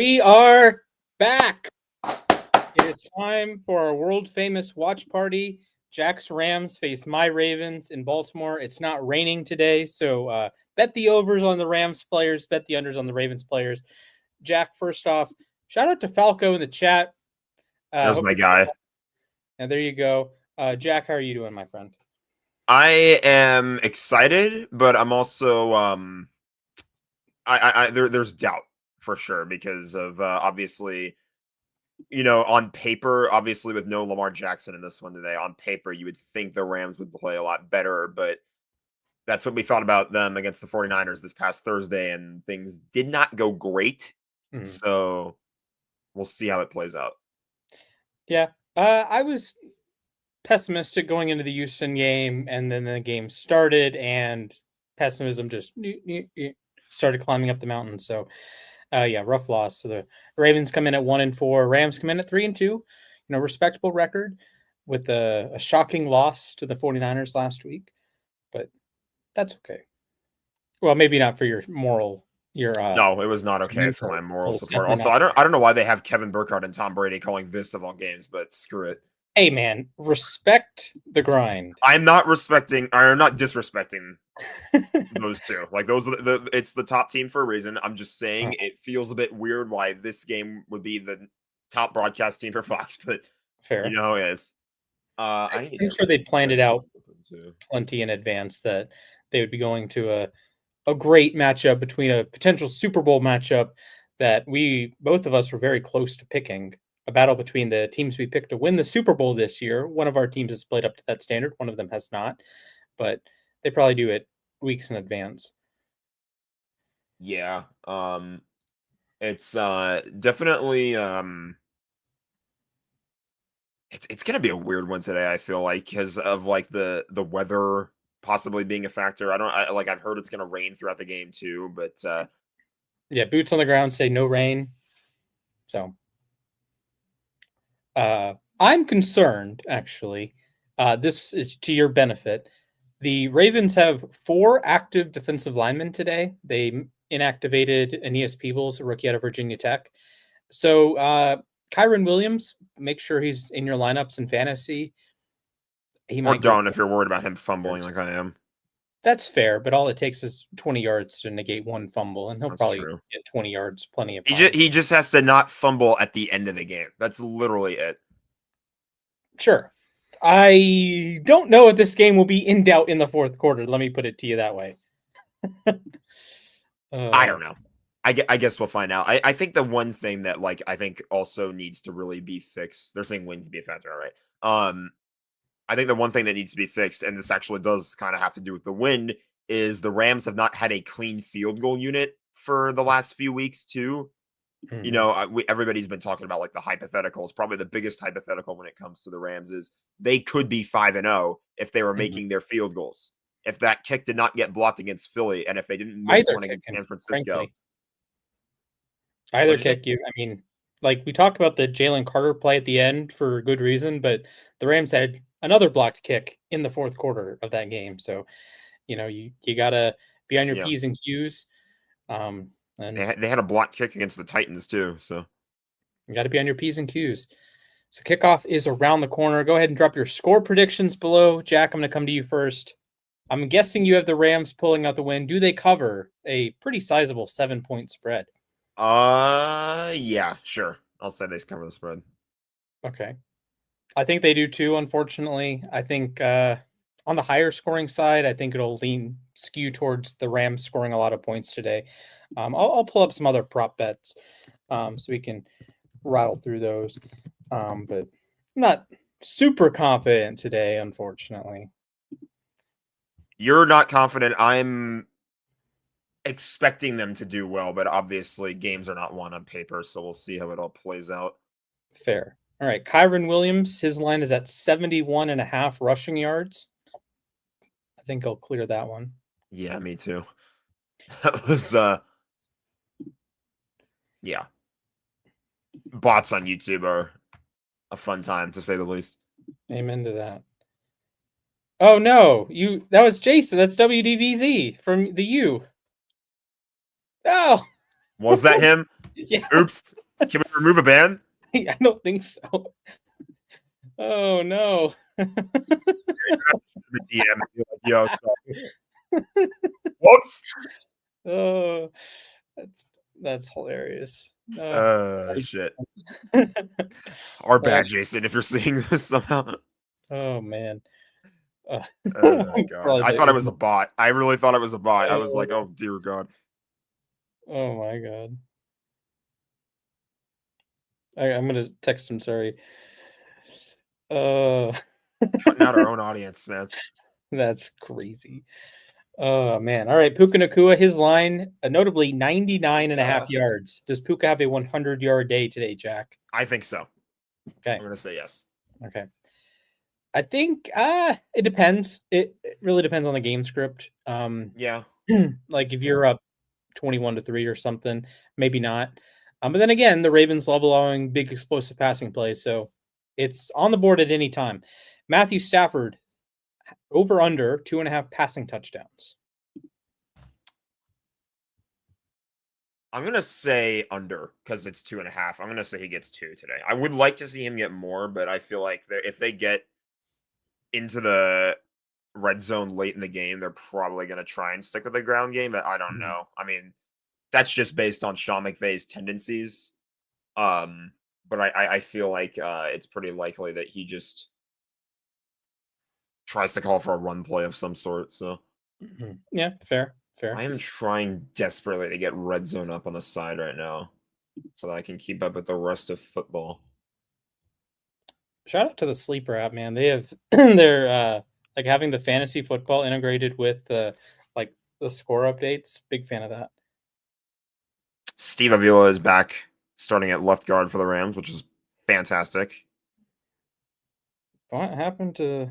We are back. It is time for our world-famous watch party. Jack's Rams face my Ravens in Baltimore. It's not raining today, so bet the overs on the Rams players, bet the unders on the Ravens players. Jack, first off, shout out to Falco in the chat. That's my guy. And there you go. Jack, how are you doing, my friend? I am excited, but I'm also there's doubt for sure because of obviously, on paper, obviously with no Lamar Jackson in this one today, on paper you would think the Rams would play a lot better, but that's what we thought about them against the 49ers this past Thursday, and things did not go great. Mm-hmm. So we'll see how it plays out. Yeah. I was pessimistic going into the Houston game, and then the game started, and pessimism just started climbing up the mountain. So, rough loss. So the Ravens come in at 1-4. Rams come in at 3-2. Respectable record with a shocking loss to the 49ers last week, but that's okay. Well, maybe not for your moral. No, it was not okay for my moral support. Also, not. I don't know why they have Kevin Burkhardt and Tom Brady calling this of all games, but screw it. Hey man, respect the grind. I'm not disrespecting those two. Like it's the top team for a reason. I'm just saying it feels a bit weird why this game would be the top broadcast team for Fox, but fair. You know how it is. I'm sure they planned it out plenty in advance that they would be going to a great matchup between a potential Super Bowl matchup that both of us were very close to picking. A battle between the teams we picked to win the Super Bowl this year. One of our teams has played up to that standard. One of them has not, but they probably do it weeks in advance. Yeah. It's definitely it's gonna be a weird one today, I feel like, because of like the weather possibly being a factor. I've heard it's gonna rain throughout the game too, but yeah, boots on the ground say no rain. So I'm concerned, actually. This is to your benefit. The Ravens have 4 active defensive linemen today. They inactivated Aeneas Peebles, a rookie out of Virginia Tech. So Kyren Williams, make sure he's in your lineups in fantasy. Don't if you're worried about him fumbling like I am. That's fair, but all it takes is 20 yards to negate one fumble, and he'll probably get 20 yards plenty of time. He just has to not fumble at the end of the game. That's literally it. Sure. I don't know if this game will be in doubt in the fourth quarter. Let me put it to you that way. I don't know. I guess we'll find out. I think the one thing that I think also needs to really be fixed. They're saying wind can be a factor, all right? I think the one thing that needs to be fixed, and this actually does kind of have to do with the wind, is the Rams have not had a clean field goal unit for the last few weeks too. Mm-hmm. Everybody's been talking about the hypotheticals. Probably the biggest hypothetical when it comes to the Rams is they could be 5-0 if they were making their field goals. If that kick did not get blocked against Philly, and if they didn't miss one against San Francisco. Frankly. Either kick, we talked about the Jalen Carter play at the end for good reason, but the Rams had another blocked kick in the fourth quarter of that game. So, you got to be on your P's and Q's. And they had a blocked kick against the Titans too. So you got to be on your P's and Q's. So kickoff is around the corner. Go ahead and drop your score predictions below. Jack, I'm going to come to you first. I'm guessing you have the Rams pulling out the win. Do they cover a pretty sizable 7-point spread? Yeah, sure. I'll say they cover the spread. Okay. I think they do too, unfortunately. I think on the higher scoring side, I think it'll skew towards the Rams scoring a lot of points today. I'll pull up some other prop bets so we can rattle through those. But I'm not super confident today, unfortunately. You're not confident. I'm expecting them to do well, but obviously games are not won on paper, so we'll see how it all plays out. Fair. All right, Kyren Williams, his line is at 71.5 rushing yards. I think I'll clear that one. Yeah, me too. That was yeah. Bots on YouTube are a fun time, to say the least. Amen to that. Oh no, that was Jason. That's WDVZ from the U. Oh. Was that him? Yeah. Oops. Can we remove a ban? I don't think so. Oh no. The DM and be like, yo, sorry. Whoops. Oh, that's hilarious. Shit. Our bad, Jason, if you're seeing this somehow. Oh man. Uh, Oh god. I thought it was a probably. bot. I really thought it was a bot. I was like, oh dear god. Oh my god. I'm gonna text him. Sorry. Uh, Cutting out our own audience, man. that's crazy. Oh man. All right. Puka Nakua, his line, notably 99 and a half yards. Does Puka have a 100-yard day today, Jack? I think so. Okay. I'm gonna say yes. Okay. I think it depends. It really depends on the game script. Yeah. Like if you're up 21-3 or something, maybe not. But then again, the Ravens love allowing big explosive passing plays, so it's on the board at any time. Matthew Stafford, over under 2.5 passing touchdowns. I'm gonna say under because it's 2.5. I'm gonna say he gets 2 today. I would like to see him get more, but I feel like if they get into the red zone late in the game, they're probably gonna try and stick with the ground game. But I don't know. I mean, that's just based on Sean McVay's tendencies. But I feel like it's pretty likely that he just tries to call for a run play of some sort. So Yeah, fair. I am trying desperately to get red zone up on the side right now so that I can keep up with the rest of football. Shout out to the Sleeper app, man. They have they're like having the fantasy football integrated with the like the score updates. Big fan of that. Steve Avila is back starting at left guard for the Rams, which is fantastic. What happened to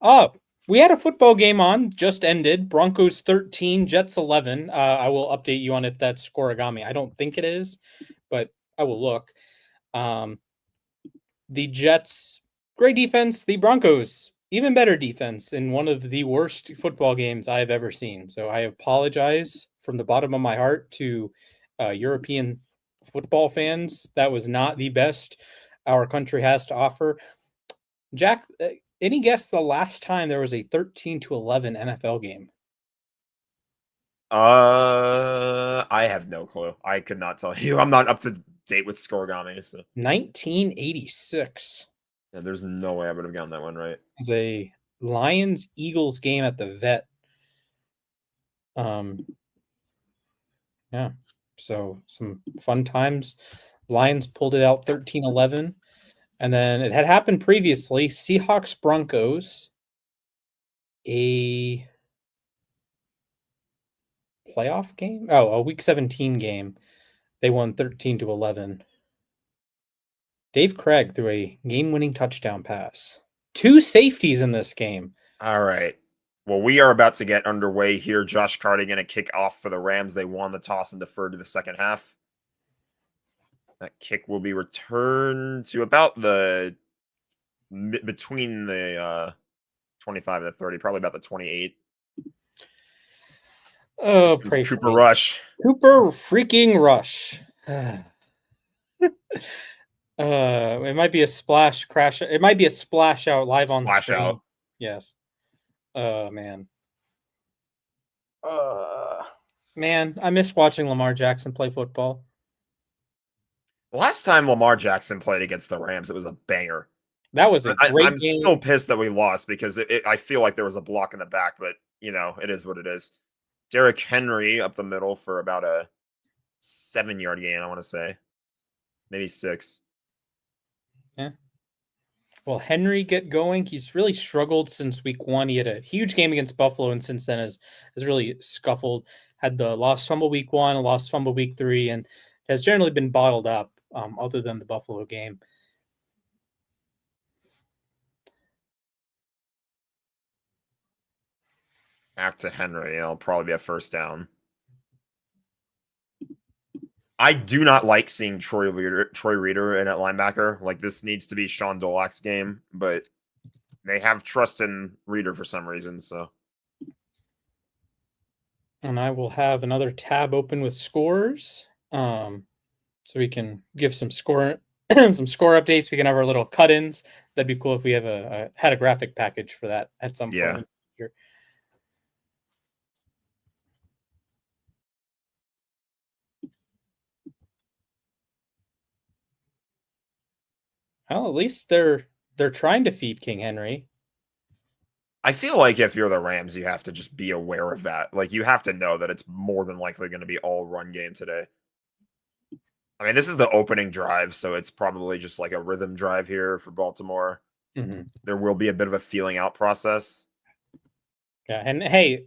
Oh, we had a football game on, just ended. Broncos 13, Jets 11. I will update you on if that's scoregami. I don't think it is, but I will look. The Jets, great defense. The Broncos, even better defense in one of the worst football games I have ever seen. So I apologize from the bottom of my heart to European football fans. That was not the best our country has to offer. Jack, any guess the last time there was a 13-11 NFL game? I have no clue. I could not tell you. I'm not up to date with scoregami, so 1986. yeah, there's no way I would have gotten that one right. It was a Lions Eagles game at the Vet. Yeah. So some fun times. Lions pulled it out 13-11. And then it had happened previously. Seahawks Broncos, a playoff game? Oh, a week 17 game. They won 13-11. Dave Craig threw a game-winning touchdown pass. 2 safeties in this game. All right. Well, we are about to get underway here. Josh Carty going to kick off for the Rams. They won the toss and deferred to the second half. That kick will be returned to about the between the 25 and the 30, probably about the 28. Oh, pray for Cooper me. Rush. Cooper freaking Rush. It might be a splash crash. It might be a splash out live on Splash screen. out. Yes. Man. Man, I miss watching Lamar Jackson play football. The last time Lamar Jackson played against the Rams, it was a banger. That was a great I'm game. still pissed that we lost because I feel like there was a block in the back, but you know, it is what it is. Derrick Henry up the middle for about a 7-yard gain, I want to say. Maybe 6. Yeah. Well, Henry get going. He's really struggled since week 1. He had a huge game against Buffalo, and since then has really scuffled. Had the lost fumble week 1, a lost fumble week 3, and has generally been bottled up, other than the Buffalo game. Back to Henry. It'll probably be a first down. I do not like seeing Troy Reader in at linebacker. Like, this needs to be Sean Dolak's game, but they have trust in Reader for some reason, so. And I will have another tab open with scores. So we can give some score some score updates. We can have our little cut-ins. That'd be cool if we have had a graphic package for that at some point Yeah. in the future. Well, at least they're trying to feed King Henry. I feel like if you're the Rams, you have to just be aware of that. Like, you have to know that it's more than likely going to be all run game today. I mean, this is the opening drive, so it's probably just like a rhythm drive here for Baltimore. Mm-hmm. There will be a bit of a feeling out process. Yeah, and hey,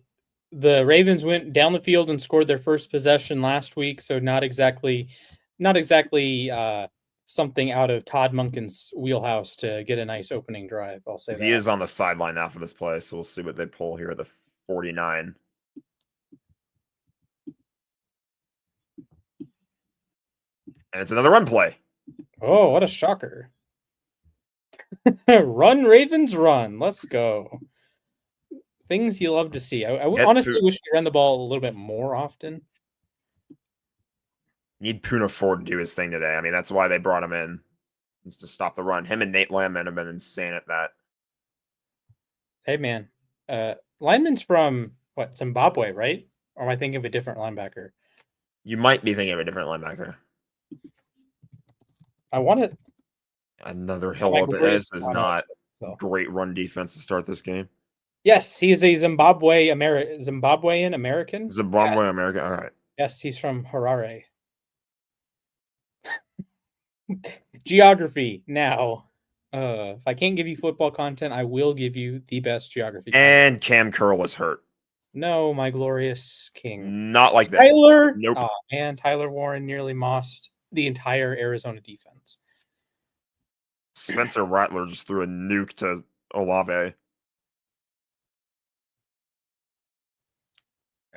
the Ravens went down the field and scored their first possession last week, so not exactly something out of Todd Monken's wheelhouse to get a nice opening drive. I'll say He that. is on the sideline now for this play, so we'll see what they pull here at the 49. And it's another run play. Oh, what a shocker. Run, Ravens, run. Let's go. Things you love to see. I honestly wish we ran the ball a little bit more often. Need Poona Ford to do his thing today. I mean, that's why they brought him in, is to stop the run. Him and Nate Landman have been insane at that. Hey, man. Lineman's from, what, Zimbabwe, right? Or am I thinking of a different linebacker? You might be thinking of a different linebacker. I want to... Another hill open. This is not great run defense to start this game. Yes, he is a Zimbabwean American. Zimbabwean American. All right. Yes, he's from Harare. Geography. Now, if I can't give you football content, I will give you the best geography. And Cam Curl was hurt. No, my glorious king. Not like this. Tyler. Nope. Oh, man, Tyler Warren nearly mossed the entire Arizona defense. Spencer Rattler just threw a nuke to Olave.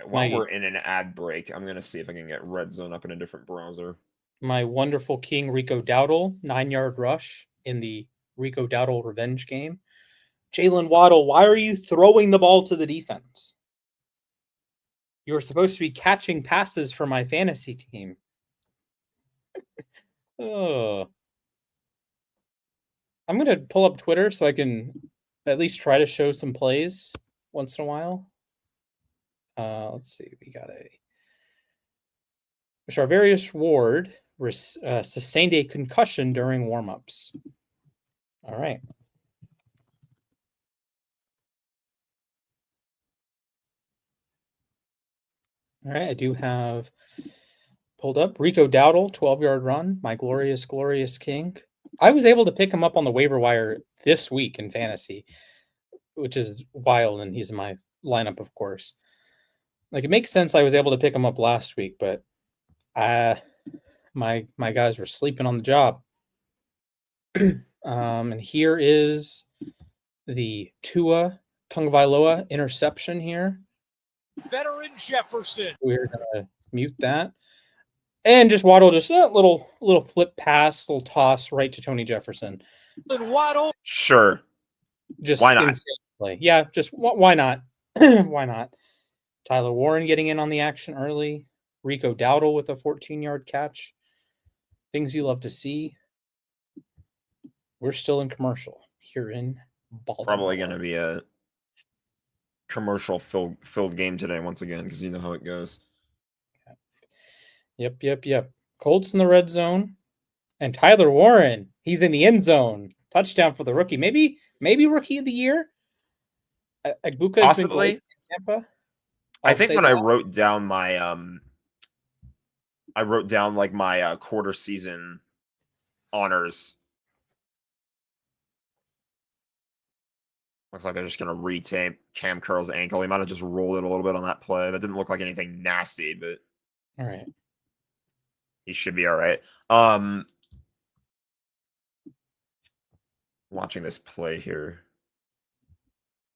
While we're in an ad break, I'm going to see if I can get Red Zone up in a different browser. My wonderful king, Rico Dowdle, 9-yard rush in the Rico Dowdle revenge game. Jalen Waddle, why are you throwing the ball to the defense? You were supposed to be catching passes for my fantasy team. Oh. I'm going to pull up Twitter so I can at least try to show some plays once in a while. Let's see. We got Charvarius Ward sustained a concussion during warmups. All right. All right. I do have pulled up Rico Dowdle, 12-yard run. My glorious, glorious king. I was able to pick him up on the waiver wire this week in fantasy, which is wild, and he's in my lineup, of course. Like, it makes sense I was able to pick him up last week, but my guys were sleeping on the job. And here is the Tua Tagovailoa interception here. Veteran Jefferson. We're gonna mute that. And just Waddle, just a little flip pass, little toss right to Tony Jefferson. Waddle. Sure. Just why not? Insane play. Yeah, just why not? Why not? Tyler Warren getting in on the action early. Rico Dowdle with a 14-yard catch. Things you love to see. We're still in commercial here in Baltimore. Probably going to be a commercial filled game today once again, because you know how it goes. Yep. Colts in the red zone. And Tyler Warren, he's in the end zone. Touchdown for the rookie. Maybe rookie of the year. Agbuka has been great in Tampa. I think when I wrote down my my quarter season honors. Looks like they're just going to retape Cam Curl's ankle. He might have just rolled it a little bit on that play. That didn't look like anything nasty, but all right. He should be all right. Watching this play here.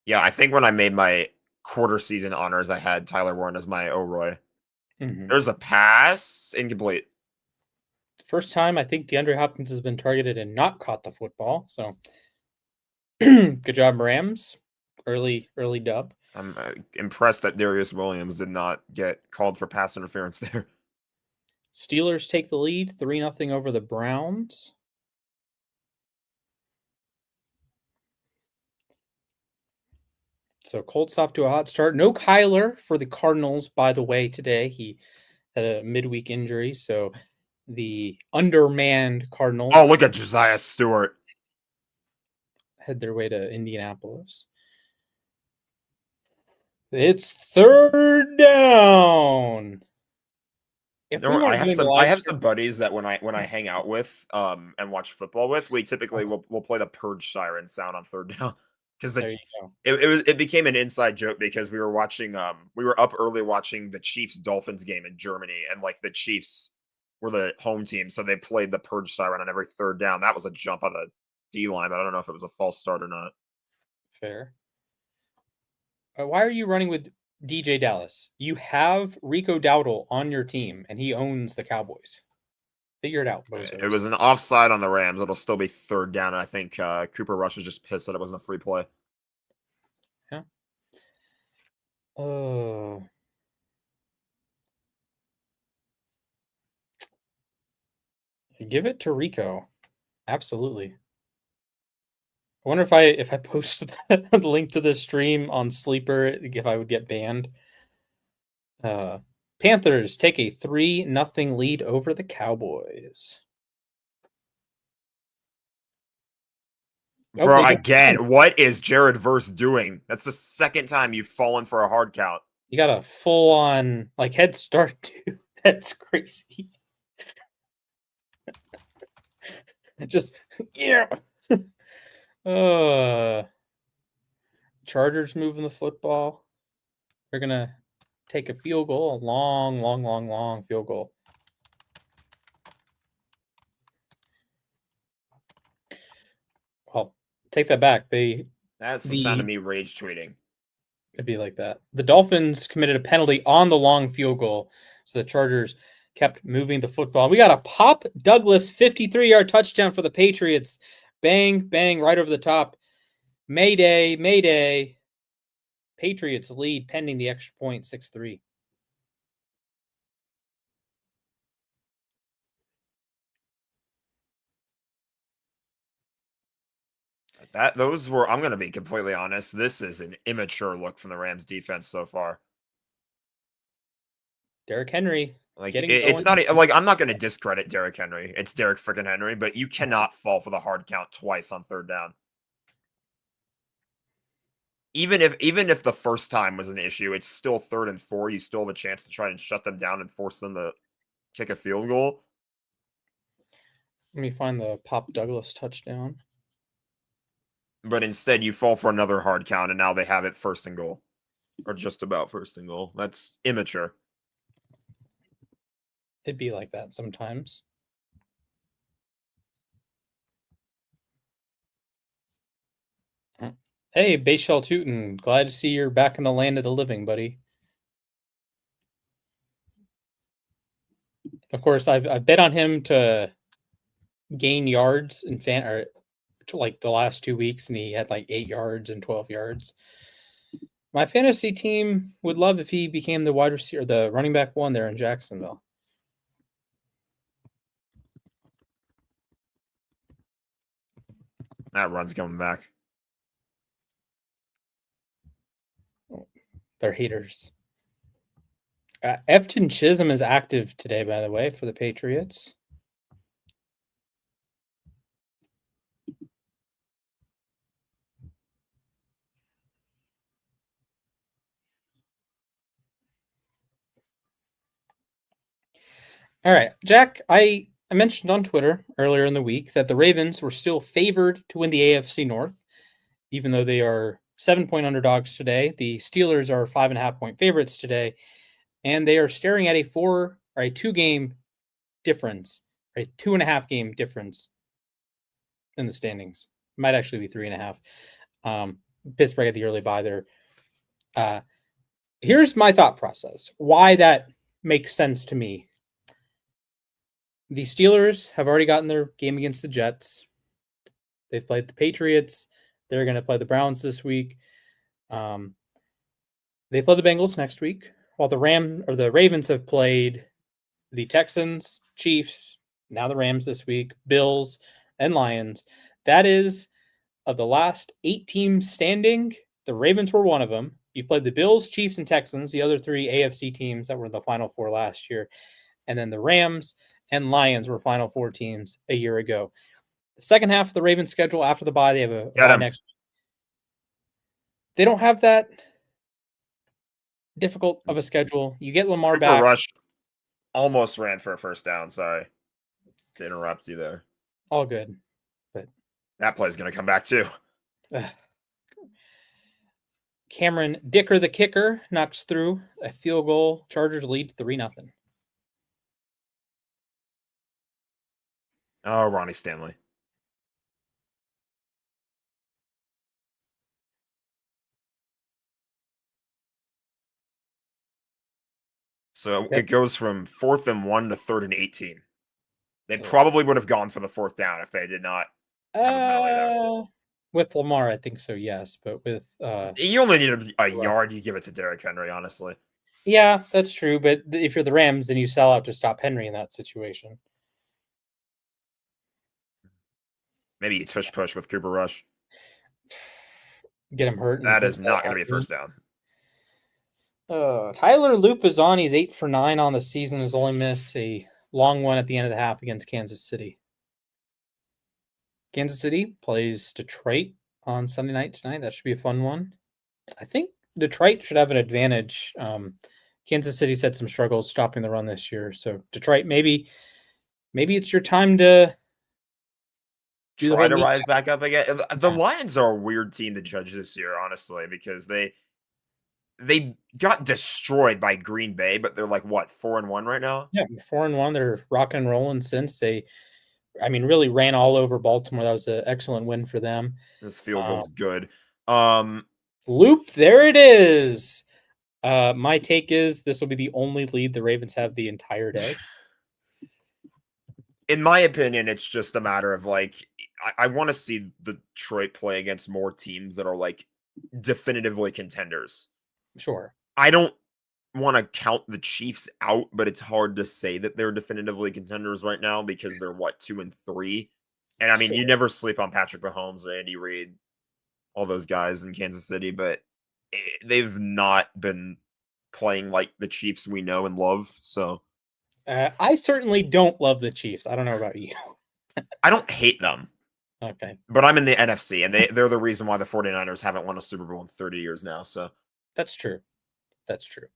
Yeah, I think when I made my quarter season honors, I had Tyler Warren as my O'Roy. Mm-hmm. There's a pass, incomplete. First time I think DeAndre Hopkins has been targeted and not caught the football. So good job, Rams. Early dub. I'm impressed that Darius Williams did not get called for pass interference there. Steelers take the lead, 3-0 over the Browns. So Colts off to a hot start. No Kyler for the Cardinals, by the way, today. He had a midweek injury, so the undermanned Cardinals Oh, look at Josiah Stewart. head their way to Indianapolis. It's third down. If we I weren't doing the I live have stream, some buddies that when I hang out with and watch football with, we typically will play the purge siren sound on third down because there you go. it became an inside joke because we were watching we were up early watching the Chiefs Dolphins game in Germany, and like the Chiefs were the home team, so they played the purge siren on every third down. That was a jump on the D line, but I don't know if it was a false start or not. Fair. Why are you running with DJ Dallas? You have Rico Dowdle on your team, and he owns the Cowboys. Figure it out, bozos. It was an offside on the Rams. It'll still be third down. I think Cooper Rush was just pissed that it wasn't a free play. Yeah. Oh. Give it to Rico. Absolutely. I wonder if I post the link to this stream on Sleeper, if I would get banned. Panthers take a 3-0 lead over the Cowboys. Bro, again, what is Jared Verse doing? That's the second time you've fallen for a hard count. You got a full-on like head start too. That's crazy. Just yeah. Chargers moving the football. They're gonna take a field goal, a long field goal. Well, take that back. That's the sound of me rage tweeting. It'd be like that. The Dolphins committed a penalty on the long field goal, so the Chargers kept moving the football. We got a Pop Douglas 53-yard touchdown for the Patriots. Bang, bang, right over the top. Mayday, mayday. Patriots lead pending the extra point, 6-3. Those were, I'm going to be completely honest, this is an immature look from the Rams defense so far. Derrick Henry. Like it's not like I'm not going to discredit Derrick Henry. It's Derrick freaking Henry, but you cannot fall for the hard count twice on third down. Even if the first time was an issue, it's still 3rd and 4. You still have a chance to try and shut them down and force them to kick a field goal. Let me find the Pop Douglas touchdown. But instead, you fall for another hard count, and now they have it 1st and goal. Or just about 1st and goal. That's immature. It'd be like that sometimes. Hey, Bayshell Tootin. Glad to see you're back in the land of the living, buddy. Of course, I've bet on him to gain yards in like the last 2 weeks, and he had like 8 yards and 12 yards. My fantasy team would love if he became the wide receiver, the running back 1 there in Jacksonville. That run's coming back. They're haters. Efton Chisholm is active today, by the way, for the Patriots. All right, Jack, I mentioned on Twitter earlier in the week that the Ravens were still favored to win the AFC North, even though they are 7-point underdogs today. The Steelers are 5.5-point favorites today, and they are staring at a 2-game difference, a 2.5-game difference in the standings. Might actually be 3.5. Pittsburgh at the early bye there. Here's my thought process. Why that makes sense to me. The Steelers have already gotten their game against the Jets. They've played the Patriots. They're going to play the Browns this week. They play the Bengals next week, while the Ravens have played the Texans, Chiefs, now the Rams this week, Bills, and Lions. That is, of the last 8 teams standing, the Ravens were one of them. You played the Bills, Chiefs, and Texans, the other 3 AFC teams that were in the Final Four last year. And then the Rams and Lions were Final Four teams a year ago. The second half of the Ravens schedule after the bye, they have a bye next week. They don't have that difficult of a schedule. You get Lamar Cooper back. Rush almost ran for a first down. Sorry to interrupt you there. All good. But that play's going to come back too. Cameron Dicker, the kicker, knocks through a field goal. Chargers lead 3-0. Oh, Ronnie Stanley. So it goes from 4th and 1 to 3rd and 18. They probably would have gone for the 4th down if they did not have a penalty there. With Lamar, I think so, yes. But with you only need a yard, you give it to Derrick Henry, honestly. Yeah, that's true. But if you're the Rams, then you sell out to stop Henry in that situation. Maybe you tush push with Cooper Rush. Get him hurt. That is not going to be a first down. Tyler Lupazani's is 8 for 9 on the season. Has only missed a long one at the end of the half against Kansas City. Kansas City plays Detroit on Sunday night tonight. That should be a fun one. I think Detroit should have an advantage. Kansas City's had some struggles stopping the run this year. So Detroit, maybe it's your time to try to rise back up again. The Lions are a weird team to judge this year, honestly, because they got destroyed by Green Bay, but they're like, what, 4-1 right now? Yeah, 4-1. They're rocking and rolling since they, really ran all over Baltimore. That was an excellent win for them. This field goal's good. Loop, there it is. My take is this will be the only lead the Ravens have the entire day. In my opinion, it's just a matter of I want to see Detroit play against more teams that are definitively contenders. Sure. I don't want to count the Chiefs out, but it's hard to say that they're definitively contenders right now because they're 2-3. And Sure. You never sleep on Patrick Mahomes, Andy Reid, all those guys in Kansas City, but they've not been playing like the Chiefs we know and love. So I certainly don't love the Chiefs. I don't know about you. I don't hate them. Okay. But I'm in the NFC, and they're the reason why the 49ers haven't won a Super Bowl in 30 years now. So that's true. That's true.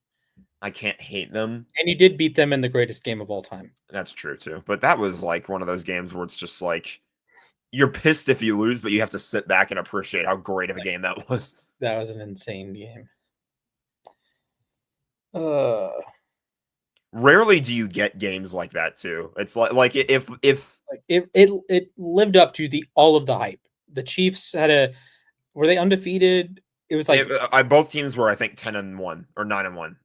I can't hate them. And you did beat them in the greatest game of all time. That's true, too. But that was one of those games where it's just you're pissed if you lose, but you have to sit back and appreciate how great of a game that was. That was an insane game. Rarely do you get games like that, too. It's if it lived up to all of the hype. The Chiefs were they undefeated? It was both teams were, I think, 10-1 or 9-1.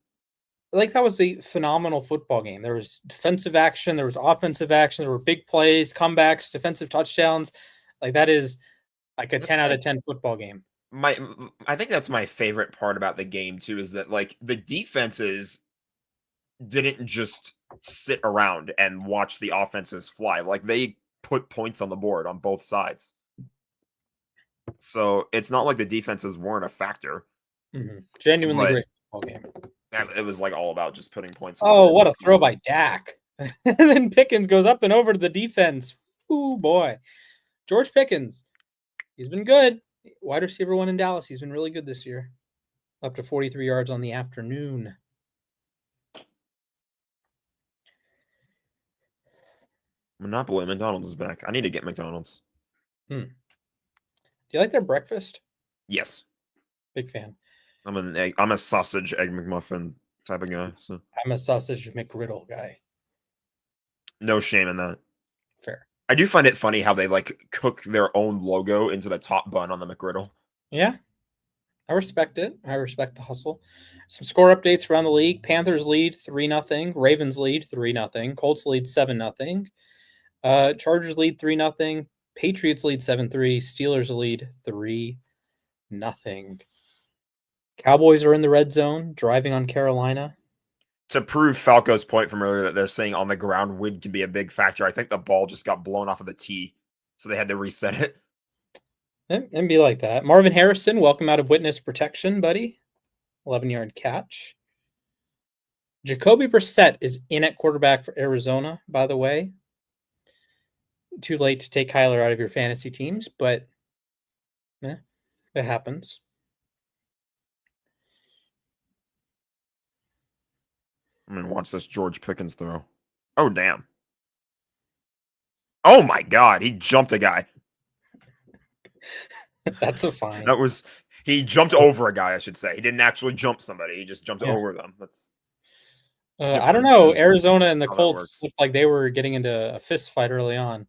That was a phenomenal football game. There was defensive action, there was offensive action, there were big plays, comebacks, defensive touchdowns. That is a 10 out of 10 football game. I think that's my favorite part about the game too, is that the defenses didn't just sit around and watch the offenses fly. They put points on the board on both sides. So it's not like the defenses weren't a factor. Mm-hmm. Genuinely great football game. It was all about just putting points. Oh, what a throw by Dak. And then Pickens goes up and over to the defense. Ooh, boy. George Pickens. He's been good. Wide receiver 1 in Dallas. He's been really good this year. Up to 43 yards on the afternoon. Monopoly McDonald's is back. I need to get McDonald's. Do you like their breakfast? Yes. Big fan. I'm a sausage egg McMuffin type of guy. So I'm a sausage McGriddle guy. No shame in that. Fair. I do find it funny how they cook their own logo into the top bun on the McGriddle. Yeah. I respect it. I respect the hustle. Some score updates around the league. Panthers lead 3-0. Ravens lead 3-0. Colts lead 7-0. Chargers lead 3-0. Patriots lead 7-3. Steelers lead 3-0. Cowboys are in the red zone, driving on Carolina. To prove Falco's point from earlier that they're saying on the ground wind can be a big factor, I think the ball just got blown off of the tee, so they had to reset it. And be like that. Marvin Harrison, welcome out of witness protection, buddy. 11-yard catch. Jacoby Brissett is in at quarterback for Arizona, by the way. Too late to take Kyler out of your fantasy teams, but it happens. I mean, watch this George Pickens throw. Oh, damn. Oh, my God. He jumped a guy. That's a fine. He jumped over a guy, I should say. He didn't actually jump somebody. He just jumped over them. That's I don't know. Arizona and the Colts looked like they were getting into a fist fight early on.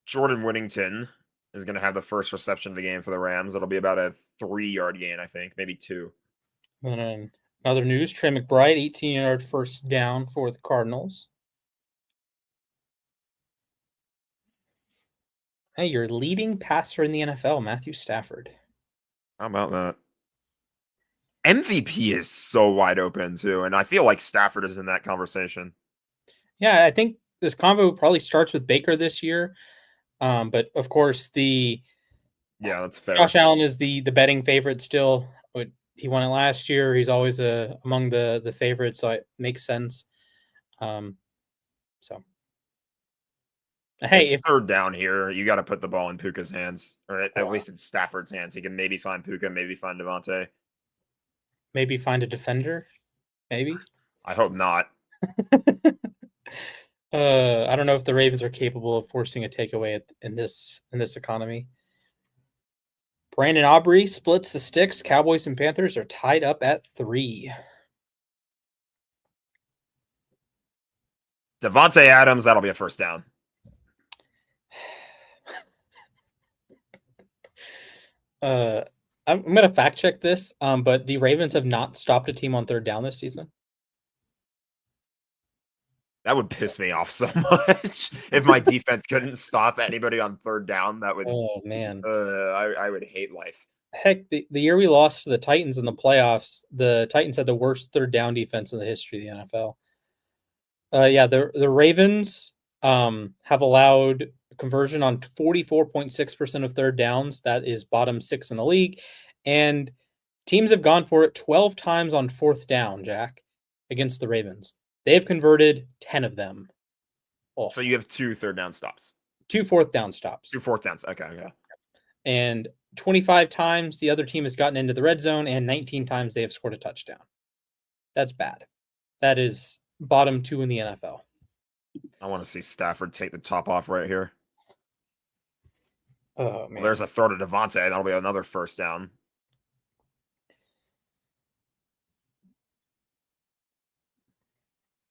Jordan Whittington is going to have the first reception of the game for the Rams. It'll be about a 3-yard gain, I think, maybe 2. And then other news, Trey McBride, 18-yard first down for the Cardinals. Hey, your leading passer in the NFL, Matthew Stafford. How about that? MVP is so wide open, too, and I feel like Stafford is in that conversation. Yeah, I think this convo probably starts with Baker this year. But, of course, that's fair. Josh Allen is the betting favorite still. He won it last year. He's always among the favorites, so it makes sense. Hey, if third down here, you got to put the ball in Puka's hands, or at least in Stafford's hands. He can maybe find Puka, maybe find Devontae. Maybe find a defender. Maybe. I hope not. I don't know if the Ravens are capable of forcing a takeaway in this economy. Brandon Aubrey splits the sticks. Cowboys and Panthers are tied up at 3. Devontae Adams, that'll be a first down. I'm going to fact check this, but the Ravens have not stopped a team on third down this season. That would piss me off so much. If my defense couldn't stop anybody on third down, that would. Oh man, I would hate life. Heck, the year we lost to the Titans in the playoffs, the Titans had the worst third down defense in the history of the NFL. The Ravens have allowed conversion on 44.6% of third downs. That is bottom 6 in the league. And teams have gone for it 12 times on fourth down, Jack, against the Ravens. They've converted 10 of them. Oh. So you have 2 third down stops. 2 fourth down stops. 2 fourth downs. Okay. And 25 times the other team has gotten into the red zone, and 19 times they have scored a touchdown. That's bad. That is bottom 2 in the NFL. I want to see Stafford take the top off right here. Oh, man. Well, there's a throw to Devontae. That'll be another first down.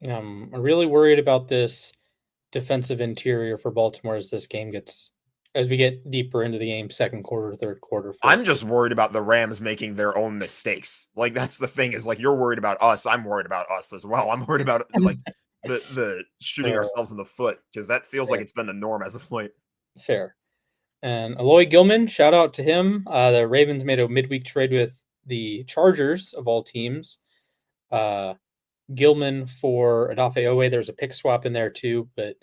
I'm really worried about this defensive interior for Baltimore as we get deeper into the game, second quarter, third quarter. I'm just worried about the Rams making their own mistakes. Like, that's the thing, is like, you're worried about us. I'm worried about us as well. I'm worried about like the shooting ourselves in the foot, because that feels like it's been the norm as of late. Fair. And Aloy Gilman, shout out to him. The Ravens made a midweek trade with the Chargers of all teams. Gilman for Odafe Owe. There's a pick swap in there too, but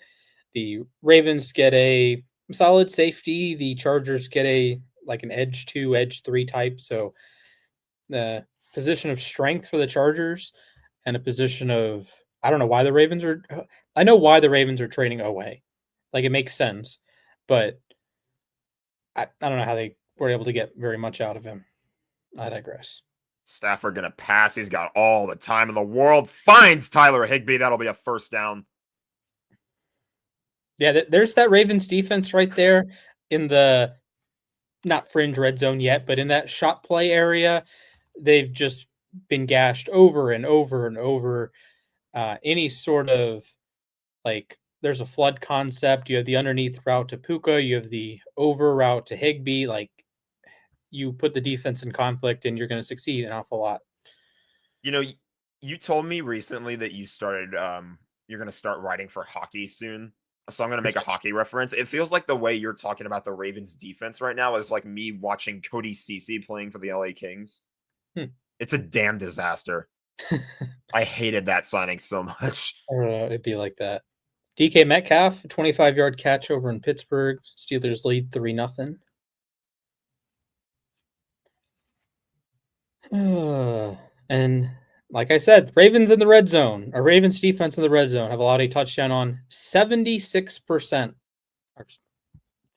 the Ravens get a solid safety. The Chargers get an edge 2, edge 3 type. So the position of strength for the Chargers and a position of, I don't know why the Ravens are. I know why the Ravens are trading Owe. Like, it makes sense, but I don't know how they were able to get very much out of him. I digress. Stafford going to pass. He's got all the time in the world. Finds Tyler Higbee. That'll be a first down. Yeah, there's that Ravens defense right there in the not fringe red zone yet, but in that shot play area. They've just been gashed over and over and over. Any sort of, like, there's a flood concept. You have the underneath route to Puka. You have the over route to Higbee. Like, you put the defense in conflict and you're going to succeed an awful lot. You know, you told me recently that you started, you're going to start writing for hockey soon. So I'm going to make a hockey reference. It feels like the way you're talking about the Ravens defense right now is like me watching Cody Ceci playing for the LA Kings. It's a damn disaster. I hated that signing so much. It'd be like that. DK Metcalf, 25-yard catch over in Pittsburgh. Steelers lead 3-0. And like I said, Ravens in the red zone, or Ravens defense in the red zone, have allowed a touchdown on 76%. Or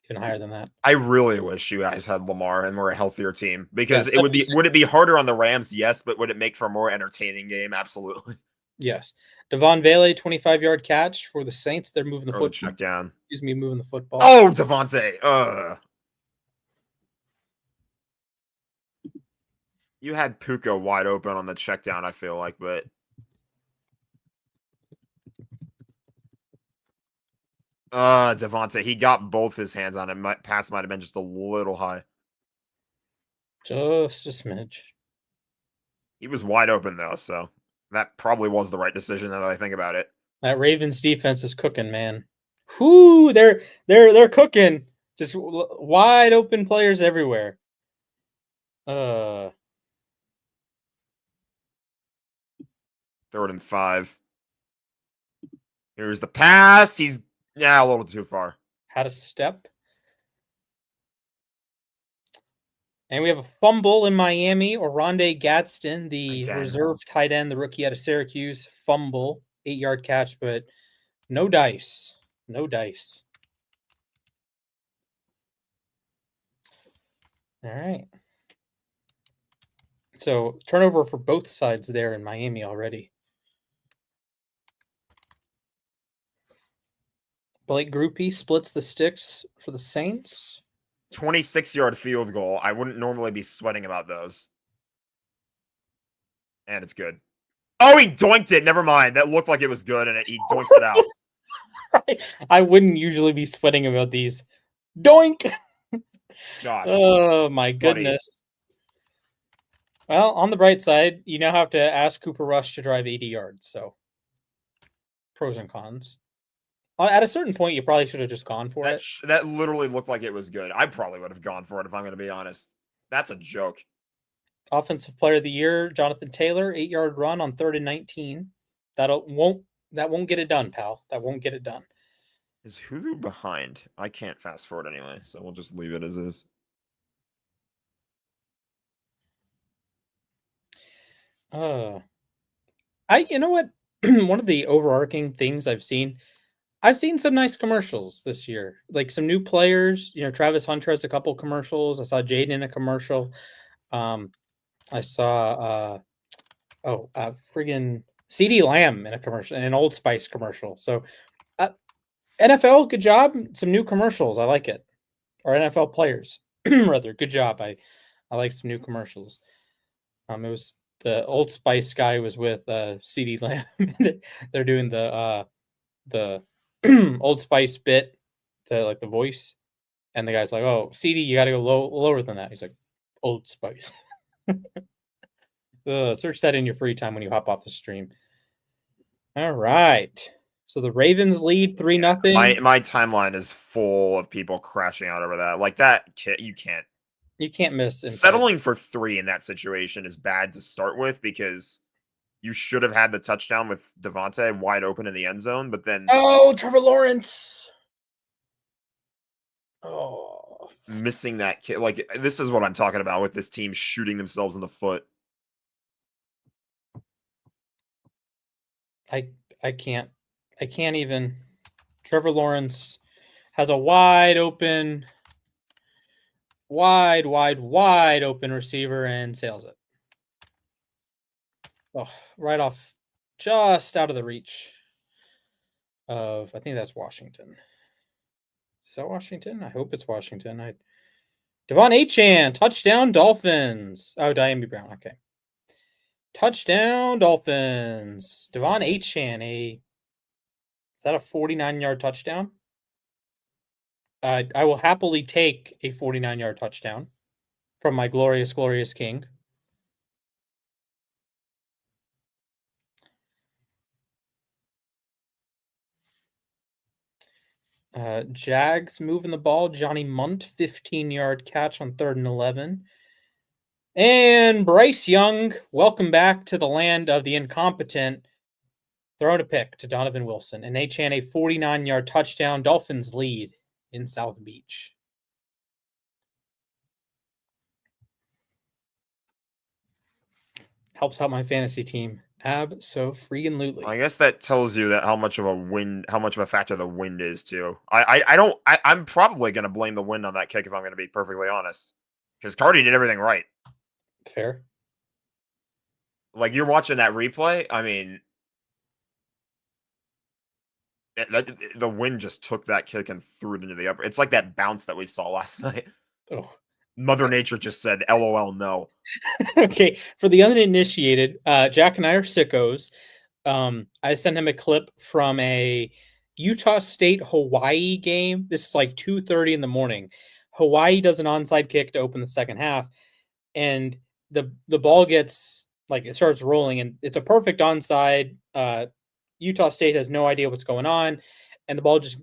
even higher than that. I really wish you guys had Lamar and were a healthier team, because Yeah, it would be. Would it be harder on the Rams? Yes, but would it make for a more entertaining game? Absolutely. Yes. Devon Vele, 25-yard catch for the Saints. They're moving the Or the football. check down. Excuse me, moving the football. Oh, Devontae. You had Puka wide open on the check down, I feel like, but Devontae, he got both his hands on it. Pass might have been just a little high. Just a smidge. He was wide open though, so that probably was the right decision now that I think about it. That Ravens defense is cooking, man. Whoo, they're cooking. Just wide open players everywhere. 3rd and 5. Here's the pass. He's a little too far. Had a step. And we have a fumble in Miami. Oronde Gadsden, the reserve tight end, the rookie out of Syracuse, fumble, 8-yard catch, but no dice. No dice. All right. So turnover for both sides there in Miami already. Blake Groupie splits the sticks for the Saints. 26-yard field goal. I wouldn't normally be sweating about those. And it's good. Oh, he doinked it. Never mind. That looked like it was good, and he doinked it out. I wouldn't usually be sweating about these. Doink! Josh. Oh, my goodness. Buddy. Well, on the bright side, you now have to ask Cooper Rush to drive 80 yards. So, pros and cons. At a certain point, you probably should have just gone for it. That literally looked like it was good. I probably would have gone for it if I'm going to be honest. That's a joke. Offensive Player of the Year, Jonathan Taylor, 8-yard run on 3rd and 19. That won't get it done, pal. That won't get it done. Is Hulu behind? I can't fast forward anyway, so we'll just leave it as is. You know what? One of the overarching things I've seen some nice commercials this year, like some new players. You know, Travis Hunter has a couple commercials. I saw Jaden in a commercial. I saw friggin' CD Lamb in a commercial, in an Old Spice commercial. So, NFL, good job. Some new commercials. I like it. Or NFL players, rather. Good job. I like some new commercials. It was the Old Spice guy was with CD Lamb. They're doing the Old Spice bit, the voice, and the guy's like, "Oh, CD, you got to go lower than that." He's like, "Old Spice." Search that in your free time when you hop off the stream. All right. So the Ravens lead 3-0. My timeline is full of people crashing out over that. Like that, you can't miss. Settling for 3 in that situation is bad to start with, because you should have had the touchdown with Devontae wide open in the end zone, but then Trevor Lawrence. Missing that kid. Like, this is what I'm talking about with this team shooting themselves in the foot. I can't even. Trevor Lawrence has a wide open receiver and sails it. Oh, right off, just out of the reach of, I think that's Washington. Is that Washington? I hope it's Washington. Devon Achane, touchdown Dolphins. Oh, Diami Brown. Okay. Touchdown Dolphins. Devon Achane, is that a 49-yard touchdown? I will happily take a 49-yard touchdown from my glorious, glorious king. Jags moving the ball. Johnny Munt, 15-yard catch on 3rd and 11. And Bryce Young, welcome back to the land of the incompetent. Throwing a pick to Donovan Wilson. And Achane, a 49-yard touchdown. Dolphins lead in South Beach. Helps out my fantasy team. Abso-freaking-lutely. I guess that tells you that how much of a factor the wind is too. I'm probably gonna blame the wind on that kick if I'm gonna be perfectly honest. Because Cardi did everything right. Fair. Like you're watching that replay, I mean, the wind just took that kick and threw it into the upper. It's like that bounce that we saw last night. Oh. Mother Nature just said, "LOL, no." Okay, for the uninitiated, Jack and I are sickos. I sent him a clip from a Utah State Hawaii game. This is like 2:30 in the morning. Hawaii does an onside kick to open the second half, and the ball gets like it starts rolling, and it's a perfect onside. Utah State has no idea what's going on, and the ball just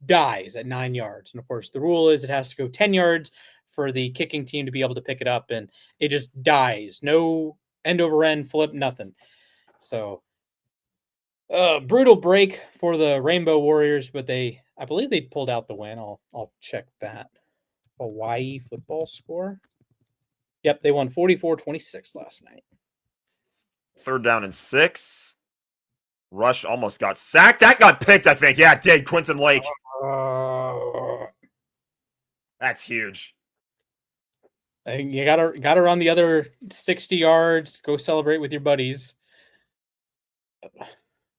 dies at 9 yards. And of course, the rule is it has to go 10 yards for the kicking team to be able to pick it up, and it just dies. No end over end flip, nothing. So brutal break for the Rainbow Warriors, but I believe they pulled out the win. I'll check that. Hawaii football score. Yep, they won 44-26 last night. 3rd down and 6. Rush almost got sacked. That got picked, I think. Yeah, it did. Quinton Lake. That's huge. You gotta run the other 60 yards. Go celebrate with your buddies.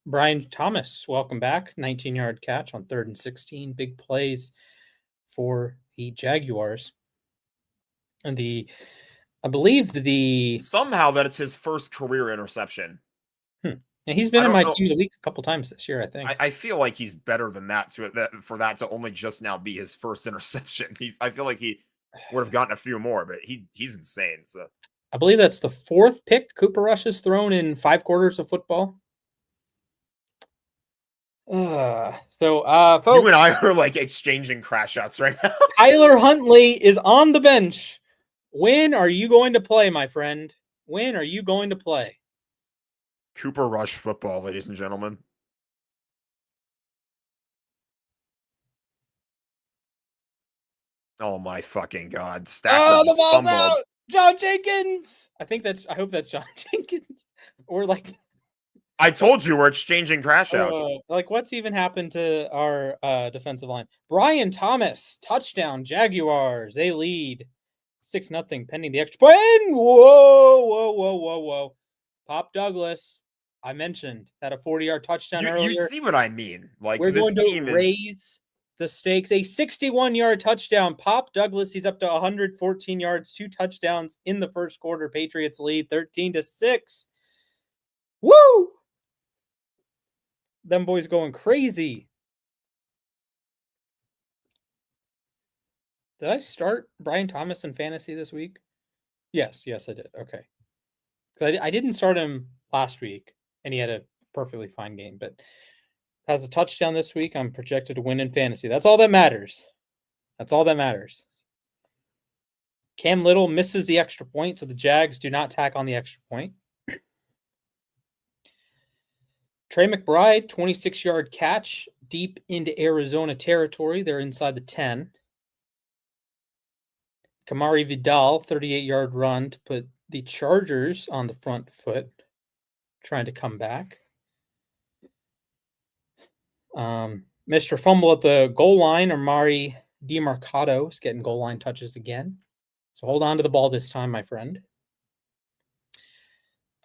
Brian Thomas, welcome back. 19-yard catch on 3rd and 16. Big plays for the Jaguars. And I believe somehow that it's his first career interception. And he's been in my team of the week a couple times this year, I think. I feel like he's better than that for that to only just now be his first interception. I feel like he would have gotten a few more, but he's insane. So I believe that's the 4th pick Cooper Rush has thrown in 5 quarters of football. Folks, you and I are like exchanging crash outs right now. Tyler Huntley is on the bench. When are you going to play, my friend? When are you going to play? Cooper Rush football, ladies and gentlemen. Oh my fucking god! Stafford the ball's fumbled. out! John Jenkins. I hope that's John Jenkins. Or like, I told you we're exchanging crash outs. Like, what's even happened to our defensive line? Brian Thomas, touchdown, Jaguars. They lead 6-0 pending the extra point. Whoa. Pop Douglas. I mentioned that a 40-yard touchdown earlier. You see what I mean? Like we're going to raise the stakes. A 61-yard touchdown. Pop Douglas. He's up to 114 yards, 2 touchdowns in the first quarter. Patriots lead 13-6. Woo! Them boys going crazy. Did I start Brian Thomas in fantasy this week? Yes, I did. Okay. Because I didn't start him last week, and he had a perfectly fine game, but has a touchdown this week. I'm projected to win in fantasy. That's all that matters. Cam Little misses the extra point, so the Jags do not tack on the extra point. Trey McBride, 26-yard catch deep into Arizona territory. They're inside the 10. Kamari Vidal, 38-yard run to put the Chargers on the front foot, trying to come back. Mr. Fumble at the goal line, Amari DiMarcado is getting goal line touches again. So hold on to the ball this time, my friend.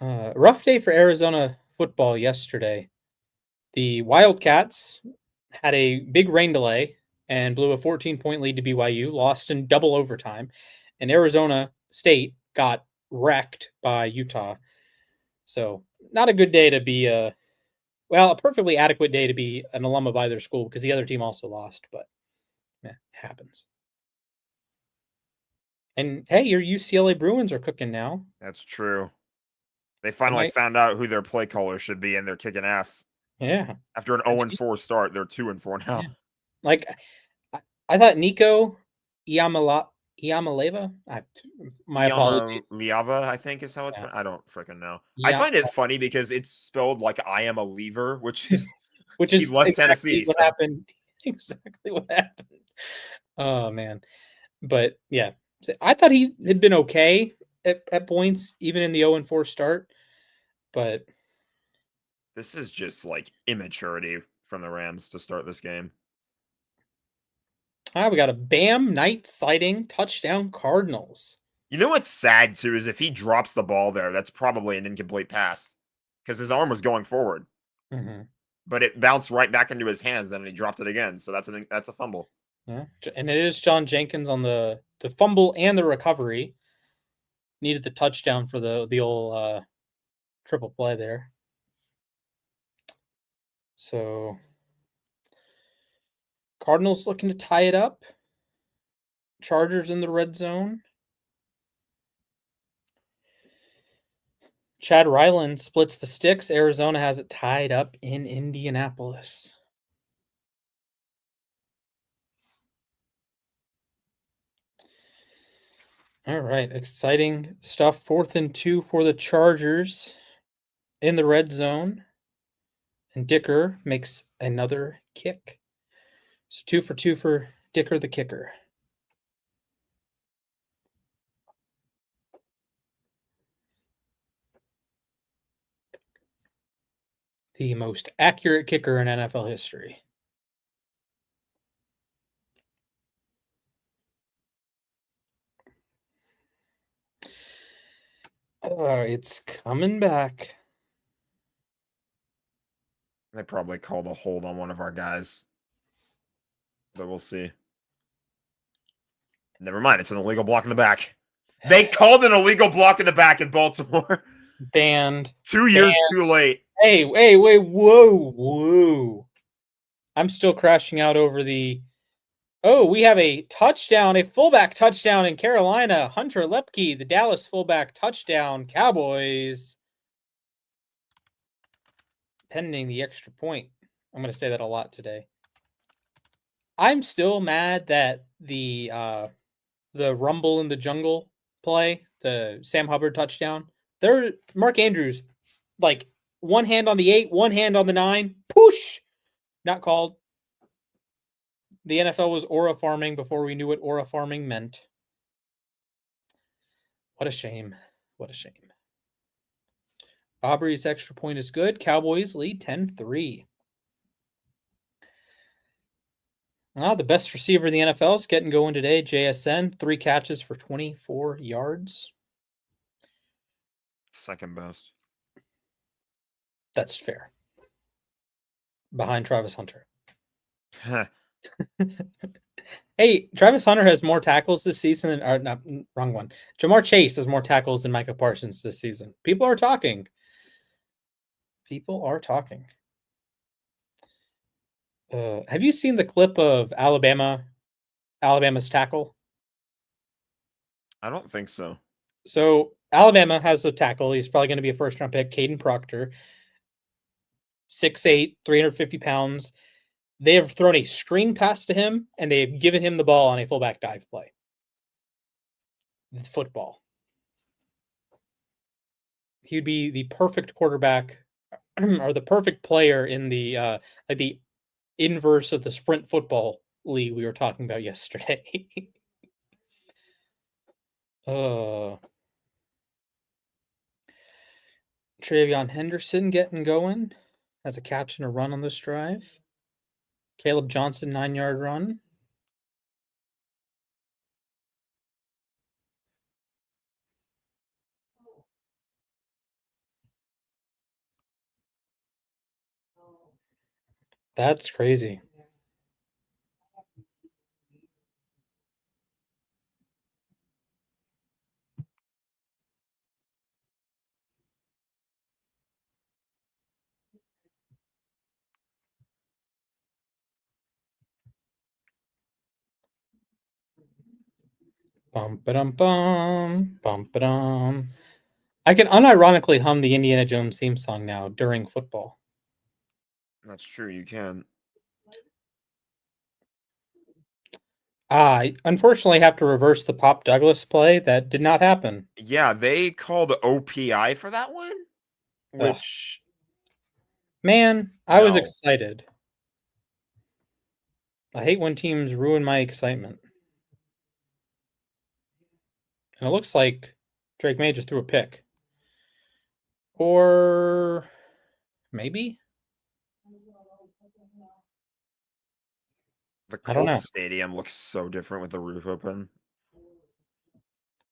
Rough day for Arizona football yesterday. The Wildcats had a big rain delay and blew a 14-point lead to BYU, lost in double overtime. And Arizona State got wrecked by Utah. So not a good day to be a perfectly adequate day to be an alum of either school because the other team also lost, but it happens. And hey, your UCLA Bruins are cooking now. That's true. They finally found out who their play caller should be, and they're kicking ass. Yeah. After an 0-4 start, they're 2-4 now. Yeah. Like, I thought Nico Iamaleava Yamaleva? My apologies. Liava, I think is how it's. Yeah. I don't freaking know. I Yeah. find it funny because it's spelled like I am a lever, which is Which he is left exactly Tennessee. what So. happened. Exactly what happened. Oh man. But yeah. So I thought he had been okay at points, even in the 0-4 start. But This is just like immaturity from the Rams to start this game. we got a Bam Knight sighting touchdown Cardinals. You know what's sad too is if he drops the ball there, that's probably an incomplete pass because his arm was going forward, but it bounced right back into his hands. Then he dropped it again, so that's a fumble. Yeah, and it is John Jenkins on the fumble and the recovery. Needed the touchdown for the old triple play there. So Cardinals looking to tie it up. Chargers in the red zone. Chad Ryland splits the sticks. Arizona has it tied up in Indianapolis. All right, exciting stuff. 4th and 2 for the Chargers in the red zone. And Dicker makes another kick. So 2 for 2 for Dicker the kicker. The most accurate kicker in NFL history. It's coming back. They probably called a hold on one of our guys, but we'll see. Never mind. It's an illegal block in the back. They called an illegal block in the back in Baltimore. Banned. 2 years too late. Hey, wait, whoa. I'm still crashing out over the... Oh, we have a touchdown, a fullback touchdown in Carolina. Hunter Lepke, the Dallas fullback touchdown. Cowboys. Pending the extra point. I'm going to say that a lot today. I'm still mad that the Rumble in the Jungle play, the Sam Hubbard touchdown, Mark Andrews, like one hand on the 8, one hand on the 9, push, not called. The NFL was aura farming before we knew what aura farming meant. What a shame. What a shame. Aubrey's extra point is good. Cowboys lead 10-3. The best receiver in the NFL is getting going today. JSN, 3 catches for 24 yards. Second best. That's fair. Behind Travis Hunter. Hey, Travis Hunter has more tackles this season wrong one. Jamar Chase has more tackles than Micah Parsons this season. People are talking. Have you seen the clip of Alabama's tackle? I don't think so. So Alabama has a tackle. He's probably going to be a first-round pick, Caden Proctor. 6'8", 350 pounds. They have thrown a screen pass to him, and they've given him the ball on a fullback dive play. Football. He'd be the perfect quarterback or the perfect player in the the inverse of the sprint football league we were talking about yesterday. Travion Henderson getting going. Has a catch and a run on this drive. Caleb Johnson, 9-yard run. That's crazy. Bum ba-dum bum, bum ba-dum. I can unironically hum the Indiana Jones theme song now during football. That's true. You can. I unfortunately have to reverse the Pop Douglas play. That did not happen. Yeah, they called OPI for that one, Ugh. which Man, I was no. excited. I hate when teams ruin my excitement. And it looks like Drake May just threw a pick. Or maybe? The I don't know. Colts stadium looks so different with the roof open.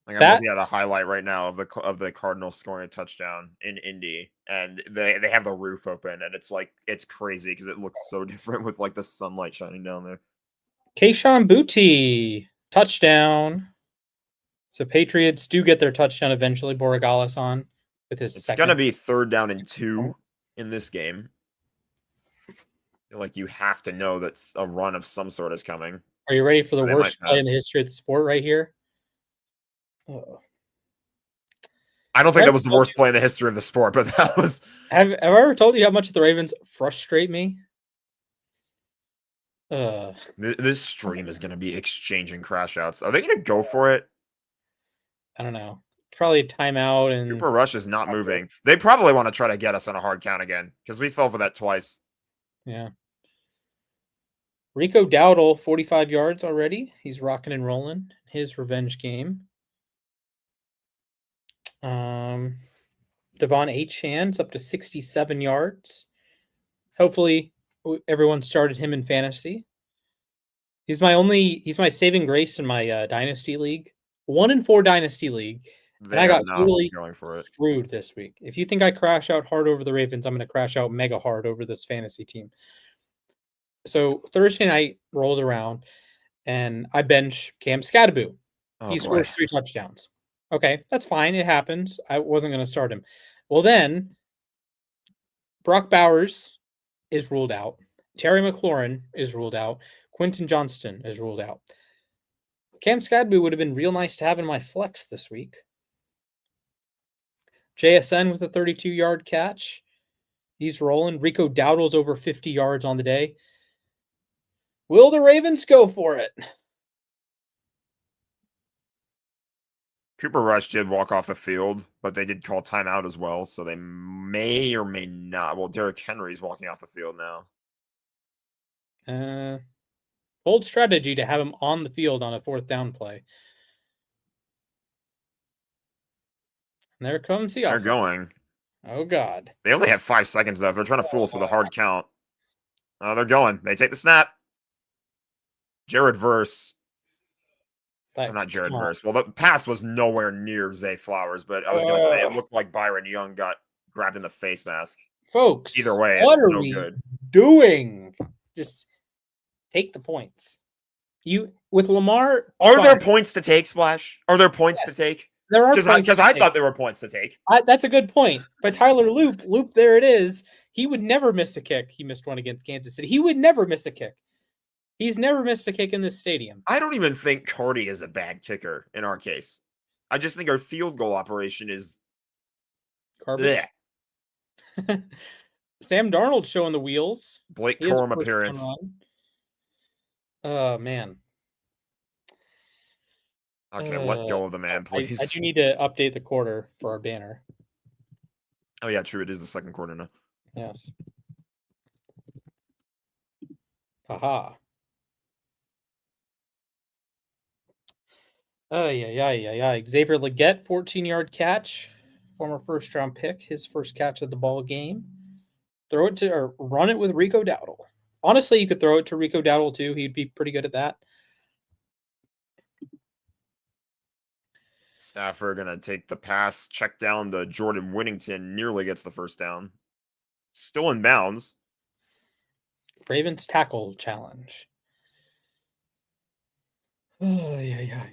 Like I'm That looking at a highlight right now of the Cardinals scoring a touchdown in Indy, and they have the roof open, and it's crazy because it looks so different with like the sunlight shining down there. Keishawn Booty touchdown. So Patriots do get their touchdown eventually. Borregales on with his It's second. gonna be 3rd down and 2 in this game. Like you have to know that a run of some sort is coming. Are you ready for the They worst might play in pass. the history of the sport right here? Oh. I don't think Have that was the worst play in the history of the sport, but that was. Have I ever told you how much the Ravens frustrate me? This stream is going to be exchanging crash outs. Are they going to go for it? I don't know. Probably a timeout and Cooper Rush is not moving. They probably want to try to get us on a hard count again because we fell for that twice. yeah. Rico Dowdle, 45 yards already. He's rocking and rolling his revenge game. Devon Achane up to 67 yards. Hopefully, everyone started him in fantasy. He's my saving grace in my dynasty league. 1-4 dynasty league. They And I got not totally going for it. screwed this week. If you think I crash out hard over the Ravens, I'm going to crash out mega hard over this fantasy team. So Thursday night rolls around, and I bench Cam Scadaboo. He scores 3 touchdowns. Okay, that's fine. It happens. I wasn't going to start him. Well, then Brock Bowers is ruled out. Terry McLaurin is ruled out. Quentin Johnston is ruled out. Cam Scadaboo would have been real nice to have in my flex this week. JSN with a 32-yard catch. He's rolling. Rico Dowdle's over 50 yards on the day. Will the Ravens go for it? Cooper Rush did walk off the field, but they did call timeout as well, so they may or may not. Well, Derrick Henry's walking off the field now. Bold strategy to have him on the field on a 4th down play. And there comes the offense. They're going. Oh, God. They only have 5 seconds left. They're trying to fool us with a hard count. Oh, they're going. They take the snap. Jared Verse. Not Jared Verse. Well, the pass was nowhere near Zay Flowers, but I was going to say it looked like Byron Young got grabbed in the face mask. Folks, Either way, what it's are no we good. doing? Just take the points. You with Lamar. Are there points to take, Splash? Are there points to take? There are points because I thought there were points to take. That's a good point. But Tyler Loop, there it is. He would never miss a kick. He missed one against Kansas City. He would never miss a kick. He's never missed a kick in this stadium. I don't even think Cardi is a bad kicker in our case. I just think our field goal operation is garbage. Sam Darnold showing the wheels. Blake Corum appearance. Oh, man. Okay, let go of the man, please. I do need to update the quarter for our banner. Oh, yeah, true. It is the 2nd quarter now. Yes. Haha. Oh, yeah. Xavier Legette, 14-yard catch. Former 1st-round pick. His first catch of the ball game. Throw it to or run it with Rico Dowdle. Honestly, you could throw it to Rico Dowdle, too. He'd be pretty good at that. Stafford going to take the pass, check down to Jordan Whittington, nearly gets the 1st down. Still in bounds. Ravens tackle challenge. Oh, yeah.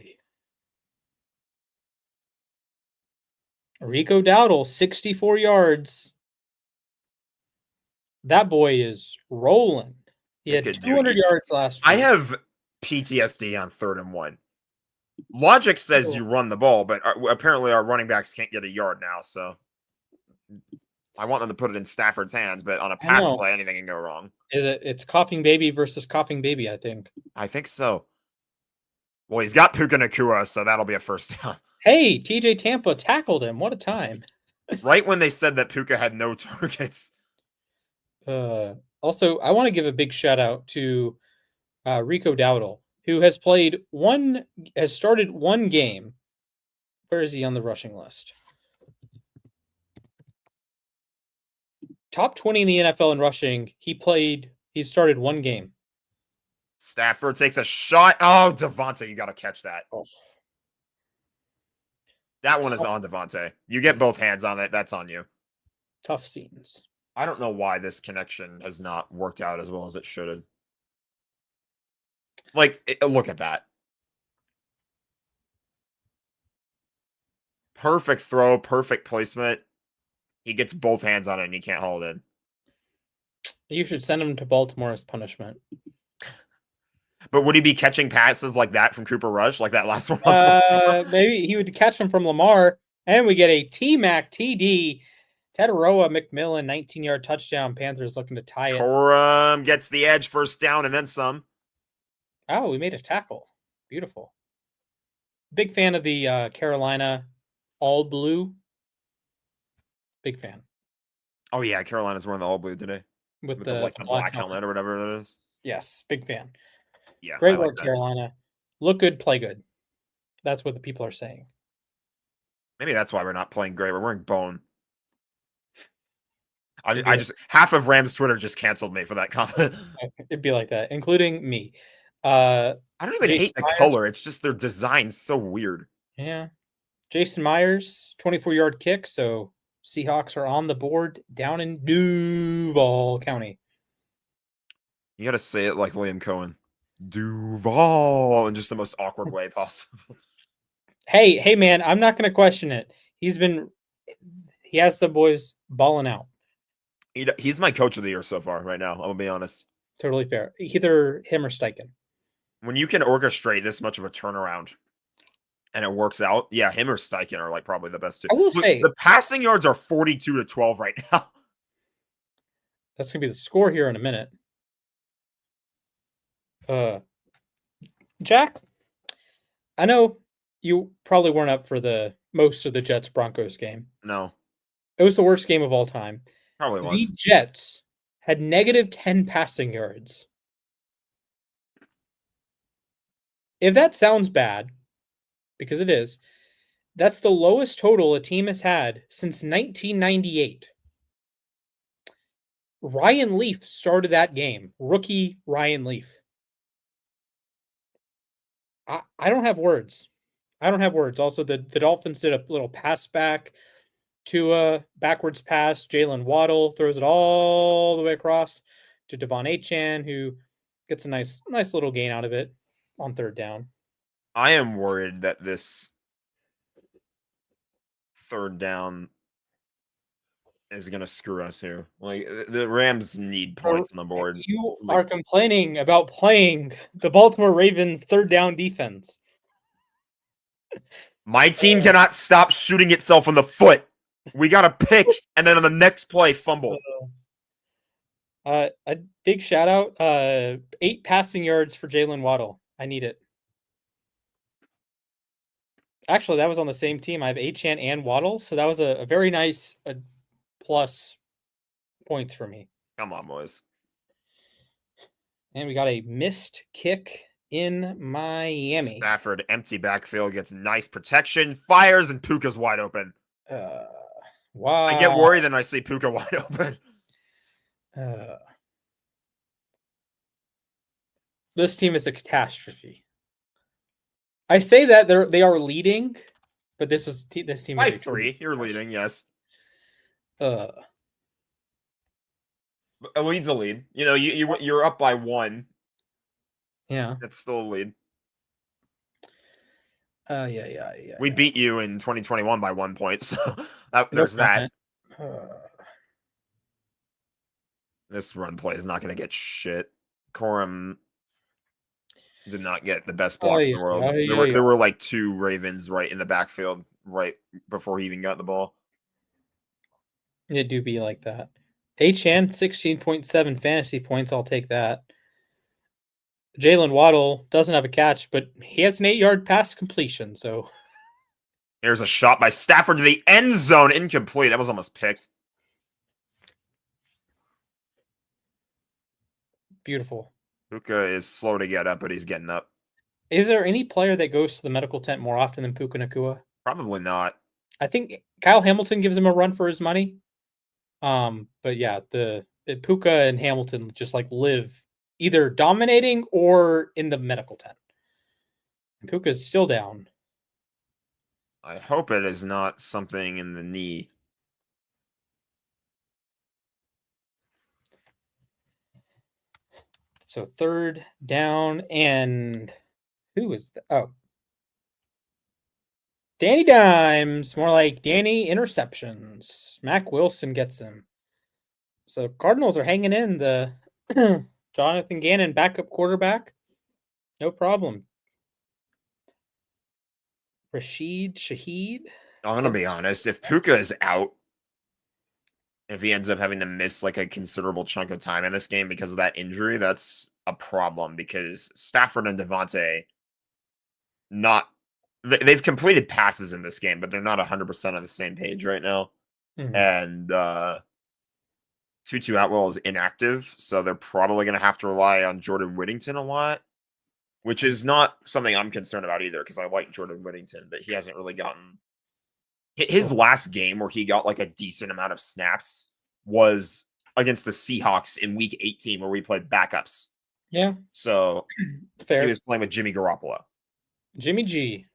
Rico Dowdle, 64 yards. That boy is rolling. He had 200 yards last week. I have PTSD on 3rd and 1. Logic says you run the ball, but apparently our running backs can't get a yard now, so I want them to put it in Stafford's hands, but on a pass play, anything can go wrong. It's coughing baby versus coughing baby, I think. I think so. Well, he's got Puka Nakua, so that'll be a first down. Hey, TJ Tampa tackled him. What a time. Right when they said that Puka had no targets. Also, I want to give a big shout out to Rico Dowdle, who has started one game. Where is he on the rushing list? Top 20 in the NFL in rushing. He started one game. Stafford takes a shot. Oh, Devontae, you got to catch that. Oh. That one is on Devontae. You get both hands on it. That's on you. Tough scenes. I don't know why this connection has not worked out as well as it should have. Like, look at that. Perfect throw, perfect placement. He gets both hands on it and he can't hold it in. You should send him to Baltimore as punishment. But would he be catching passes like that from Cooper Rush, like that last one? Maybe he would catch them from Lamar, and we get a T-Mac TD. Tataroa McMillan, 19-yard touchdown. Panthers looking to tie it. Corum gets the edge, first down, and then some. Oh, we made a tackle. Beautiful. Big fan of the Carolina all blue. Big fan. Oh, yeah, Carolina's wearing the all blue today. With the black helmet or whatever it is. Yes, big fan. Yeah, great work, Carolina. Look good, play good. That's what the people are saying. Maybe that's why we're not playing great. We're wearing bone. I just half of Rams Twitter just canceled me for that comment. It'd be like that, including me. I don't even Jason hate the Myers. color. It's just their design's so weird. Yeah. Jason Myers, 24-yard kick. So Seahawks are on the board down in Duval County. You got to say it like Liam Cohen. Duval in just the most awkward way possible. Hey, man, I'm not going to question it. He has the boys balling out. He's my coach of the year so far right now. I'm going to be honest. Totally fair. Either him or Steichen. When you can orchestrate this much of a turnaround and it works out, yeah, him or Steichen are like probably the best two. I will say the passing yards are 42-12 right now. That's going to be the score here in a minute. Jack, I know you probably weren't up for the most of the Jets-Broncos game. No. It was the worst game of all time. Probably was. The Jets had -10 passing yards. If that sounds bad, because it is, that's the lowest total a team has had since 1998. Ryan Leaf started that game. Rookie Ryan Leaf. I don't have words. Also, the Dolphins did a little pass back to a backwards pass. Jalen Waddle throws it all the way across to Devon Achane, who gets a nice little gain out of it on third down. I am worried that this third down is going to screw us here. Like, the Rams need points on the board. You are complaining about playing the Baltimore Ravens third down defense. My team cannot stop shooting itself in the foot. We got to pick, and then on the next play, fumble. A big shout out. 8 passing yards for Jalen Waddle. I need it. Actually, that was on the same team. I have Achane and Waddle, so that was a very nice plus points for me. Come on, boys. And we got a missed kick in Miami. Stafford, empty backfield, gets nice protection, fires, and Puka's wide open. Wow. I get worried and I see Puka wide open. This team is a catastrophe. I say that they are leading, but this team By is 3, you're leading, yes. A lead's a lead. You know, you're up by 1. Yeah, That's still a lead. yeah. We beat you in 2021 by 1 point, so there's that. This run play is not going to get shit. Corum did not get the best blocks in the world. There were like 2 Ravens right in the backfield right before he even got the ball. It do be like that. Achane, 16.7 fantasy points. I'll take that. Jalen Waddle doesn't have a catch, but he has an 8-yard pass completion. So Here's a shot by Stafford to the end zone. Incomplete. That was almost picked. beautiful. Puka is slow to get up, but he's getting up. Is there any player that goes to the medical tent more often than Puka Nacua? Probably not. I think Kyle Hamilton gives him a run for his money. But yeah, the Puka and Hamilton just like live either dominating or in the medical tent. And Puka's still down. I hope it is not something in the knee. So 3rd down, and who is that? Oh, Danny Dimes, more like Danny interceptions. Mac Wilson gets him. So Cardinals are hanging in. The Jonathan Gannon backup quarterback, no problem. Rashid Shaheed. I'm gonna be honest. If Puka is out, if he ends up having to miss like a considerable chunk of time in this game because of that injury, that's a problem because Stafford and Devontae they've completed passes in this game, but they're not 100% on the same page right now. Mhm. And Tutu Atwell is inactive, so they're probably going to have to rely on Jordan Whittington a lot, which is not something I'm concerned about either because I like Jordan Whittington, but he hasn't really gotten his last game where he got like a decent amount of snaps was against the Seahawks in week 18 where we played backups. Yeah. So fair. He was playing with Jimmy Garoppolo. Jimmy G.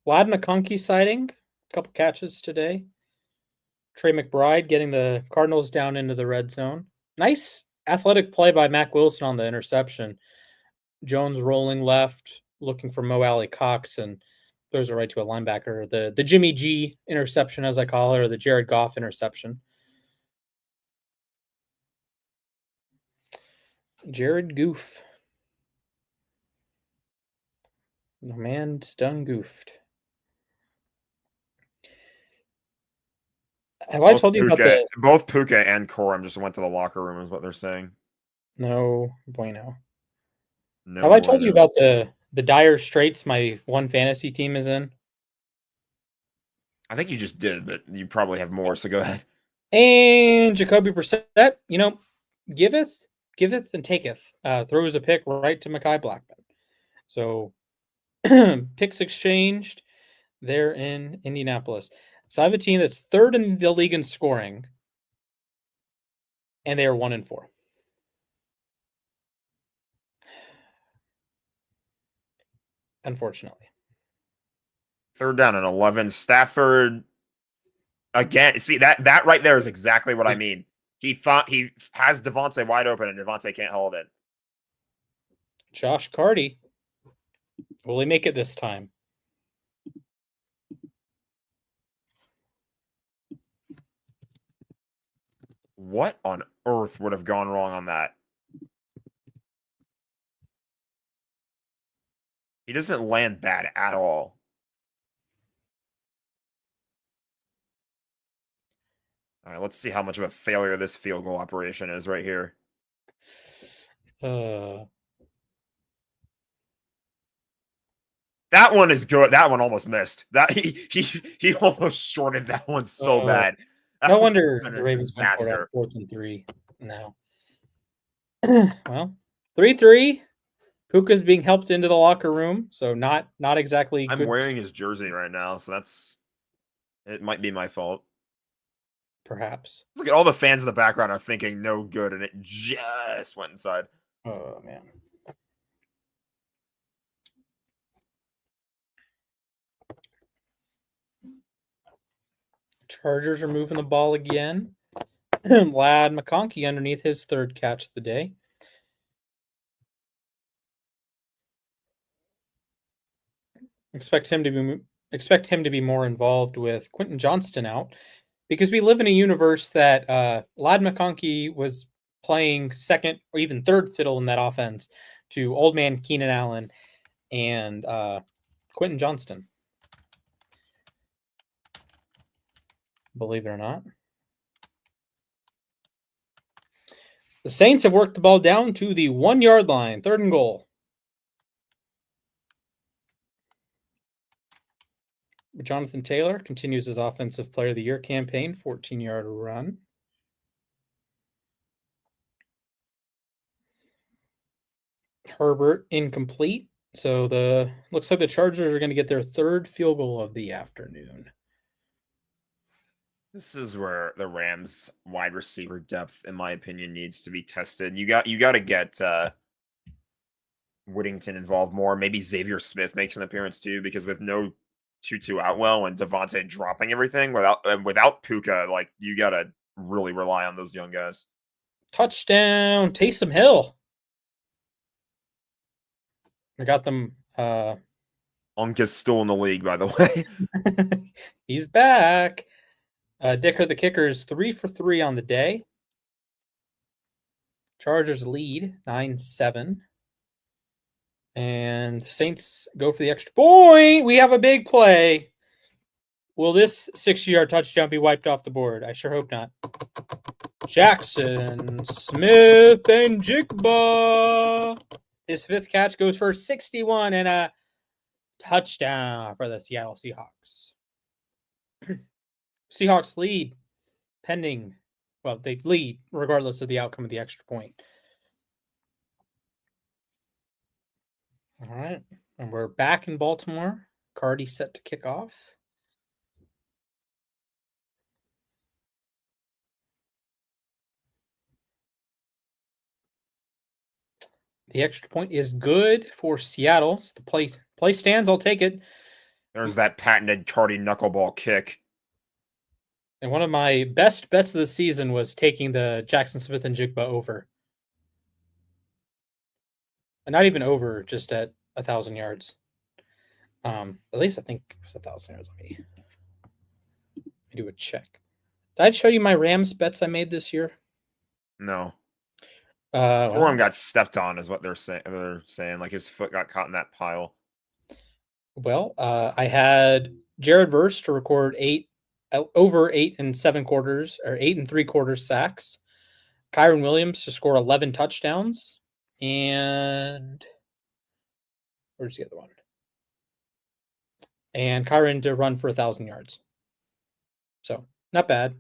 Lad McConkey sighting. A couple catches today. Trey McBride getting the Cardinals down into the red zone. Nice athletic play by Mac Wilson on the interception. Jones rolling left, looking for Mo Alley Cox, and throws it right to a linebacker. The Jimmy G interception, as I call it, or the Jared Goff interception. Jared Goof. The man's done goofed. Have I told you about the... Both Puka and Corum just went to the locker room is what they're saying. No bueno. No Have I told you bueno. about the dire straits my one fantasy team is in? I think you just did, but you probably have more, so go ahead. And Jacoby Brissett, giveth and taketh. Throws a pick right to Mekhi Blackman. So picks exchanged there in Indianapolis. So I have a team that's 3rd in the league in scoring, and they are 1-4. Unfortunately. 3rd down and 11. Stafford again. See that right there is exactly what I mean. He has Devontae wide open, and Devontae can't hold it. Josh Carty. Will he make it this time? What on earth would have gone wrong on that? He doesn't land bad at all. All right, let's see how much of a failure this field goal operation is right here. That one is good. That one almost missed. That he almost shorted that one so bad. No wonder the Ravens went for disaster. 4th and 3 now. Well, 3-3. Puka's being helped into the locker room, so not exactly I'm good. wearing his jersey right now, so it might be my fault. Perhaps. Look at all the fans in the background are thinking no good, and it just went inside. Oh, man. Chargers are moving the ball again. Lad McConkey underneath his 3rd catch of the day. Expect him to be more involved with Quentin Johnston out, because we live in a universe that Lad McConkey was playing 2nd or even 3rd fiddle in that offense to old man Keenan Allen and Quentin Johnston. Believe it or not. The Saints have worked the ball down to the 1-yard line. 3rd and goal. Jonathan Taylor continues his Offensive Player of the Year campaign. 14-yard run. Herbert incomplete. So looks like the Chargers are going to get their 3rd field goal of the afternoon. This is where the Rams wide receiver depth, in my opinion, needs to be tested. You got to get Whittington involved more. Maybe Xavier Smith makes an appearance too, because with no Tutu Atwell and Devontae dropping everything without Puka, like you got to really rely on those young guys. Touchdown, Taysom Hill. I got them. Unka's still in the league, by the way. He's back. Dicker the kicker is 3 for 3 on the day. Chargers lead 9-7. And the Saints go for the extra point. We have a big play. Will this 60-yard touchdown be wiped off the board? I sure hope not. Jackson Smith and Jigba. His 5th catch goes for 61 and a touchdown for the Seattle Seahawks. Seahawks lead pending. Well, they lead regardless of the outcome of the extra point. All right. And we're back in Baltimore. Cardi set to kick off. The extra point is good for Seattle. So the play stands. I'll take it. There's that patented Cardi knuckleball kick. And one of my best bets of the season was taking the Jackson Smith and Jigba over. And not even over, just at 1,000 yards. At least I think it was 1,000 yards. Let me do a check. Did I show you my Rams bets I made this year? No. Well, got stepped on, is what they're saying. Like his foot got caught in that pile. Well, I had Jared Verse to record over 8 7/4 or 8 3/4 sacks. Kyron Williams to score 11 touchdowns. And where's the other one? And Kyron to run for 1,000 yards. So not bad.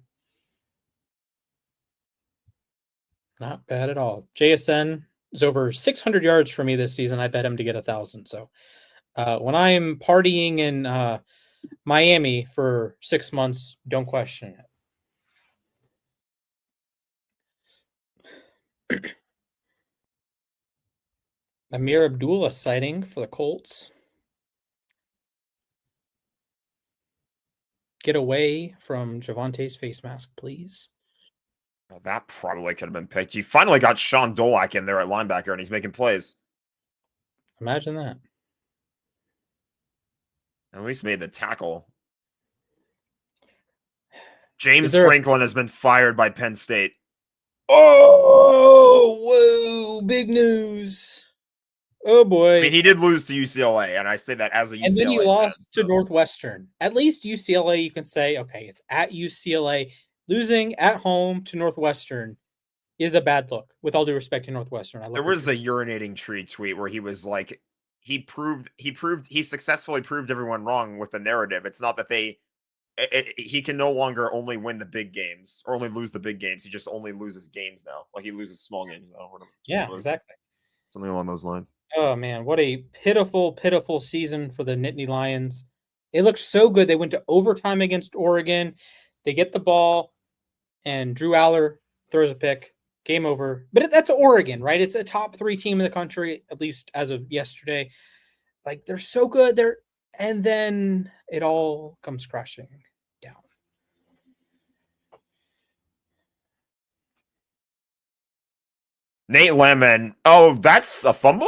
Not bad at all. JSN is over 600 yards for me this season. I bet him to get 1,000. So when I'm partying in Miami for 6 months, don't question it. Amir Abdullah sighting for the Colts. Get away from Javante's face mask, please. Well, that probably could have been picked. You finally got Sean Dolak in there at linebacker, and he's making plays. Imagine that. At least made the tackle. James Franklin has been fired by Penn State. Oh, whoa, big news. Oh, boy. I mean, he did lose to UCLA, and I say that as a UCLA And then he lost fan, to Northwestern. At least UCLA, you can say, okay, it's at UCLA. Losing at home to Northwestern is a bad look, with all due respect to Northwestern. There was a urinating tree tweet where he was like, he successfully proved everyone wrong with the narrative. It's not that he can no longer only win the big games or only lose the big games. He just only loses games now. Like he loses small games now. Yeah, exactly. Something along those lines. Oh, man. What a pitiful, pitiful season for the Nittany Lions. It looked so good. They went to overtime against Oregon. They get the ball, and Drew Aller throws a pick. Game over. But that's Oregon, right? It's a top 3 team in the country, at least as of yesterday. Like, they're so good. And then it all comes crashing down. Nate Lemon. Oh, that's a fumble?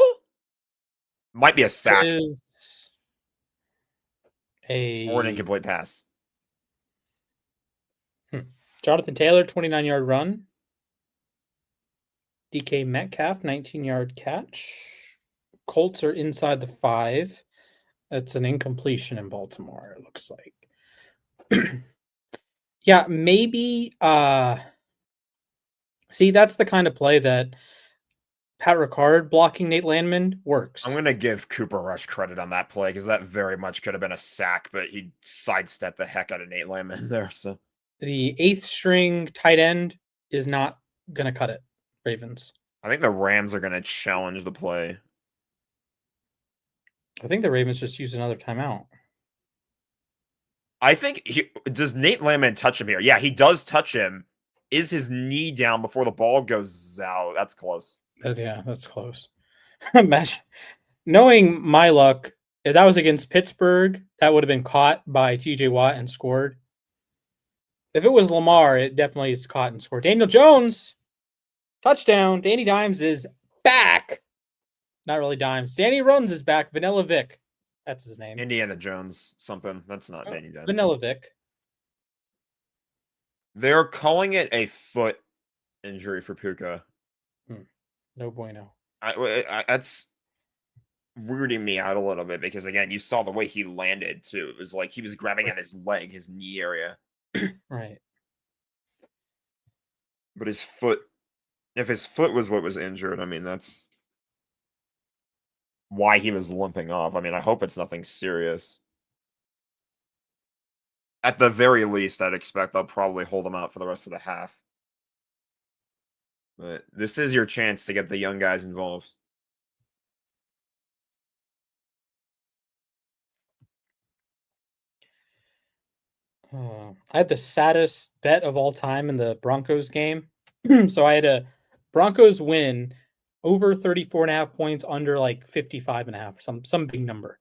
Might be a sack. It is or an incomplete pass. Jonathan Taylor, 29-yard run. DK Metcalf, 19-yard catch. Colts are inside the 5. That's an incompletion in Baltimore, it looks like. Yeah, maybe See, that's the kind of play that Pat Ricard blocking Nate Landman works. I'm going to give Cooper Rush credit on that play because that very much could have been a sack, but he sidestepped the heck out of Nate Landman there. So The 8th string tight end is not going to cut it, Ravens. I think the Rams are going to challenge the play. I think the Ravens just used another timeout. I think does Nate Landman touch him here? Yeah, he does touch him. Is his knee down before the ball goes out? That's close. Yeah, that's close. Imagine knowing my luck, if that was against Pittsburgh, that would have been caught by TJ Watt and scored. If it was Lamar, it definitely is caught and scored. Daniel Jones, touchdown. Danny Dimes is back. Not really Dimes. Danny Runs is back. Vanilla Vic. That's his name. Indiana Jones, something. That's not Danny Dimes. Vanilla Vic. They're calling it a foot injury for Puka. No bueno. That's weirding me out a little bit because, again, you saw the way he landed, too. It was like he was grabbing at his leg, his knee area. Right. But his foot, if his foot was what was injured, I mean, that's why he was limping off. I mean, I hope it's nothing serious. At the very least, I'd expect they'll probably hold him out for the rest of the half. But this is your chance to get the young guys involved. I had the saddest bet of all time in the Broncos game. So I had a Broncos win over 34.5 points, under like 55.5, some big number.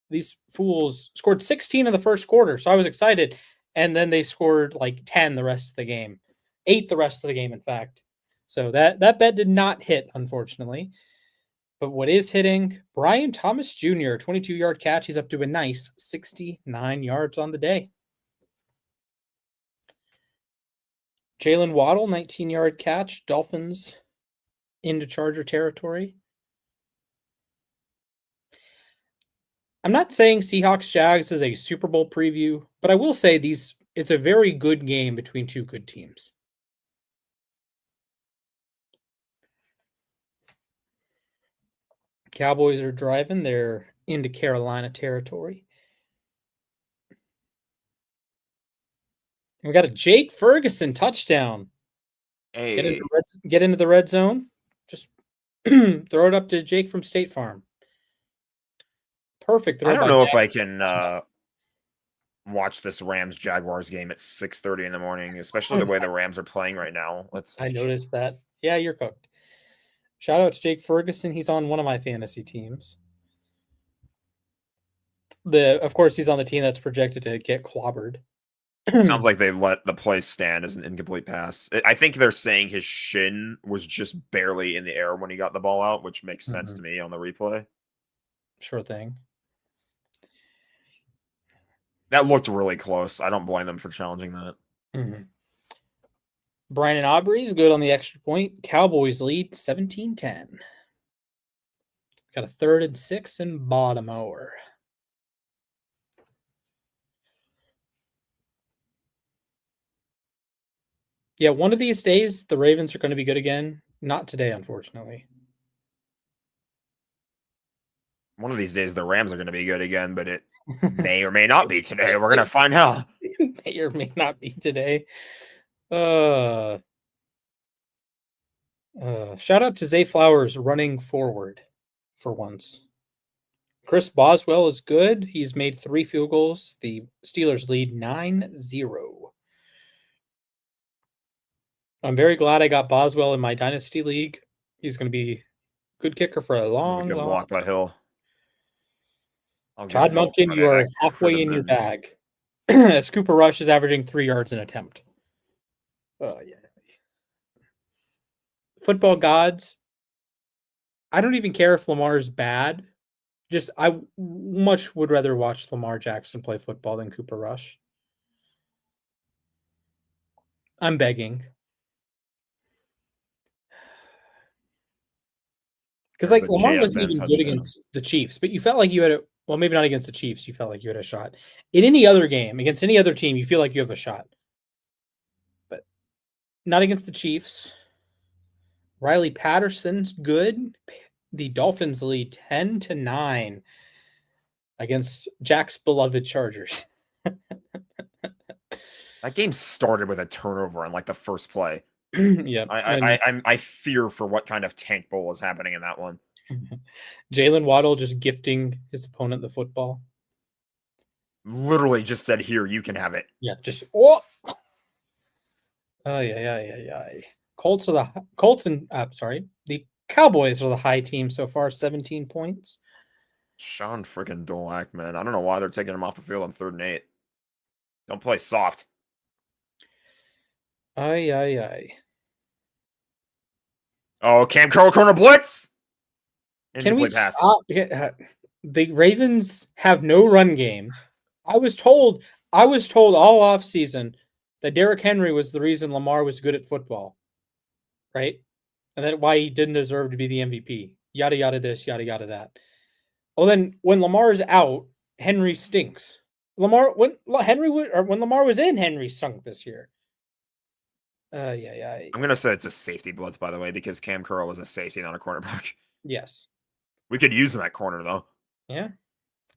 These fools scored 16 in the first quarter, so I was excited. And then they scored like 10 the rest of the game. 8 the rest of the game, in fact. So that bet did not hit, unfortunately. But what is hitting, Brian Thomas Jr., 22-yard catch. He's up to a nice 69 yards on the day. Jalen Waddle, 19-yard catch. Dolphins into Charger territory. I'm not saying Seahawks-Jags is a Super Bowl preview, but I will say it's a very good game between two good teams. Cowboys are driving. They're into Carolina territory. We got a Jake Ferguson touchdown. Hey. Get into the red zone. Just throw it up to Jake from State Farm. Perfect. I don't know if I can watch this Rams-Jaguars game at 6:30 in the morning, especially the way the Rams are playing right now. I noticed that. Yeah, you're cooked. Shout out to Jake Ferguson. He's on one of my fantasy teams. Of course, he's on the team that's projected to get clobbered. Sounds like they let the play stand as an incomplete pass. I think they're saying his shin was just barely in the air when he got the ball out, which makes sense to me on the replay. Sure thing. That looked really close. I don't blame them for challenging that. Brandon Aubrey's good on the extra point. Cowboys lead 17-10. Got a 3rd and 6 in Baltimore. Yeah, one of these days, the Ravens are going to be good again. Not today, unfortunately. One of these days, the Rams are going to be good again, but it may or may not be today. We're going to find out. May or may not be today. Shout out to Zay Flowers running forward for once. Chris Boswell is good. He's made 3 field goals. The Steelers lead 9-0. I'm very glad I got Boswell in my Dynasty League. He's going to be a good kicker for a long, good block by Hill. Todd Monken, you are halfway in your bag. As Cooper Rush is averaging 3 yards an attempt. Oh, yeah. Football gods, I don't even care if Lamar's bad. Just, I much would rather watch Lamar Jackson play football than Cooper Rush. I'm begging. Because like Lamar wasn't even good against the Chiefs, but you felt like you had well, maybe not against the Chiefs, you felt like you had a shot. In any other game, against any other team, you feel like you have a shot. But not against the Chiefs. Riley Patterson's good. The Dolphins lead 10-9 against Jack's beloved Chargers. That game started with a turnover on like the first play. Yep. I fear for what kind of tank bowl is happening in that one. Jalen Waddle just gifting his opponent the football. Literally just said, "Here, you can have it." Yeah, just oh yeah. The Cowboys are the high team so far, 17 points. Sean freaking Dolac, man. I don't know why they're taking him off the field on 3rd and 8. Don't play soft. Ay. Oh, Cam Curl corner blitz. Can we stop? The Ravens have no run game. I was told all off season that Derrick Henry was the reason Lamar was good at football, right? And that why he didn't deserve to be the MVP. Yada yada this, yada yada that. Well, then when Lamar is out, Henry stinks. When Lamar was in, Henry stunk this year. I'm gonna say it's a safety blitz, by the way, because Cam Curl was a safety, not a cornerback. Yes. We could use him at corner though. Yeah,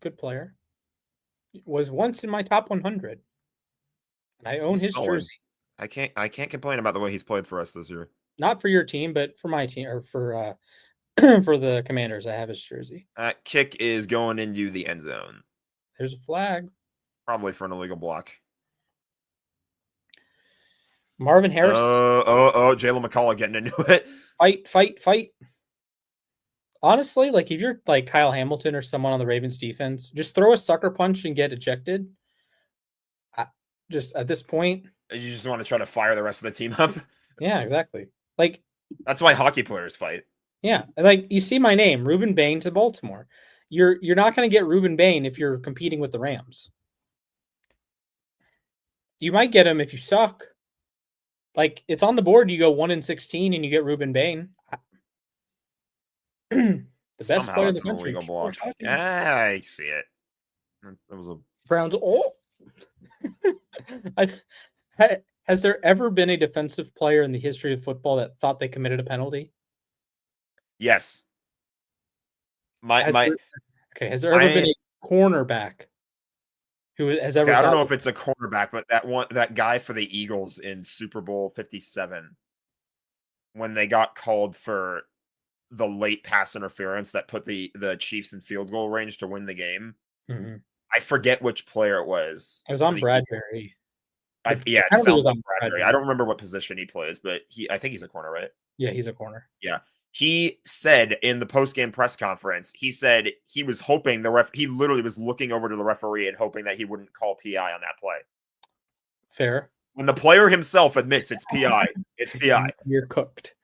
good player. Was once in my top 100. And I own his jersey. I can't complain about the way he's played for us this year. Not for your team, but for my team, or for for the Commanders. I have his jersey. That kick is going into the end zone. There's a flag. Probably for an illegal block. Marvin Harris. Jalen McCullough getting into it. Fight. Honestly, like if you're like Kyle Hamilton or someone on the Ravens defense, just throw a sucker punch and get ejected. Just at this point, you just want to try to fire the rest of the team up. Yeah, exactly. Like that's why hockey players fight. Yeah, like you see my name, Ruben Bain to Baltimore. You're not going to get Ruben Bain if you're competing with the Rams. You might get him if you suck. Like it's on the board. You go 1-16 and you get Ruben Bain. The best Somehow player in the that's an country. illegal block. Yeah, I see it. That was a Browns. Oh, has there ever been a defensive player in the history of football that thought they committed a penalty? Yes. Has there ever been a cornerback who has ever? I don't know if it's a cornerback, but that guy for the Eagles in Super Bowl 57, when they got called for the late pass interference that put the Chiefs in field goal range to win the game. Mm-hmm. I forget which player it was. It was on Bradbury. Yeah, it sounds like Bradbury. I don't remember what position he plays, but I think he's a corner, right? Yeah, he's a corner. Yeah. He said in the post-game press conference, he said he was hoping he literally was looking over to the referee and hoping that he wouldn't call PI on that play. Fair. When the player himself admits it's PI, it's PI. You're cooked.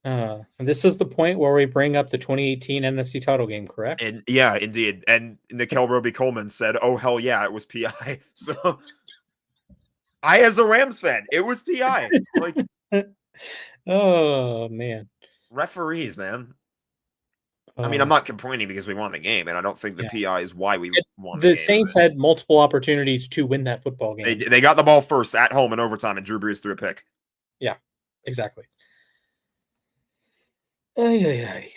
And this is the point where we bring up the 2018 NFC title game, correct? And yeah, indeed. And Nickel Roby-Coleman said, "Oh hell yeah, it was PI." So I, as a Rams fan, it was PI. Like, oh man, referees, man. I mean, I'm not complaining because we won the game, and I don't think the PI is why we won the game. The Saints had multiple opportunities to win that football game. They got the ball first at home in overtime, and Drew Brees threw a pick. Yeah, exactly. Ay.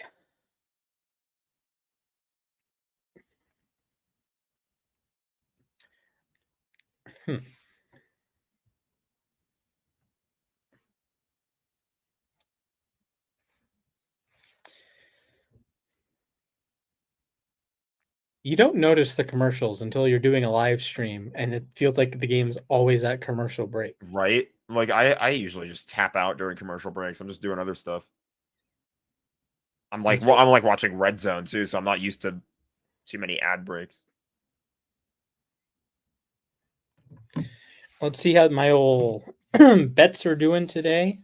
You don't notice the commercials until you're doing a live stream, and it feels like the game's always at commercial break. Right? Like I usually just tap out during commercial breaks. I'm just doing other stuff. I'm like watching Red Zone too, so I'm not used to too many ad breaks. Let's see how my old bets are doing today.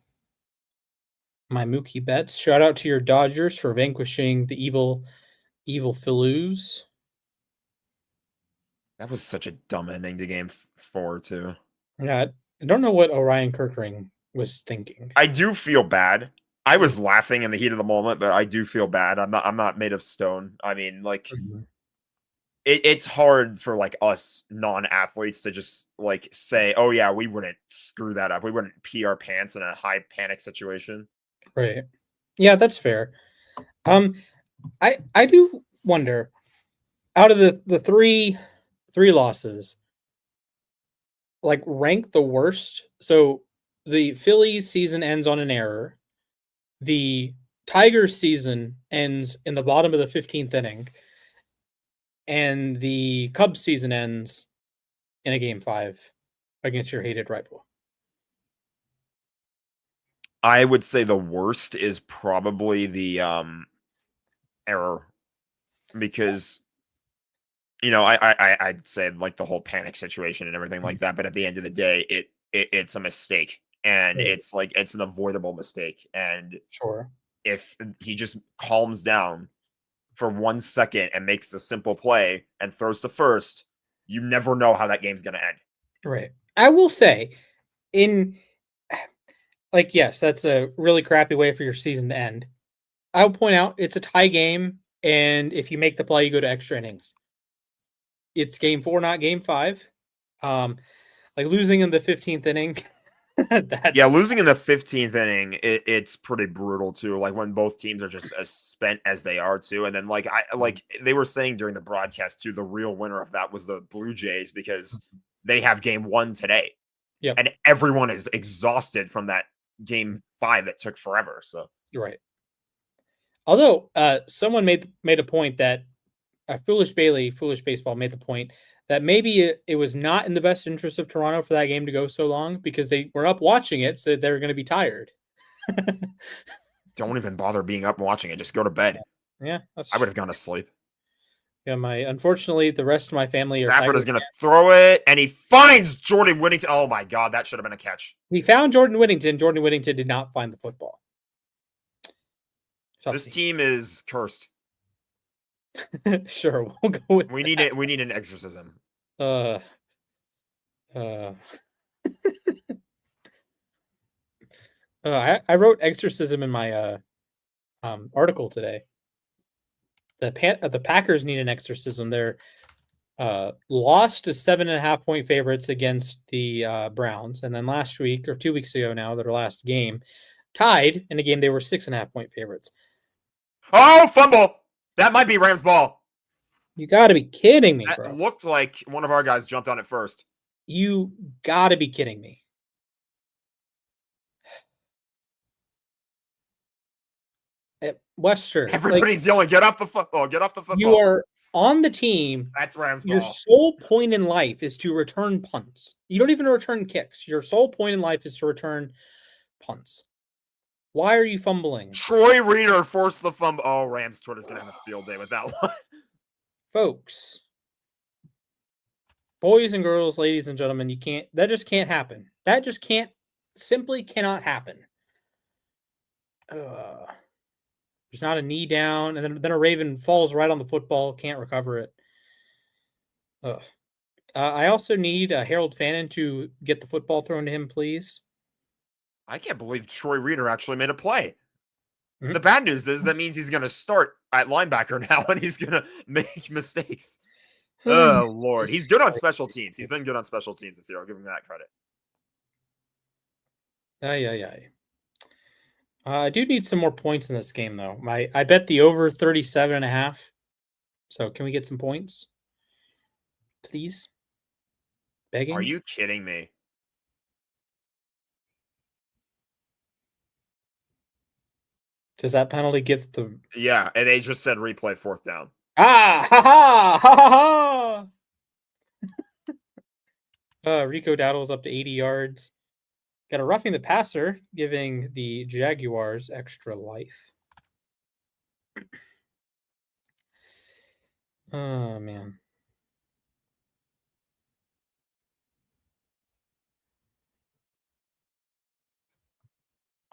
My Mookie bets. Shout out to your Dodgers for vanquishing the evil Phillies. That was such a dumb ending to Game 4 too. Yeah, I don't know what Orion Kirkring was thinking. I do feel bad. I was laughing in the heat of the moment, but I do feel bad. I'm not made of stone. I mean, like, it's hard for like us non-athletes to just like say, "Oh yeah, we wouldn't screw that up. We wouldn't pee our pants in a high panic situation." Right. Yeah, that's fair. I do wonder, out of the three losses, like rank the worst. So the Phillies season ends on an error. The Tigers season ends in the bottom of the 15th inning, and the Cubs season ends in a game 5 against your hated rival. I would say the worst is probably the error, because I'd say like the whole panic situation and everything like that, but at the end of the day, it's a mistake, and Right. it's like it's an avoidable mistake, and Sure. if he just calms down for 1 second and makes a simple play and throws to first, you never know how that game's going to end. Right. I will say, yes, that's a really crappy way for your season to end. I'll point out it's a tie game, and if you make the play, you go to extra innings. It's game 4, not game 5. Like losing in the 15th inning. Yeah, losing in the 15th inning, it's pretty brutal too. Like when both teams are just as spent as they are too, and then like they were saying during the broadcast too, the real winner of that was the Blue Jays, because they have game 1 today. Yep. And everyone is exhausted from that game 5 that took forever. So You're right. Although someone made a point that Foolish Baseball made the point that maybe it was not in the best interest of Toronto for that game to go so long, because they were up watching it, so they were going to be tired. don't even bother being up and watching it. Just go to bed. Yeah, I would have gone to sleep. Yeah, unfortunately, the rest of my family Stafford is going to throw it, and he finds Jordan Whittington. Oh my God, that should have been a catch. He found Jordan Whittington. Jordan Whittington did not find the football. This team is cursed. Sure, we'll go with we need it. We need an exorcism. I wrote exorcism in my article today. The Packers need an exorcism. They're lost to 7.5-point favorites against the Browns, and then last week or 2 weeks ago now, their last game, tied in a game they were 6.5-point favorites. Oh, fumble! That might be Rams ball. You got to be kidding me, that bro. Looked like one of our guys jumped on it first. You got to be kidding me. Wester. Everybody's yelling, get off the football, get off the football. You are on the team. That's Rams ball. Your sole point in life is to return punts. You don't even return kicks. Your sole point in life is to return punts. Why are you fumbling? Troy Reader forced the fumble. Oh, Rams Twitter's going to have a field day with that one. Folks, boys and girls, ladies and gentlemen, that just can't happen. That just simply cannot happen. There's not a knee down, and then a Raven falls right on the football, can't recover it. I also need Harold Fannin to get the football thrown to him, please. I can't believe Troy Reader actually made a play. Mm-hmm. The bad news is that means he's going to start at linebacker now, and he's going to make mistakes. Oh, Lord. He's good on special teams. He's been good on special teams this year. I'll give him that credit. I do need some more points in this game, though. I bet the over 37.5. So can we get some points? Please? Begging? Are you kidding me? Does that penalty give the... Yeah, and they just said replay 4th down. Ah! Ha ha! Ha ha ha! Rico Dowdle's up to 80 yards. Got a roughing the passer, giving the Jaguars extra life. Oh, man.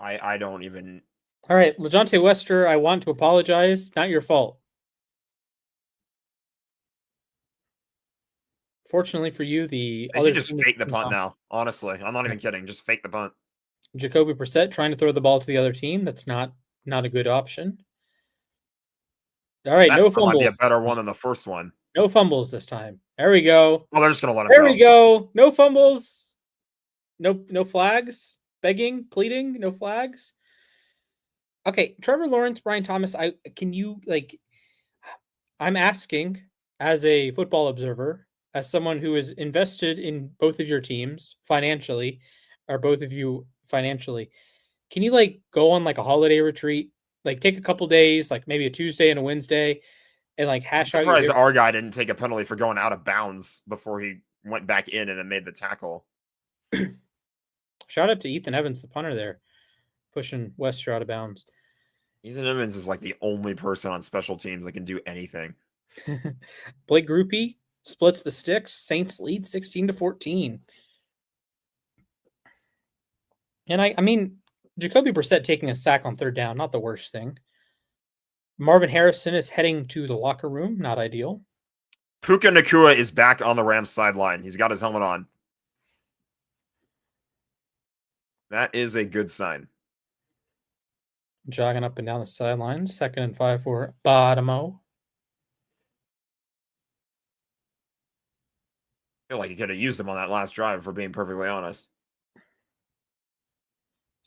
I don't even... All right, LeJohntay Wester, I want to apologize. Not your fault. Fortunately for you, they should just fake the punt now. Honestly, I'm not even kidding. Just fake the punt. Jacoby Brissett trying to throw the ball to the other team. That's not a good option. All right, no fumbles. Might be a better one than the first one. No fumbles this time. There we go. Well, they're just gonna let him go. There we go. No fumbles. No flags. Begging, pleading. No flags. Okay, Trevor Lawrence, Brian Thomas. Can you like? I'm asking as a football observer, as someone who is invested in both of your teams financially, or both of you financially. Can you like go on like a holiday retreat? Like take a couple days, like maybe a Tuesday and a Wednesday, and like I'm hash out surprised your. our guy didn't take a penalty for going out of bounds before he went back in and then made the tackle. Shout out to Ethan Evans, the punter there, pushing Wester out of bounds. Ethan Evans is like the only person on special teams that can do anything. Blake Groupie splits the sticks. Saints lead 16-14. And I mean, Jacoby Brissett taking a sack on third down, not the worst thing. Marvin Harrison is heading to the locker room, not ideal. Puka Nacua is back on the Rams sideline. He's got his helmet on. That is a good sign. Jogging up and down the sidelines. 2nd and 5 for Bottomo. I feel like you could have used him on that last drive, if we're being perfectly honest.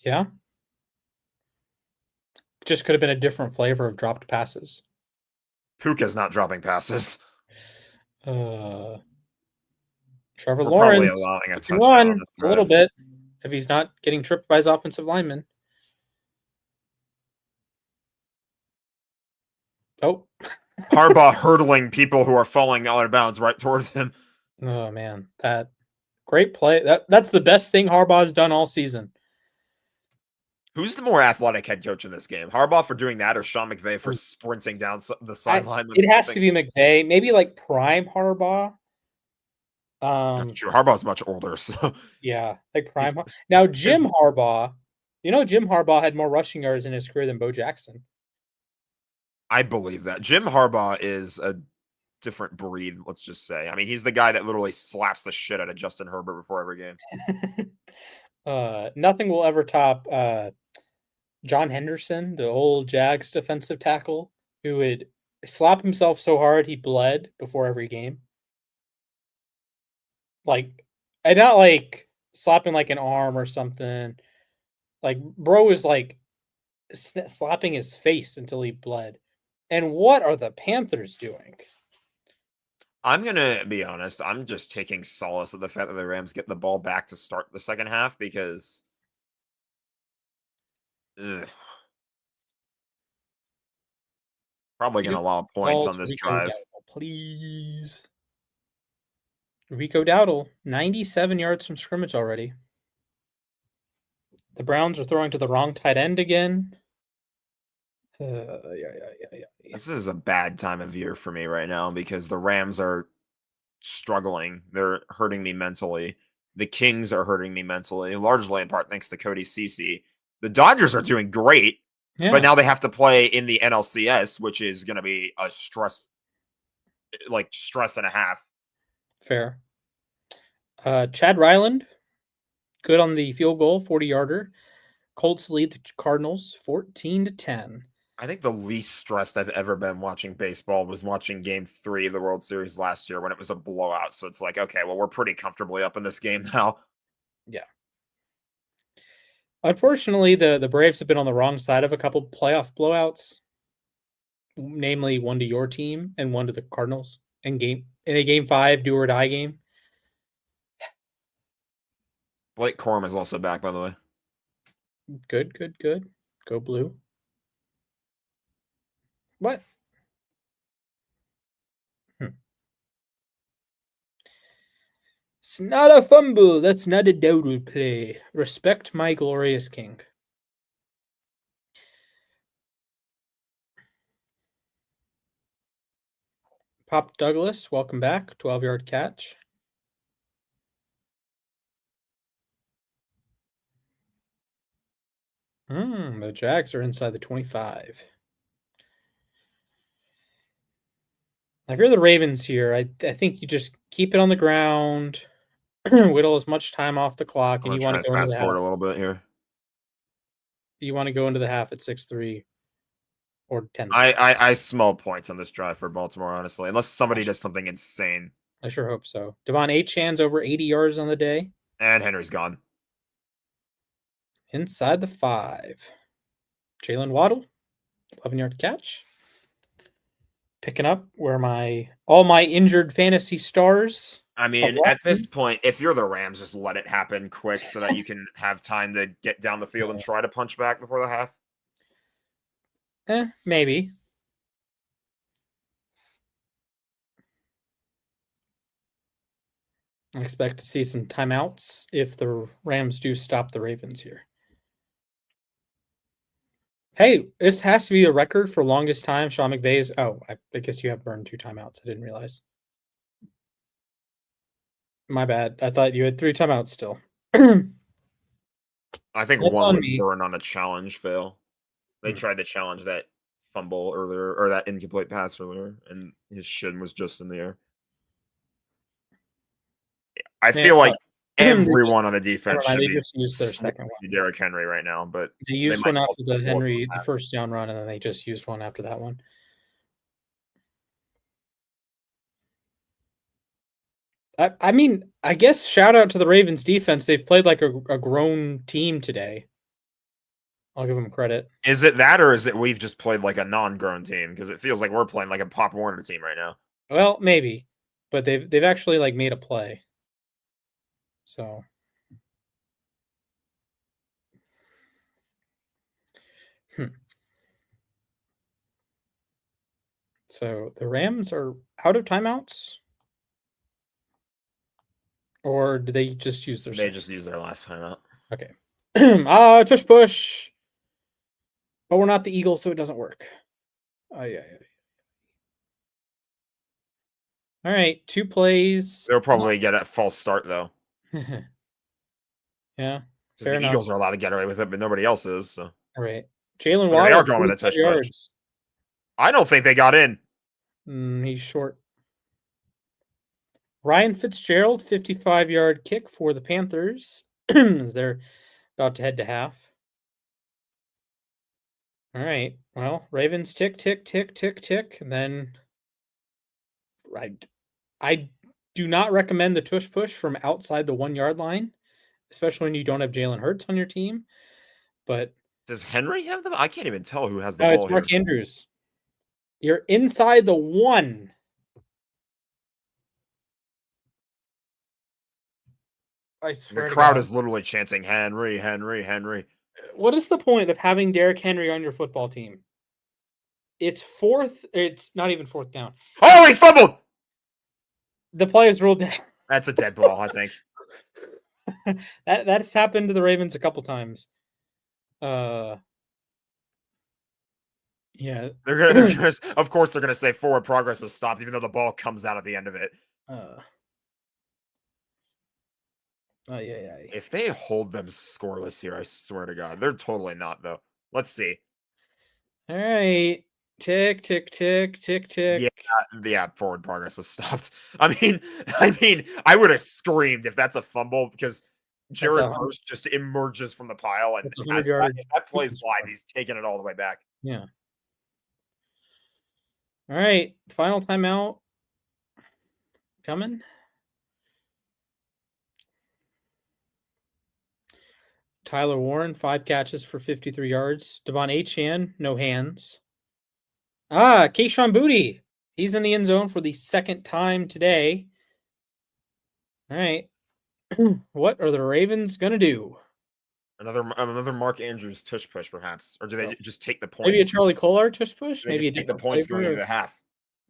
Yeah. Just could have been a different flavor of dropped passes. Puka's not dropping passes. Trevor We're probably Lawrence allowing a can touchdown run on this a little drive. bit if he's not getting tripped by his offensive lineman. Oh. Harbaugh hurdling people who are falling out of bounds right towards him. Oh man, that great play. That's the best thing Harbaugh's done all season. Who's the more athletic head coach in this game? Harbaugh for doing that, or Sean McVay for sprinting down the sideline? It has to be McVay. Maybe like prime Harbaugh. That's true. Harbaugh's much older, so yeah, like prime. Now Jim Harbaugh, Jim Harbaugh had more rushing yards in his career than Bo Jackson. I believe that. Jim Harbaugh is a different breed, let's just say. I mean, he's the guy that literally slaps the shit out of Justin Herbert before every game. Nothing will ever top John Henderson, the old Jags defensive tackle, who would slap himself so hard he bled before every game. Like, and not like slapping like an arm or something. Like, bro was like slapping his face until he bled. And what are the Panthers doing? I'm going to be honest. I'm just taking solace of the fact that the Rams get the ball back to start the second half because probably going to allow points on this drive. Dowdle, please. Rico Dowdle, 97 yards from scrimmage already. The Browns are throwing to the wrong tight end again. This is a bad time of year for me right now because the Rams are struggling. They're hurting me mentally. The Kings are hurting me mentally, largely in part thanks to Cody Cece. The Dodgers are doing great, but now they have to play in the NLCS, which is going to be a stress and a half. Fair. Chad Ryland, good on the field goal, 40-yarder. Colts lead the Cardinals 14-10. I think the least stressed I've ever been watching baseball was watching Game 3 of the World Series last year when it was a blowout. So it's like, okay, well, we're pretty comfortably up in this game now. Yeah. Unfortunately, the Braves have been on the wrong side of a couple playoff blowouts, namely one to your team and one to the Cardinals in a Game 5 do or die game. Blake Corum is also back, by the way. Good. Go blue. What? It's not a fumble. That's not a dowdle play. Respect my glorious king. Pop Douglas, welcome back. 12-yard catch. The Jags are inside the 25. If you're the Ravens here, I think you just keep it on the ground, whittle as much time off the clock, and you want to go into the half. A little bit here. You want to go into the half at 6-3 or 10. I smell points on this drive for Baltimore, honestly, unless somebody does something insane. I sure hope so. Devon Achane's over 80 yards on the day. And Henry's gone. Inside the 5. Jalen Waddle, 11-yard catch. Picking up where all my injured fantasy stars. I mean, at this point, if you're the Rams, just let it happen quick so that you can have time to get down the field and try to punch back before the half. Maybe. I expect to see some timeouts if the Rams do stop the Ravens here. Hey, this has to be a record for longest time. Sean McVay's. Oh, I guess you have burned 2 timeouts. I didn't realize. My bad. I thought you had 3 timeouts still. I think one was burned on a challenge fail. They tried to challenge that fumble earlier, or that incomplete pass earlier, and his shin was just in the air. I feel like everyone on the defense should be just used their second one. Derrick Henry right now, but they used one after the first down run, and then they just used one after that one. I mean, I guess shout out to the Ravens defense. They've played like a grown team today. I'll give them credit. Is it that, or is it we've just played like a non-grown team? Because it feels like we're playing like a Pop Warner team right now. Well, maybe, but they've actually like made a play. So, So the Rams are out of timeouts, or did they just use their? They just used their last timeout. Okay. Tush push. But we're not the Eagles, so it doesn't work. Oh yeah. All right, 2 plays. They'll probably get a false start though. Yeah. Because the Eagles are allowed to get away with it, but nobody else is. So. All right. Jalen Waddle. They are going with a touch push. I don't think they got in. He's short. Ryan Fitzgerald, 55-yard kick for the Panthers as they're about to head to half. All right. Well, Ravens tick, tick, tick, tick, tick. And then I do not recommend the tush push from outside the 1-yard line, especially when you don't have Jalen Hurts on your team. But does Henry have them? I can't even tell who has the ball. It's Mark Andrews. You're inside the 1. I swear the crowd is literally chanting Henry, Henry, Henry. What is the point of having Derrick Henry on your football team? It's 4th. It's not even 4th down. Oh, he fumbled! The play is ruled down. That's a dead ball, I think. That's happened to the Ravens a couple times. Yeah. They're gonna of course they're gonna say forward progress was stopped, even though the ball comes out at the end of it. Yeah. If they hold them scoreless here, I swear to God, they're totally not though. Let's see. All right, tick, tick, tick, tick, tick. Yeah. Forward progress was stopped. I mean, I would have screamed if that's a fumble because Jared Verse just emerges from the pile and if that plays live, he's taking it all the way back. Yeah. All right, final timeout coming. Tyler Warren, 5 catches for 53 yards. Devon Achane, no hands. Keyshawn Boutte. He's in the end zone for the 2nd time today. All right. What are the Ravens going to do? Another Mark Andrews tush push, perhaps. Or do they just take the points? Maybe a Charlie Kolar tush push? Maybe take the points going into the half.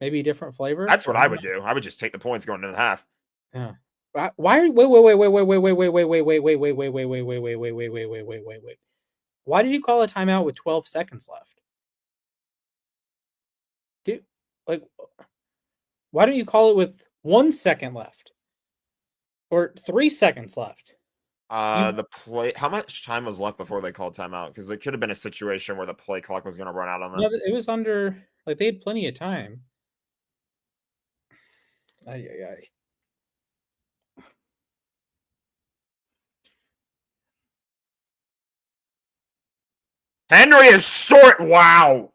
Maybe a different flavor? That's what I would do. I would just take the points going into the half. Yeah. Why? Wait. Why did you call a timeout with 12 seconds left? Dude, why don't you call it with 1 second left? Or 3 seconds left? The play. How much time was left before they called timeout? Because it could have been a situation where the play clock was going to run out on them. No, it was under. They had plenty of time. Henry is short. Wow.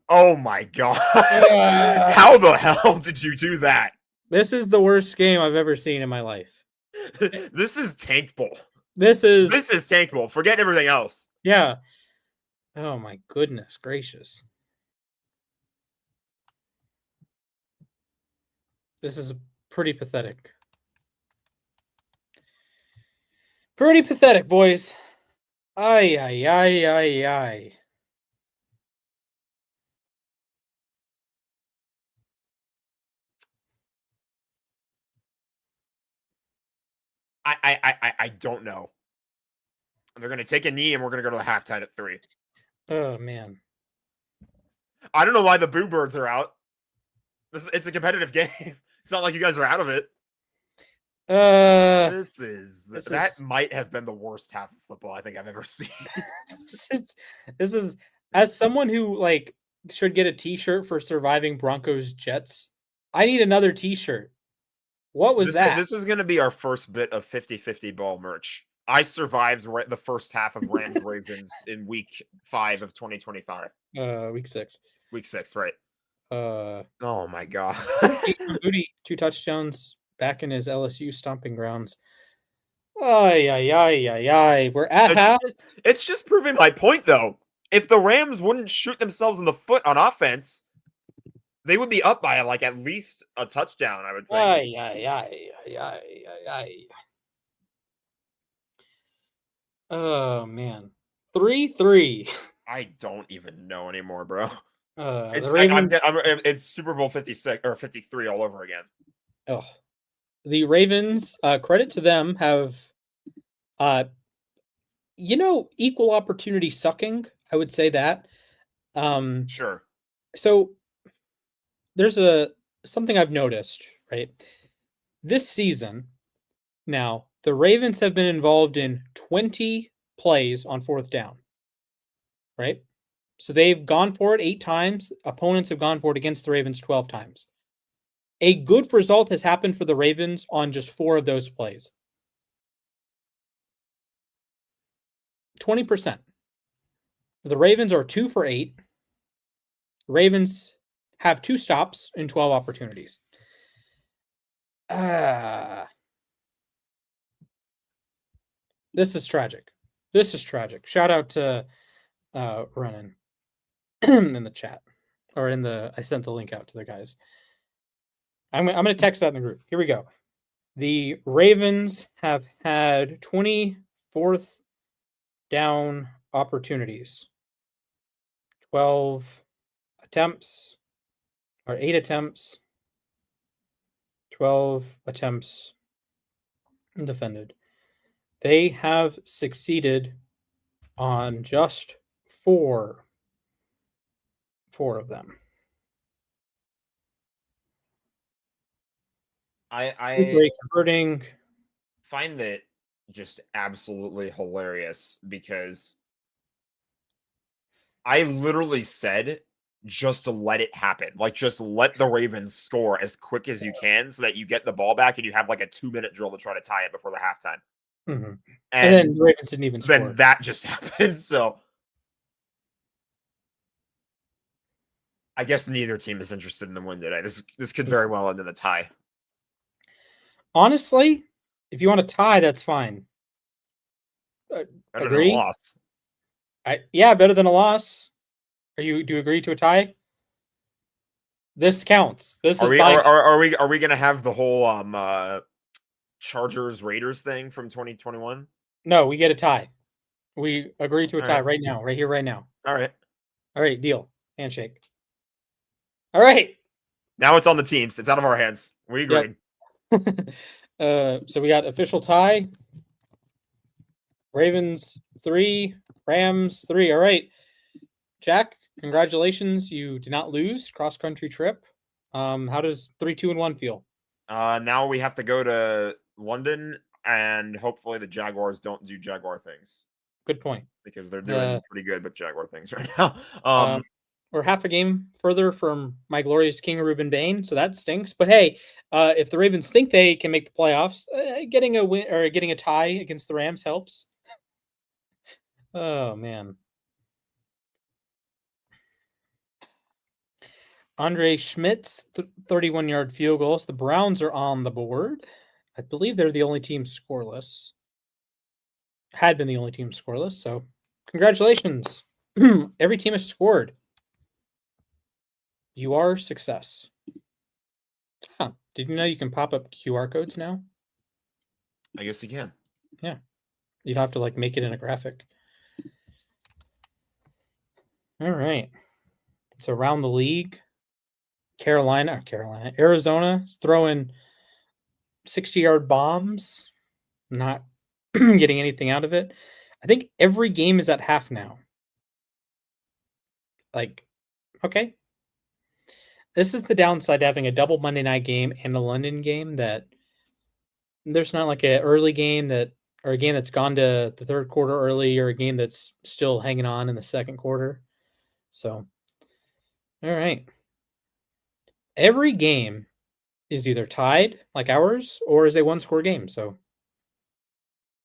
Oh my God. How the hell did you do that? This is the worst game I've ever seen in my life. This is tankable. This is tankable. Forget everything else. Yeah. Oh my goodness gracious. This is pretty pathetic. Pretty pathetic, boys. Ay, ay, ay, ay, ay. I don't know. They're going to take a knee, and we're going to go to the halftime at 3. Oh, man. I don't know why the Boo Birds are out. It's a competitive game. It's not like you guys are out of it. That might have been the worst half of football I think I've ever seen. this is as someone who like should get a t-shirt for surviving Broncos Jets. I need another t-shirt. What was that? This is going to be our first bit of 50-50 ball merch. I survived the first half of Rams Ravens in week 5 of 2025. Week 6. Week 6, right. Oh my god. Booty, 2 touchdowns back in his LSU stomping grounds. Ay, ay, ay, ay, ay. We're at half. It's just proving my point, though. If the Rams wouldn't shoot themselves in the foot on offense, they would be up by like at least a touchdown, I would think. Ay, ay, ay, ay, ay, ay, ay. Oh man, 3-3. I don't even know anymore, bro. The Ravens. It's Super Bowl 56 or 53 all over again. Oh, the Ravens. Credit to them, have, equal opportunity sucking. I would say that. Sure. So there's something I've noticed, right? This season, now the Ravens have been involved in 20 plays on 4th down, right? So they've gone for it 8 times. Opponents have gone for it against the Ravens 12 times. A good result has happened for the Ravens on just 4 of those plays. 20%. The Ravens are 2 for 8. Ravens have 2 stops in 12 opportunities. This is tragic. This is tragic. Shout out to Renan in the chat, or I sent the link out to the guys. I'm going to text that in the group. Here we go. The Ravens have had 24th down opportunities. 12 attempts, or 8 attempts. 12 attempts undefended. They have succeeded on just 4 of them. I converting. Find that just absolutely hilarious because I literally said just to let it happen. Like, just let the Ravens score as quick as you can so that you get the ball back and you have like a 2-minute drill to try to tie it before the halftime. Mm-hmm. And then the Ravens didn't even score. Then that just happened. So I guess neither team is interested in the win today. This could very well end in a tie. Honestly, if you want to tie, that's fine. Better agree? Than a loss. Better than a loss. Do you agree to a tie? This counts. This are is we gonna have the whole Chargers Raiders thing from 2021? No, we get a tie. We agree to a tie right now, right here, right now. All right, deal. Handshake. All right. Now it's on the teams. It's out of our hands. We agreed. Yep. So we got official tie. Ravens 3, Rams 3. All right. Jack, congratulations. You did not lose cross-country trip. How does 3-2-1 feel? Now we have to go to London, and hopefully the Jaguars don't do Jaguar things. Good point. Because they're doing pretty good with Jaguar things right now. We're half a game further from my glorious King Reuben Bain, so that stinks. But hey, if the Ravens think they can make the playoffs, getting a win or getting a tie against the Rams helps. Oh man. Andre Schmidt's 31-yard field goals. The Browns are on the board. I believe they're the only team scoreless. Had been the only team scoreless, so congratulations. Every team has scored. You are success. Huh. Did you know you can pop up QR codes now? I guess you can. Yeah. You don't have to like make it in a graphic. All right. So around the league, Arizona is throwing 60-yard bombs, not getting anything out of it. I think every game is at half now. Like, okay. This is the downside to having a double Monday night game and a London game, that there's not like an early game that, or a game that's gone to the third quarter early, or a game that's still hanging on in the second quarter. So, all right. Every game is either tied like ours or is a one-score game. So,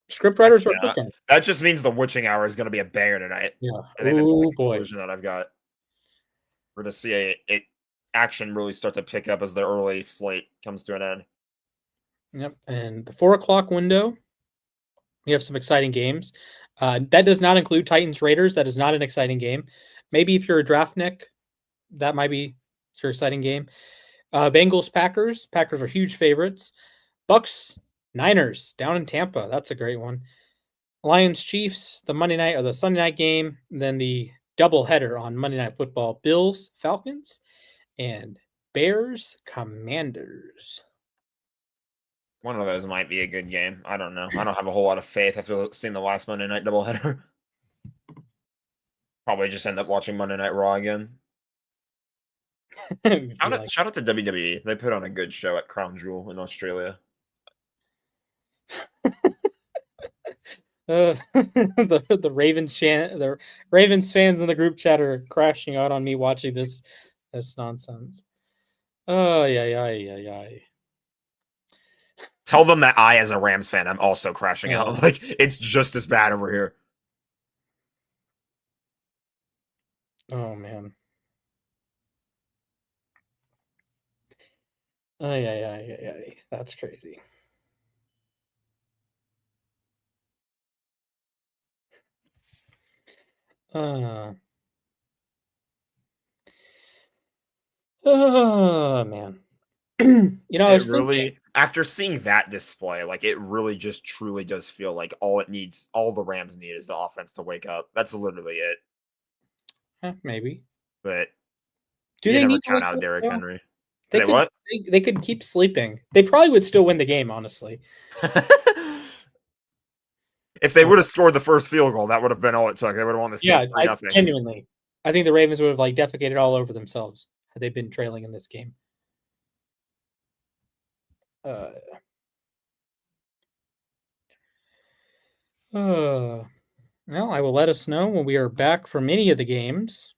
script writers are Yeah, cooking. that just means the witching hour is going to be a banger tonight. Yeah. I think that's the Oh boy. conclusion that I've got. We're going to see it action really start to pick up as the early slate comes to an end. Yep. And the 4:00 window, we have some exciting games. That does not include Titans Raiders. That is not an exciting game. Maybe if you're a draft Nick, that might be your exciting game. Bengals Packers. Packers are huge favorites. Bucks Niners down in Tampa. That's a great one. Lions Chiefs, the Monday night or the Sunday night game. And then the doubleheader on Monday Night Football. Bills Falcons and Bears Commanders. One of those might be a good game. I don't know. I don't have a whole lot of faith after seeing the last Monday night doubleheader. Probably just end up watching Monday Night Raw again. Shout out to WWE. They put on a good show at Crown Jewel in Australia. The Ravens fans in the group chat are crashing out on me watching this nonsense. Oh yeah. Tell them that I, as a Rams fan, I'm also crashing out. Like, it's just as bad over here. Oh man. Oh yeah. That's crazy. Oh man. I was thinking, after seeing that display, like, it really just truly does feel like all the Rams need is the offense to wake up. That's literally it. Maybe. But do you they never need count to out Derrick Henry. They could keep sleeping. They probably would still win the game, honestly. If they would have scored the first field goal, that would have been all it took. They would have won this game 3-0. Genuinely. I think the Ravens would have like defecated all over themselves had they been trailing in this game. Well, I will let us know when we are back from any of the games.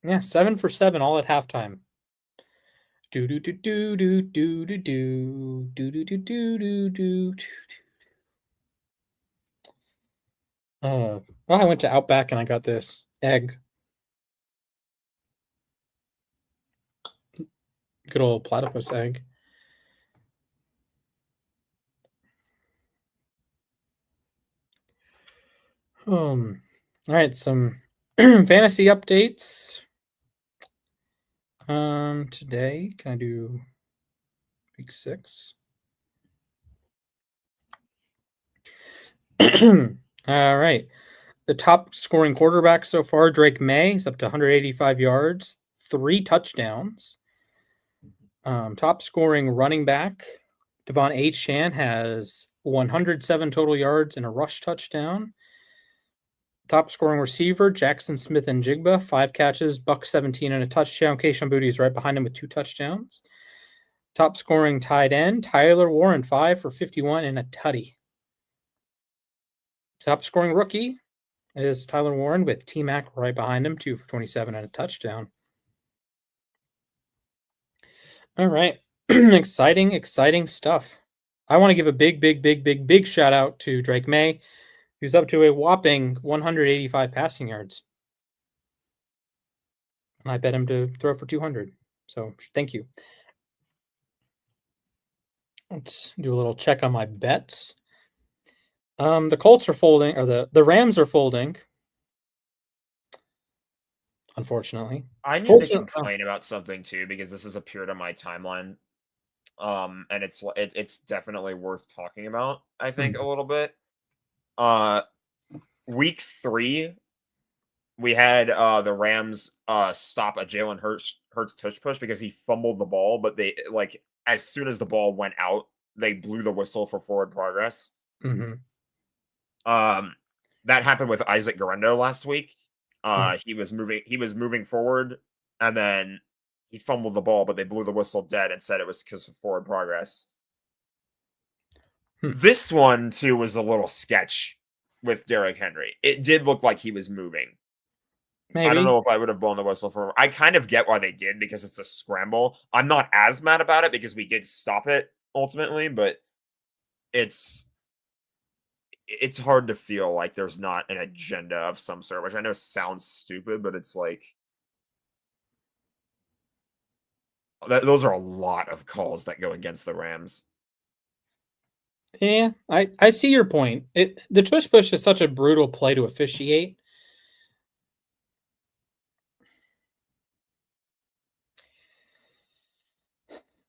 Yeah, 7 for 7 all at halftime. Do do do do do do do do do do do do do do. I went to Outback and I got this egg. Good old platypus egg. All right, some fantasy updates. Today, can I do week 6? All right. The top scoring quarterback so far, Drake May, is up to 185 yards, 3 touchdowns. Top scoring running back, Devon Achane, has 107 total yards and a rush touchdown. Top scoring receiver, Jackson Smith and Jigba, 5 catches, $117 and a touchdown. Keishon Boutte is right behind him with 2 touchdowns. Top scoring tight end, Tyler Warren, 5 for 51 and a tutty. Top scoring rookie is Tyler Warren with T-Mac right behind him, 2 for 27 and a touchdown. All right. Exciting stuff. I want to give a big shout out to Drake May, who's up to a whopping 185 passing yards. And I bet him to throw for 200. So thank you. Let's do a little check on my bets. The Colts are folding, or the Rams are folding. Unfortunately, I need to Fortunate- complain about something too because this has appeared on my timeline. And it's definitely worth talking about, I think, a little bit. Week 3, we had the Rams stop a Jalen Hurts tush push because he fumbled the ball, but they like as soon as the ball went out, they blew the whistle for forward progress. Mhm. That happened with Isaac Garendo last week. Mhm. He was moving forward, and then he fumbled the ball, but they blew the whistle dead and said it was because of forward progress. Hmm. This one too was a little sketch with Derrick Henry. It did look like he was moving. Maybe. I don't know if I would have blown the whistle for. I kind of get why they did because it's a scramble. I'm not as mad about it because we did stop it ultimately, but it's hard to feel like there's not an agenda of some sort, which I know sounds stupid, but it's like those are a lot of calls that go against the Rams. Yeah, I see your point. The tush push is such a brutal play to officiate.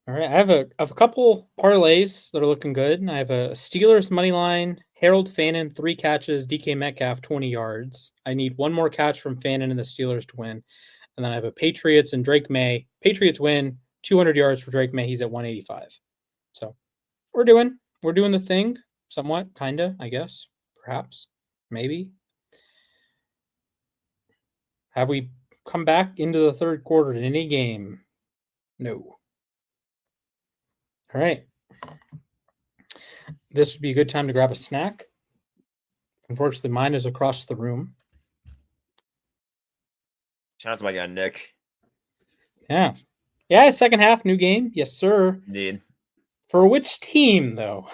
All right, I have a couple parlays that are looking good. I have a Steelers money line, Harold Fannin 3 catches, DK Metcalf 20 yards. I need one more catch from Fannin and the Steelers to win, and then I have a Patriots and Drake May. Patriots win 200 yards for Drake May. He's at 185. So we're doing the thing somewhat, kinda, I guess, perhaps, maybe. Have we come back into the third quarter in any game? No. All right. This would be a good time to grab a snack. Unfortunately, mine is across the room. Shout out to my guy Nick. Yeah. Yeah, second half, new game. Yes, sir. Indeed. For which team, though?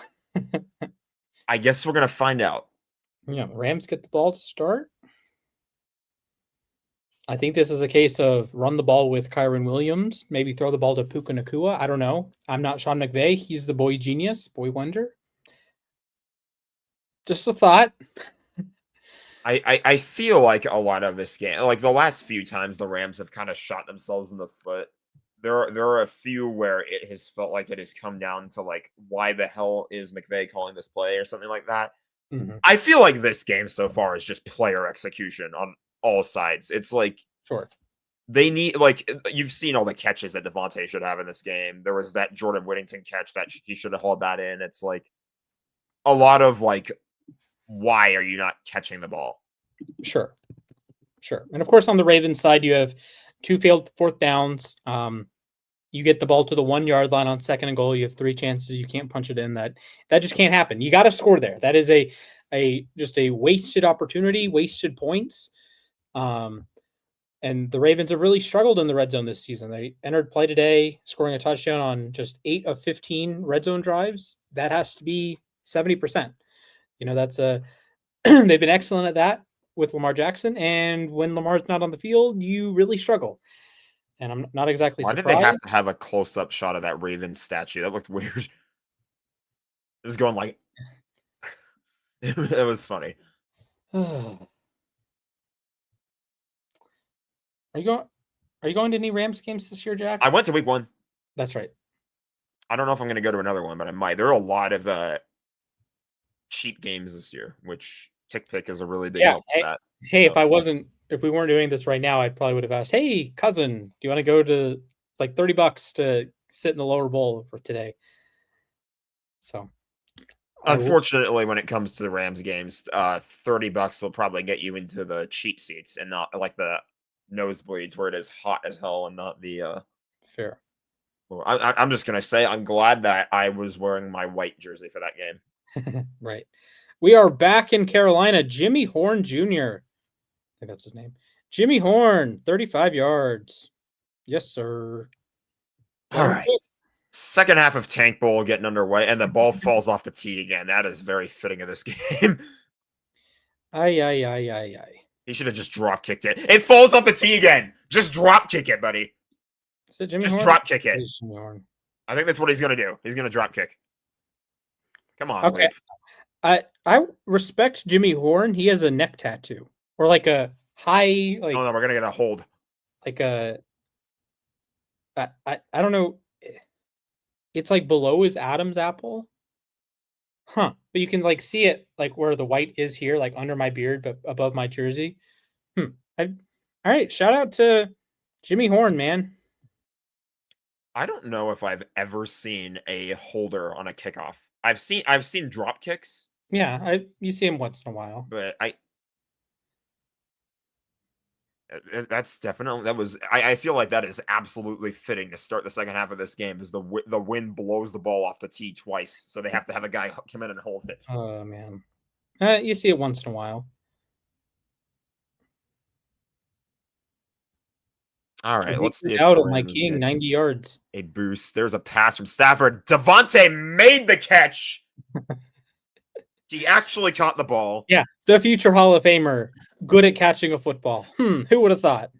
I guess we're gonna find out. Yeah, Rams get the ball to start. I think this is a case of run the ball with Kyron Williams, maybe throw the ball to Puka Nakua. I don't know. I'm not Sean McVay. He's the boy genius, boy wonder. Just a thought. I feel like a lot of this game, like the last few times the Rams have kind of shot themselves in the foot. There are a few where it has felt like it has come down to like, why the hell is McVay calling this play or something like that. Mhm. I feel like this game so far is just player execution on all sides. It's like Sure. they need, like, you've seen all the catches that Devontae should have in this game. There was that Jordan Whittington catch that he should have hauled that in. It's like a lot of like, why are you not catching the ball? Sure. And of course, on the Ravens side, you have 2 failed fourth downs. You get the ball to the 1 yard line on second and goal. You have 3 chances. You can't punch it in. That just can't happen. You got to score there. That is just a wasted opportunity, wasted points. And the Ravens have really struggled in the red zone this season. They entered play today, scoring a touchdown on just 8 of 15 red zone drives. That has to be 70%. That's they've been excellent at that with Lamar Jackson. And when Lamar's not on the field, you really struggle. And I'm not exactly Why surprised. did they have to have a close-up shot of that Raven statue? That looked weird. It was going like it was funny. Are you going to any Rams games this year, Jack? I went to week 1. That's right. I don't know if I'm going to go to another one, but I might. There are a lot of cheap games this year, which TickPick is a really big help with that. Hey, So. if we weren't doing this right now, I probably would have asked, hey, cousin, do you want to go to like $30 to sit in the lower bowl for today? So Unfortunately, when it comes to the Rams games, $30 will probably get you into the cheap seats and not like the nosebleeds where it is hot as hell and not the fair. Well, I'm just gonna say I'm glad that I was wearing my white jersey for that game. Right. We are back in Carolina. Jimmy Horn Jr. I think that's his name. Jimmy Horn, 35 yards. Yes, sir. All right. Second half of Tank Bowl getting underway, and the ball falls off the tee again. That is very fitting of this game. Aye. He should have just drop kicked it. It falls off the tee again. Just drop kick it, buddy. Is it Jimmy just Horn? drop kick it. Jimmy Horn. I think that's what he's gonna do. He's gonna drop kick. Come on, okay. Luke. I respect Jimmy Horn. He has a neck tattoo or like a high Oh no, we're gonna get a hold. like a I don't know. It's like below his Adam's apple. Huh. But you can like see it like where the white is here, like under my beard, but above my jersey. All right. Shout out to Jimmy Horn, man. I don't know if I've ever seen a holder on a kickoff. I've seen drop kicks, Yeah, you see him once in a while. but that's definitely I feel like that is absolutely fitting to start the second half of this game as the wind blows the ball off the tee twice, so they have to have a guy come in and hold it. Oh man. You see it once in a while. All right, let's see if out the of my Rams king, get 90 yards. a boost. There's a pass from Stafford. Devontae made the catch. He actually caught the ball. Yeah, the future Hall of Famer, good at catching a football. Who would have thought?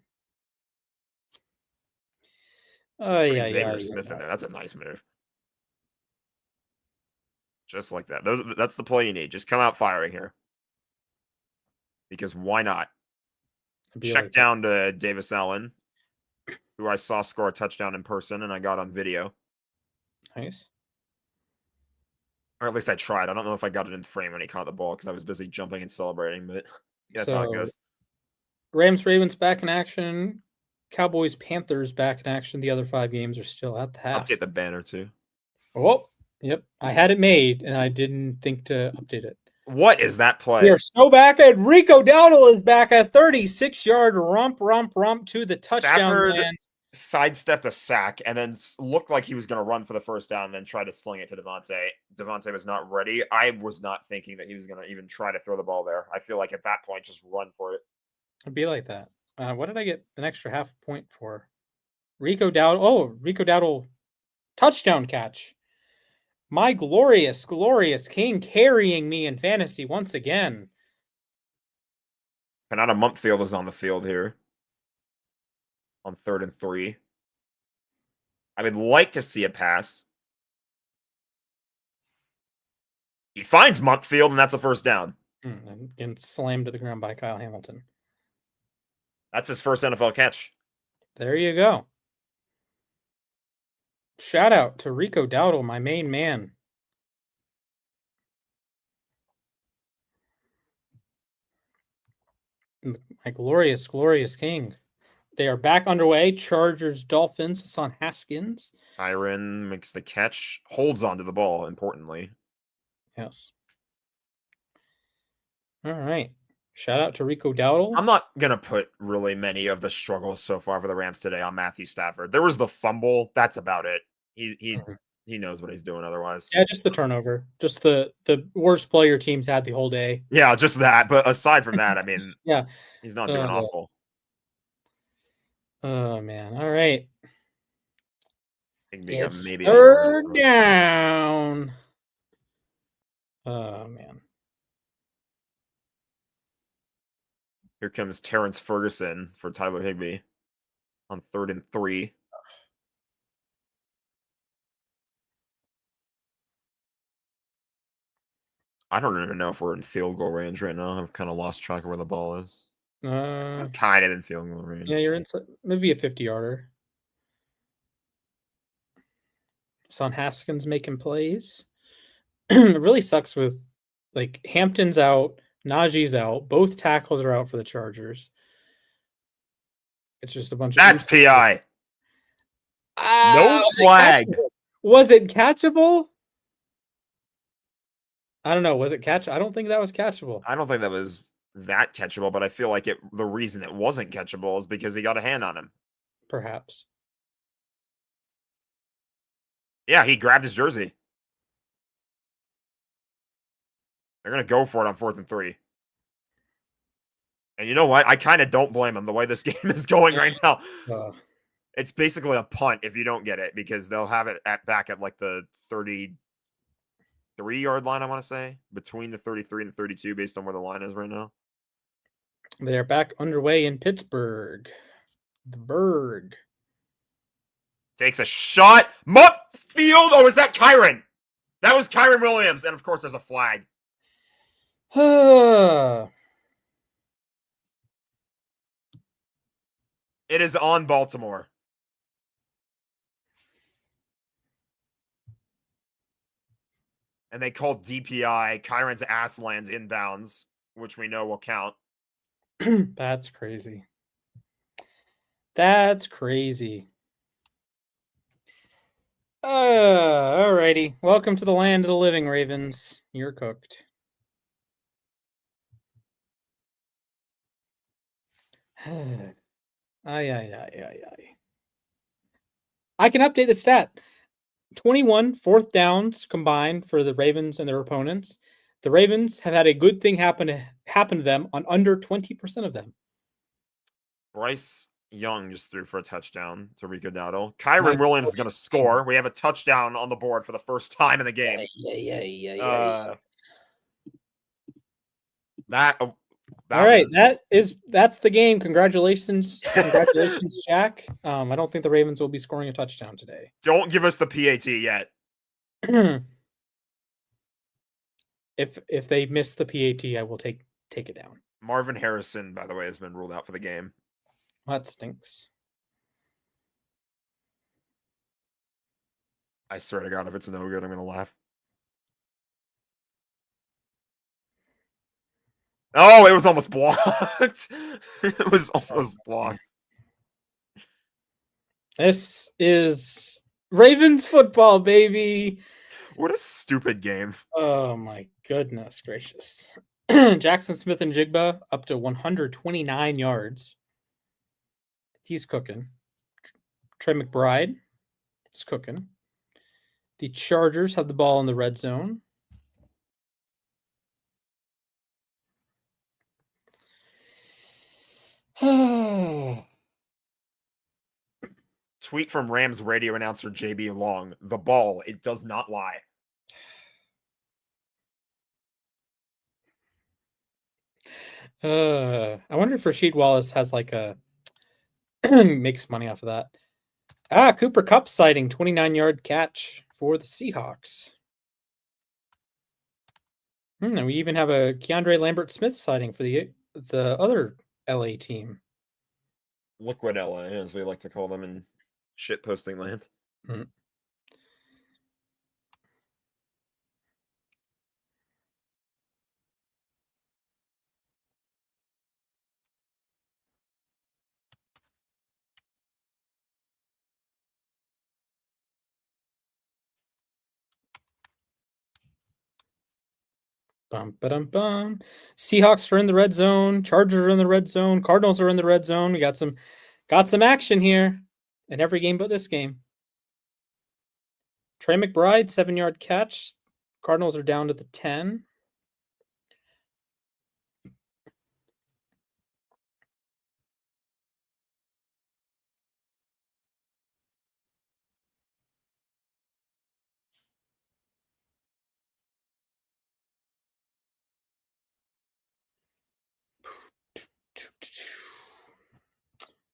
Xavier Smith in there. That's a nice move. Just like that. That's the play you need. Just come out firing here. Because why not? Check down to Davis Allen, who I saw score a touchdown in person and I got on video. Nice. Or at least I tried. I don't know if I got it in frame when he caught the ball because I was busy jumping and celebrating, but that's how it goes. Rams, Ravens back in action. Cowboys, Panthers back in action. The other 5 games are still at the half. Update the banner too. Oh, yep. I had it made and I didn't think to update it. What is that play? We are so back at Rico Dowdle is back at 36-yard romp to the touchdown. Stafford man. Sidestepped a sack and then looked like he was going to run for the first down and then try to sling it to Devontae. Devontae was not ready. I was not thinking that he was going to even try to throw the ball there. I feel like at that point, just run for it. It'd be like that. What did I get an extra half point for? Rico Dowdle. Oh, Rico Dowdle touchdown catch. My glorious, glorious king carrying me in fantasy once again. Kanata Mumpfield is on the field here. On 3rd and 3. I would like to see a pass. He finds Mumpfield, and that's a first down. And getting slammed to the ground by Kyle Hamilton. That's his first NFL catch. There you go. Shout out to Rico Dowdle, my main man. My glorious, glorious king. They are back underway. Chargers, Dolphins. Hassan Haskins. Tyron makes the catch. Holds onto the ball, importantly. Yes. All right. Shout out to Rico Dowdle. I'm not going to put really many of the struggles so far for the Rams today on Matthew Stafford. There was the fumble. That's about it. He knows what he's doing otherwise. Yeah, just the turnover. Just the worst player teams had the whole day. Yeah, just that. But aside from that, I mean, yeah, he's not doing awful. Oh, man. All right. It's maybe 3rd down. Oh, man. Here comes Terrence Ferguson for Tyler Higbee on 3rd and 3. I don't even know if we're in field goal range right now. I've kind of lost track of where the ball is. Kind of in field goal range. Yeah, you're in maybe a 50-yarder. Son Haskins making plays. It really sucks with like Hampton's out, Najee's out, both tackles are out for the Chargers. It's just a bunch of That's PI. No flag. Was it catchable? I don't know. Was it catch? I don't think that was catchable. I don't think that was that catchable, but I feel like the reason it wasn't catchable is because he got a hand on him. Perhaps. Yeah, he grabbed his jersey. They're going to go for it on 4th and 3. And you know what? I kind of don't blame him the way this game is going right now. It's basically a punt if you don't get it because they'll have it back at like the 33-yard line, I want to say. Between the 33 and the 32 based on where the line is right now. They are back underway in Pittsburgh. The Berg. Takes a shot. Mumpfield. Oh, is that Kyron? That was Kyron Williams. And, of course, there's a flag. It is on Baltimore. And they called DPI. Kyron's ass lands inbounds, which we know will count. That's crazy. That's crazy. Alrighty. Welcome to the land of the living, Ravens. You're cooked. Ay. I can update the stat. 21 fourth downs combined for the Ravens and their opponents. The Ravens have had a good thing happen to them on under 20% of them. Bryce Young just threw for a touchdown to Rico Dowdle. Kyron Williams is going to score. We have a touchdown on the board for the first time in the game. All right, that's the game. Congratulations, Jack. I don't think the Ravens will be scoring a touchdown today. Don't give us the PAT yet. If they miss the PAT, I will take it down. Marvin Harrison, by the way, has been ruled out for the game. That stinks. I swear to God, if it's no good, I'm going to laugh. Oh, it was almost blocked. It was almost blocked. This is Ravens football, baby. What a stupid game. Oh, my goodness gracious. Jackson Smith and Jigba up to 129 yards. He's cooking. Trey McBride is cooking. The Chargers have the ball in the red zone. Tweet from Rams radio announcer JB Long. The ball, it does not lie. I wonder if Rasheed Wallace has like a makes money off of that. Cooper Kupp sighting, 29-yard catch for the Seahawks. And we even have a Keandre Lambert-Smith sighting for the other LA team. Liquid LA, as we like to call them in shitposting land. Mm-hmm. Bum. Seahawks are in the red zone. Chargers are in the red zone. Cardinals are in the red zone. We got some action here in every game but this game. Trey McBride, 7-yard catch. Cardinals are down to the 10.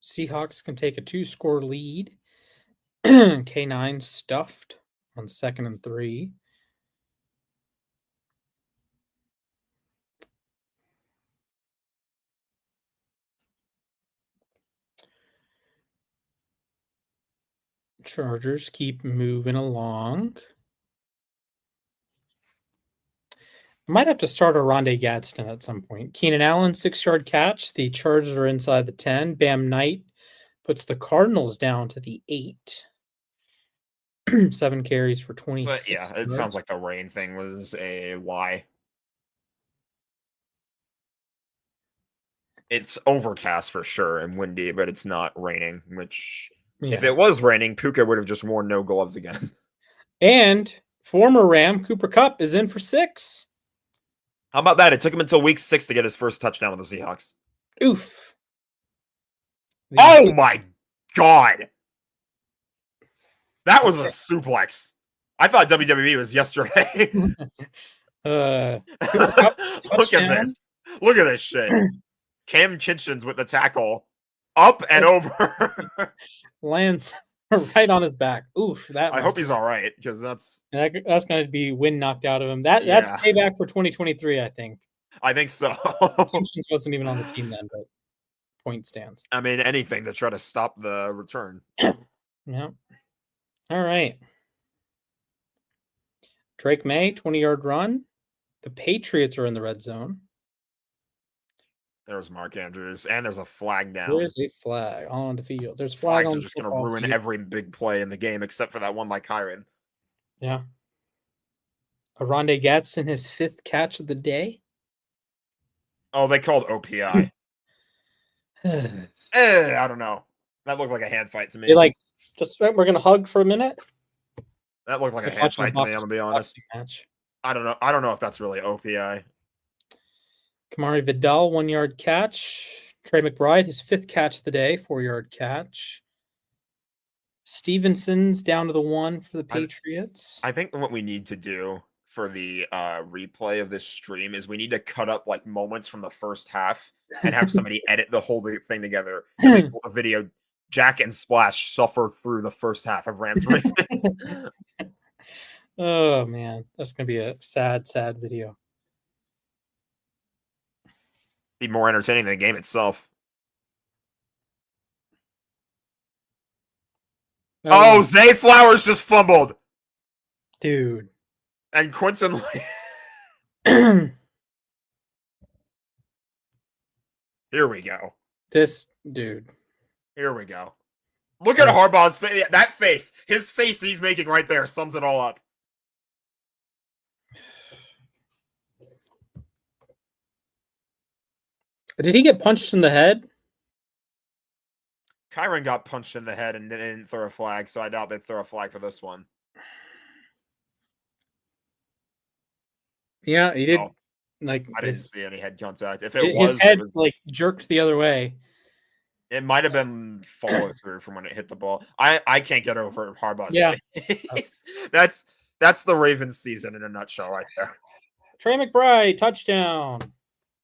Seahawks can take a 2-score lead. K9 stuffed on 2nd and 3. Chargers keep moving along. I might have to start a Rondé Gadsden at some point. Keenan Allen, 6-yard catch. The Chargers are inside the 10. Bam Knight puts the Cardinals down to the 8. 7 carries for 26. So, yeah, it sounds like the rain thing was a lie. It's overcast for sure and windy, but it's not raining, which if it was raining, Puka would have just worn no gloves again. And former Ram Cooper Kupp is in for 6. How about that? It took him until week 6 to get his first touchdown with the Seahawks. Oof. Oh my God. That was a suplex. I thought WWE was yesterday. Look at this. Look at this shit. Cam Kitchens with the tackle. Up and over. Lands right on his back. Oof. I hope he's all right, because that's going to be wind knocked out of him. That's payback for 2023, I think. I think so. Simpsons wasn't even on the team then, but point stands. I mean, anything to try to stop the return. Yeah. All right. Drake May, 20-yard run. The Patriots are in the red zone. There's Mark Andrews, and there's a flag down. There's a flag on the field. There's flag Flags on are the just going to football ruin field. every big play in the game except for that one by Kyron. Yeah. Aronde Gadsden, his 5th catch of the day. Oh, they called OPI. I don't know. That looked like a hand fight to me. They like, just we're going to hug for a minute. That looked like a Like hand watching a fight to me, I'm boxing going to be honest. match. I don't know if that's really OPI. Kamari Vidal, 1-yard catch. Trey McBride, his 5th catch of the day, 4-yard catch. Stevenson's down to the 1 for the Patriots. I think what we need to do for the replay of this stream is we need to cut up like moments from the first half and have somebody edit the whole thing together. And make a video. Jack and Splash suffer through the first half of Rams Ravens. Oh man, that's gonna be a sad video. Be more entertaining than the game itself. Oh, Zay Flowers just fumbled. Dude. And Quinton Here we go. This dude. Here we go. Look at Harbaugh's face. That face. His face he's making right there sums it all up. Did he get punched in the head? Kyron got punched in the head and didn't throw a flag, so I doubt they'd throw a flag for this one. Yeah, he did. Oh, like I didn't see any head contact. If it his was, head it was, like jerked the other way. It might have been follow through from when it hit the ball. I can't get over Harbaugh's face. That's the Ravens season in a nutshell right there. Trey McBride, touchdown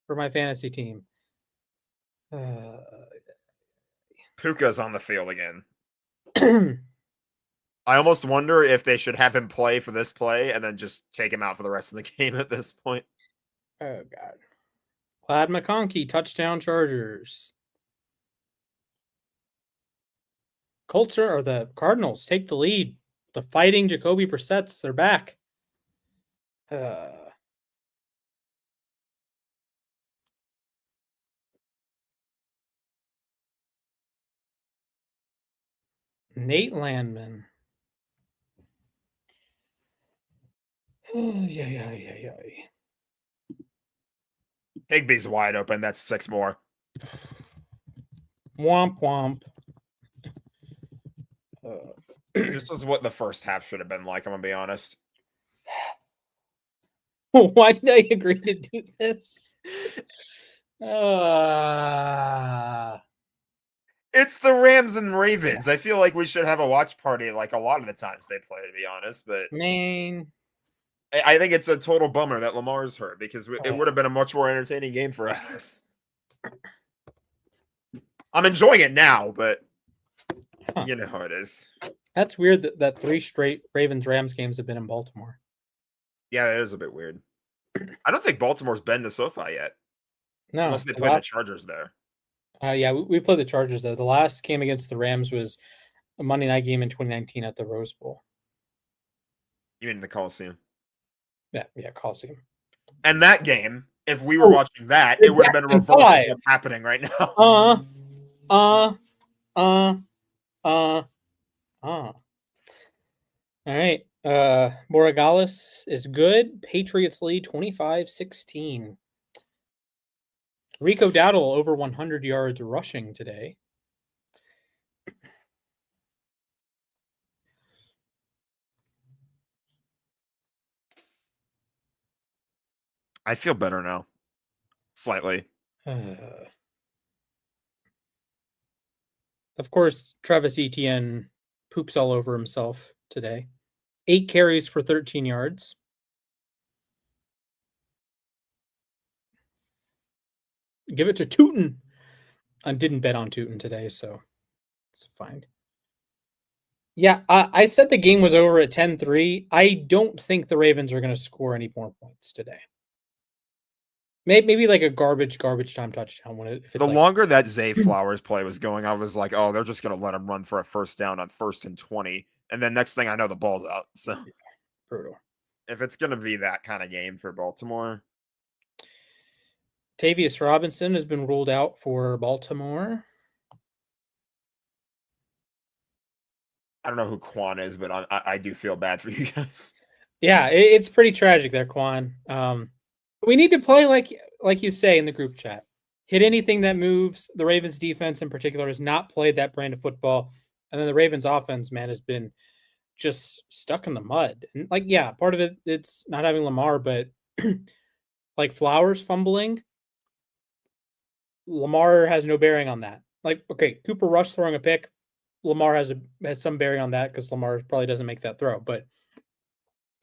for my fantasy team. Puka's on the field again. I almost wonder if they should have him play for this play and then just take him out for the rest of the game at this point. Oh, God. Ladd McConkey, touchdown Chargers. Colts or the Cardinals take the lead. The fighting Jacoby Brissett's, they're back. Nate Landman. Yeah. Higbee's wide open. That's 6 more. Womp womp. This is what the first half should have been like, I'm going to be honest. Why did I agree to do this? It's the Rams and Ravens. I feel like we should have a watch party like a lot of the times they play, to be honest. But man, I think it's a total bummer that Lamar's hurt because it would have been a much more entertaining game for us. I'm enjoying it now, but you know how it is. That's weird that 3 straight Ravens-Rams games have been in Baltimore. Yeah, it is a bit weird. I don't think Baltimore's been to SoFi yet. No. Unless they played the Chargers there. Yeah, we played the Chargers, though. The last game against the Rams was a Monday night game in 2019 at the Rose Bowl. You mean the Coliseum? Yeah, Coliseum. And that game, if we were watching that, it would have been a reverse of what's happening right now. All right. Moragales is good. Patriots lead 25-16. Rico Dowdle over 100 yards rushing today. I feel better now. Slightly. Of course, Travis Etienne poops all over himself today. 8 carries for 13 yards. Give it to Tootin. I didn't bet on Tootin today, so it's fine. Yeah, I said the game was over at 10-3. I don't think the Ravens are going to score any more points today. maybe like a garbage time touchdown when if it's The like longer that Zay Flowers play was going, I was like, oh, they're just going to let him run for a first down on 1st and 20. And then next thing I know, the ball's out. So brutal. if it's going to be that kind of game for Baltimore. Tavius Robinson has been ruled out for Baltimore. I don't know who Quan is, but I do feel bad for you guys. Yeah, it's pretty tragic there, Quan. We need to play like you say in the group chat. Hit anything that moves. The Ravens defense in particular has not played that brand of football. And then the Ravens offense, man, has been just stuck in the mud. And like, yeah, part of it's not having Lamar, but like Flowers fumbling, Lamar has no bearing on that. Like, okay, Cooper Rush throwing a pick, Lamar has some bearing on that because Lamar probably doesn't make that throw. But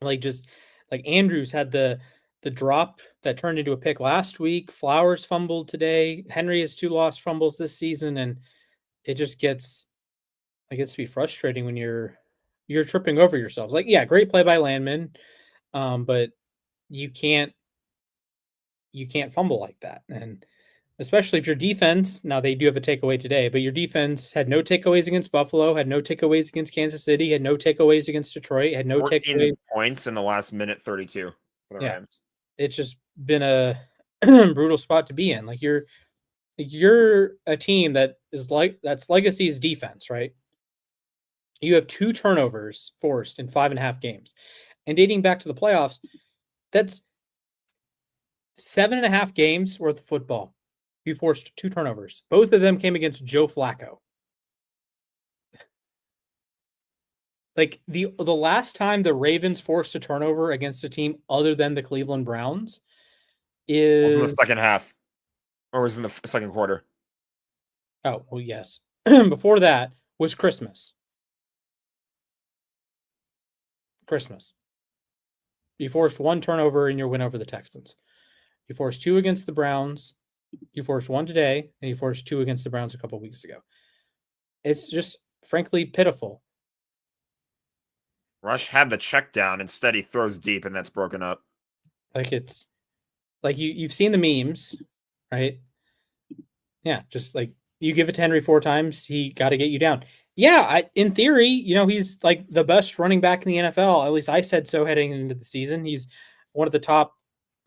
like just like Andrews had the drop that turned into a pick last week. Flowers fumbled today. Henry has 2 lost fumbles this season, and it just gets to be frustrating when you're tripping over yourselves. Like, yeah, great play by Landman, but you can't fumble like that. And especially if your defense, now they do have a takeaway today, but your defense had no takeaways against Buffalo, had no takeaways against Kansas City, had no takeaways against Detroit, had no 14 takeaways. points in the last minute 32 for the Yeah. Rams. It's just been a brutal spot to be in. Like you're a team that's Legacy's defense, right? You have 2 turnovers forced in 5.5 games. And dating back to the playoffs, that's 7.5 games worth of football. You forced 2 turnovers. Both of them came against Joe Flacco. Like the last time the Ravens forced a turnover against a team other than the Cleveland Browns Was in is the second half, or was in the second quarter. Oh, well, yes. Before that was Christmas. You forced 1 turnover in your win over the Texans. You forced 2 against the Browns. You forced 1 today, and you forced 2 against the Browns a couple weeks ago. It's just frankly pitiful. Rush had the check down. Instead, he throws deep, and that's broken up. Like it's like you've seen the memes, right? Yeah, just like you give it to Henry 4 times, he got to get you down. Yeah, in theory, he's like the best running back in the NFL. At least I said so heading into the season. He's one of the top,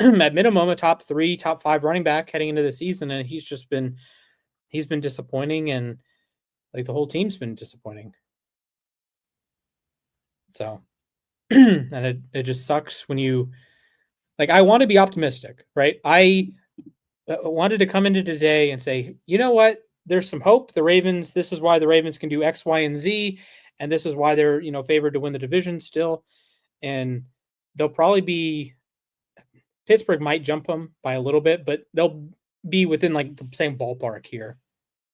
at minimum, a top 3, top 5 running back heading into the season, and he's been disappointing, and like the whole team's been disappointing. So, and it just sucks when you like. I want to be optimistic, right? I wanted to come into today and say, you know what? There's some hope. The Ravens, this is why the Ravens can do X, Y, and Z. And this is why they're, favored to win the division still. And they'll probably be, Pittsburgh might jump them by a little bit, but they'll be within like the same ballpark here.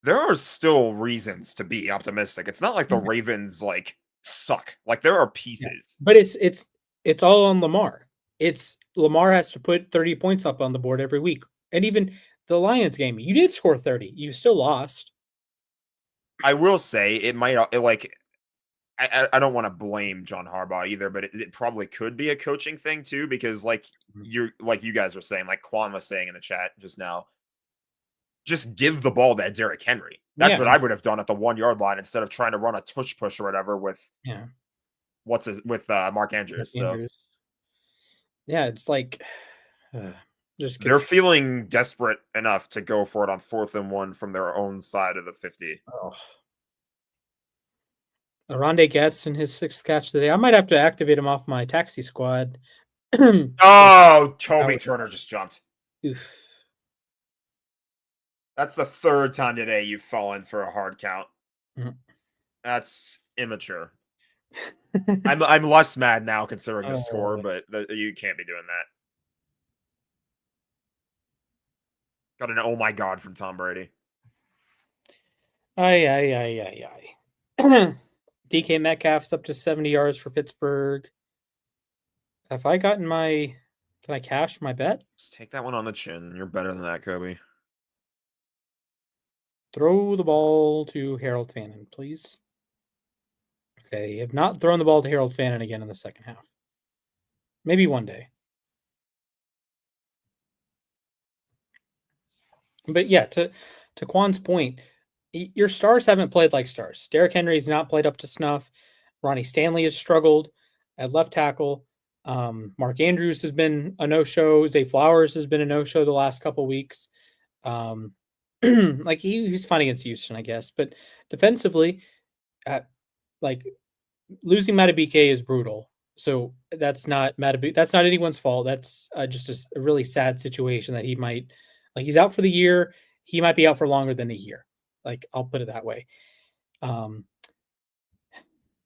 There are still reasons to be optimistic. It's not like the Ravens suck. Like there are pieces. Yeah. But it's all on Lamar. It's Lamar has to put 30 points up on the board every week. And even the Lions game, you did score 30. You still lost. I will say it might I don't want to blame John Harbaugh either, but it probably could be a coaching thing too, because you guys were saying, like Quan was saying in the chat just now, just give the ball to Derrick Henry. That's what I would have done at the 1-yard line instead of trying to run a tush push or whatever with Mark Andrews. Yeah, it's like they're feeling desperate enough to go for it on 4th and 1 from their own side of the 50. Oh. Aronde Getz in his 6th catch today. I might have to activate him off my taxi squad. Oh, Toby Turner just jumped. Oof. That's the 3rd time today you've fallen for a hard count. Mm-hmm. That's immature. I'm less mad now considering the score, but you can't be doing that. Got an oh my god from Tom Brady. Aye. DK Metcalf's up to 70 yards for Pittsburgh. Have I gotten can I cash my bet? Just take that one on the chin. You're better than that, Kobe. Throw the ball to Harold Fannin, please. Okay, you have not thrown the ball to Harold Fannin again in the second half. Maybe one day. But yeah, to Quan's point, your stars haven't played like stars. Derrick Henry's not played up to snuff. Ronnie Stanley has struggled at left tackle. Mark Andrews has been a no-show. Zay Flowers has been a no-show the last couple weeks. Like he's fine against Houston, I guess, but defensively, like losing Matabike is brutal. So that's not Matabike. That's not anyone's fault. That's just a really sad situation that he might, like, he's out for the year. He might be out for longer than a year. Like, I'll put it that way. But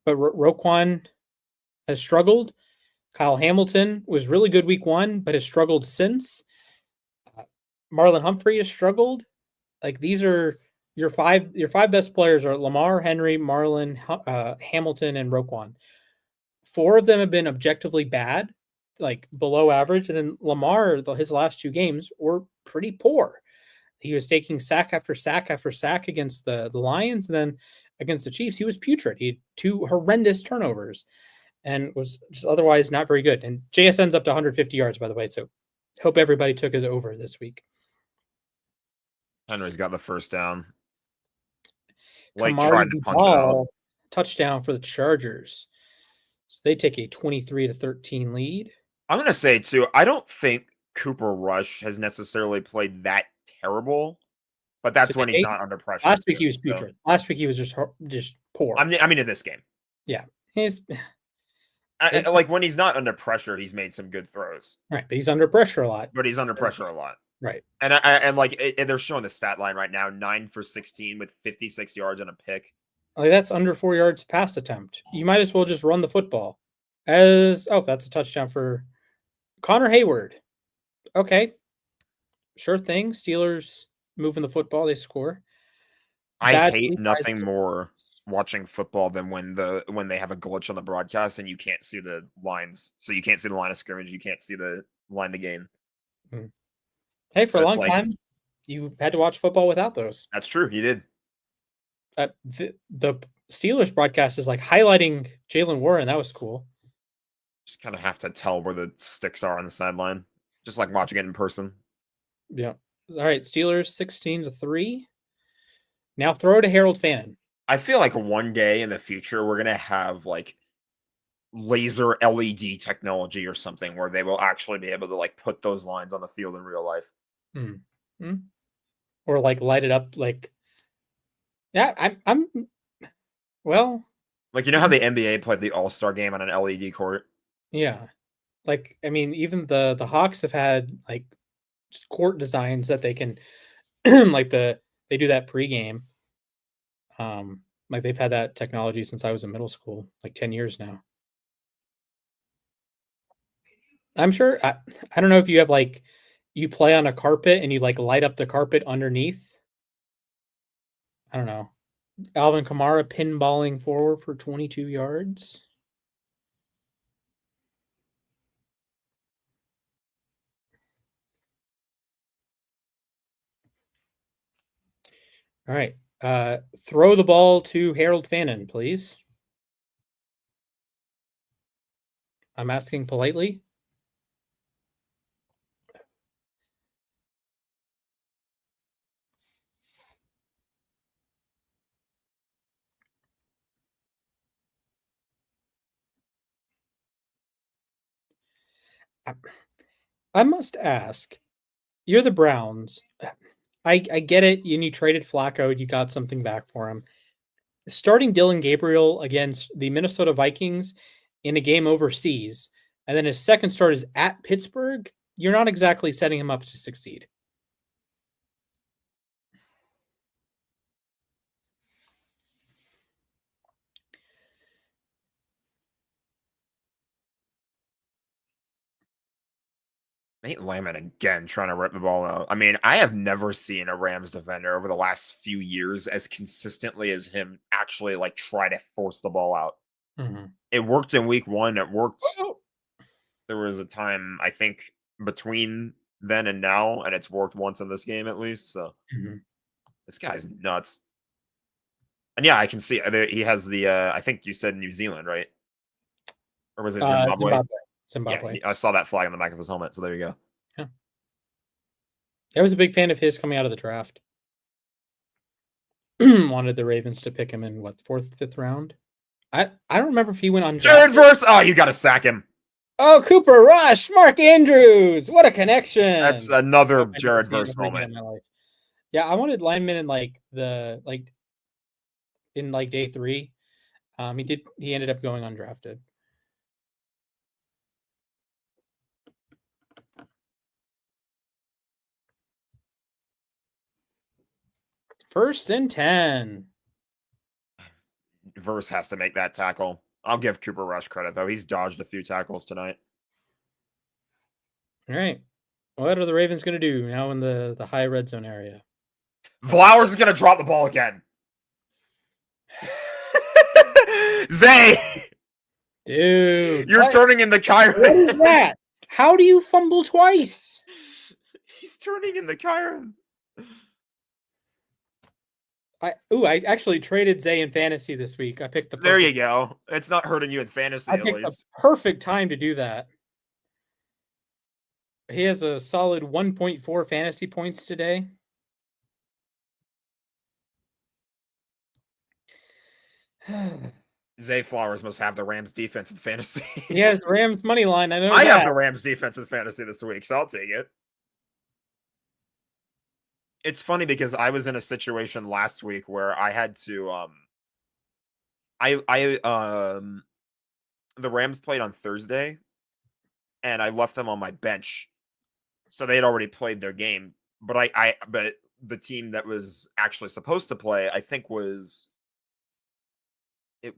Roquan has struggled. Kyle Hamilton was really good week 1, but has struggled since. Marlon Humphrey has struggled. Like, these are your five best players are Lamar, Henry, Marlon, Hamilton, and Roquan. 4 of them have been objectively bad, like below average, and then Lamar, his last 2 games were pretty poor. He was taking sack after sack after sack against the Lions, and then against the Chiefs, he was putrid. He had 2 horrendous turnovers and was just otherwise not very good. And JSN's up to 150 yards, by the way, so hope everybody took his over this week. Henry's got the first down. Like, tried to punch it out. Touchdown for the Chargers. So they take a 23-13 lead. I'm going to say, too, I don't think Cooper Rush has necessarily played that terrible, but that's when he's not under pressure. Last week he was putrid. Last week he was just poor. I mean, in this game. Yeah. Like, when he's not under pressure, he's made some good throws. Right, but he's under pressure a lot. Right. And they're showing the stat line right now, 9 for 16 with 56 yards and a pick. Like, that's under 4 yards pass attempt. You might as well just run the football. That's a touchdown for Connor Hayward. Okay. Sure thing. Steelers moving the football, they score. I hate nothing more watching football than when they have a glitch on the broadcast and you can't see the lines. So you can't see the line of scrimmage, you can't see the line of game. Hey, for a long time, you had to watch football without those. That's true. You did. The Steelers broadcast is like highlighting Jalen Warren. That was cool. Just kind of have to tell where the sticks are on the sideline, just like watching it in person. Yeah. All right. Steelers 16-3. Now throw to Harold Fannin. I feel like one day in the future we're gonna have like laser LED technology or something where they will actually be able to like put those lines on the field in real life. Or like light it up like. Yeah, I'm well. Like, you know how the NBA played the All-Star game on an LED court? Yeah. Like, I mean, even the Hawks have had like court designs that they can like they do that pregame. Like they've had that technology since I was in middle school, like 10 years now. I'm sure I don't know if you have like you play on a carpet and you like light up the carpet underneath. I don't know. Alvin Kamara pinballing forward for 22 yards. All right. Throw the ball to Harold Fannin, please. I'm asking politely. I must ask, you're the Browns. I get it. And you traded Flacco. You got something back for him. Starting Dylan Gabriel against the Minnesota Vikings in a game overseas, and then his second start is at Pittsburgh, you're not exactly setting him up to succeed. Nate Lamont again trying to rip the ball out. I mean, I have never seen a Rams defender over the last few years as consistently as him actually like try to force the ball out. It worked in week 1. It worked. There was a time, I think, between then and now, and it's worked once in this game at least. So this guy's nuts. And yeah, I can see he has the I think you said New Zealand, right? Or was it Zimbabwe? Zimbabwe. Yeah, I saw that flag on the back of his helmet, so there you go. Yeah. I was a big fan of his coming out of the draft. Wanted the Ravens to pick him in what, 4th, 5th round? I don't remember if he went on Jared Verse. Oh, you got to sack him. Oh, Cooper Rush, Mark Andrews. What a connection. That's another I've never Jared seen him Verse play again in moment. my life. Yeah, I wanted linemen in day 3. He ended up going undrafted. First and 10. Verse has to make that tackle. I'll give Cooper Rush credit, though. He's dodged a few tackles tonight. All right. What are the Ravens going to do now in the high red zone area? Flowers is going to drop the ball again. Zay! Dude. You're turning into Kyron. What is that? How do you fumble twice? He's turning into Kyron. I actually traded Zay in fantasy this week. I picked the There you go. It's not hurting you in fantasy, at least. The perfect time to do that. He has a solid 1.4 fantasy points today. Zay Flowers must have the Rams defense in fantasy. He has Rams money line. I have the Rams defense in fantasy this week, so I'll take it. It's funny because I was in a situation last week where I had to the Rams played on Thursday and I left them on my bench. So they had already played their game, but but the team that was actually supposed to play, I think it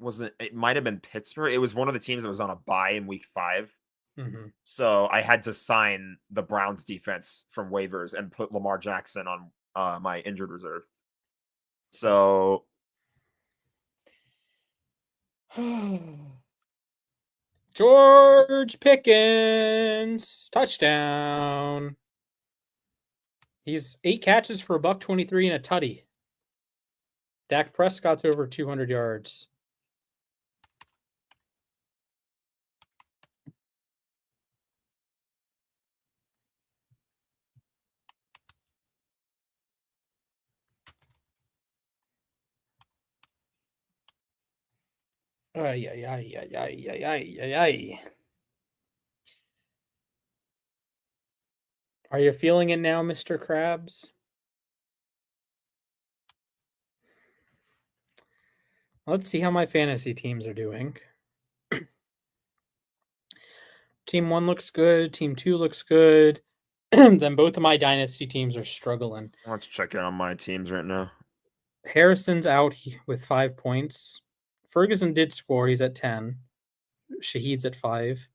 might have been Pittsburgh. It was one of the teams that was on a bye in week 5. Mm-hmm. So I had to sign the Browns defense from waivers and put Lamar Jackson on my injured reserve. So George Pickens, touchdown. He's 8 catches for $123 and a tutty. Dak Prescott's over 200 yards. Ay. Are you feeling it now, Mr. Krabs? Let's see how my fantasy teams are doing. Team 1 looks good. Team 2 looks good. Then both of my dynasty teams are struggling. let's check in on my teams right now. Harrison's out with 5 points. Ferguson did score. He's at 10. Shaheed's at 5.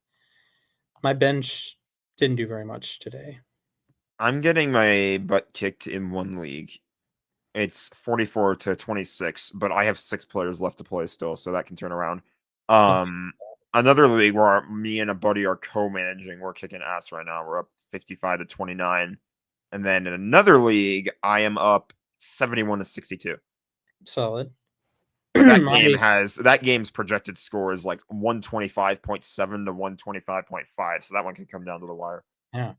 My bench didn't do very much today. I'm getting my butt kicked in one league. It's 44-26, but I have 6 players left to play still, so that can turn around. Another league where me and a buddy are co-managing, we're kicking ass right now. We're up 55-29. And then in another league, I am up 71-62. Solid. That game's projected score is like 125.7 to 125.5, so that one can come down to the wire. Yeah.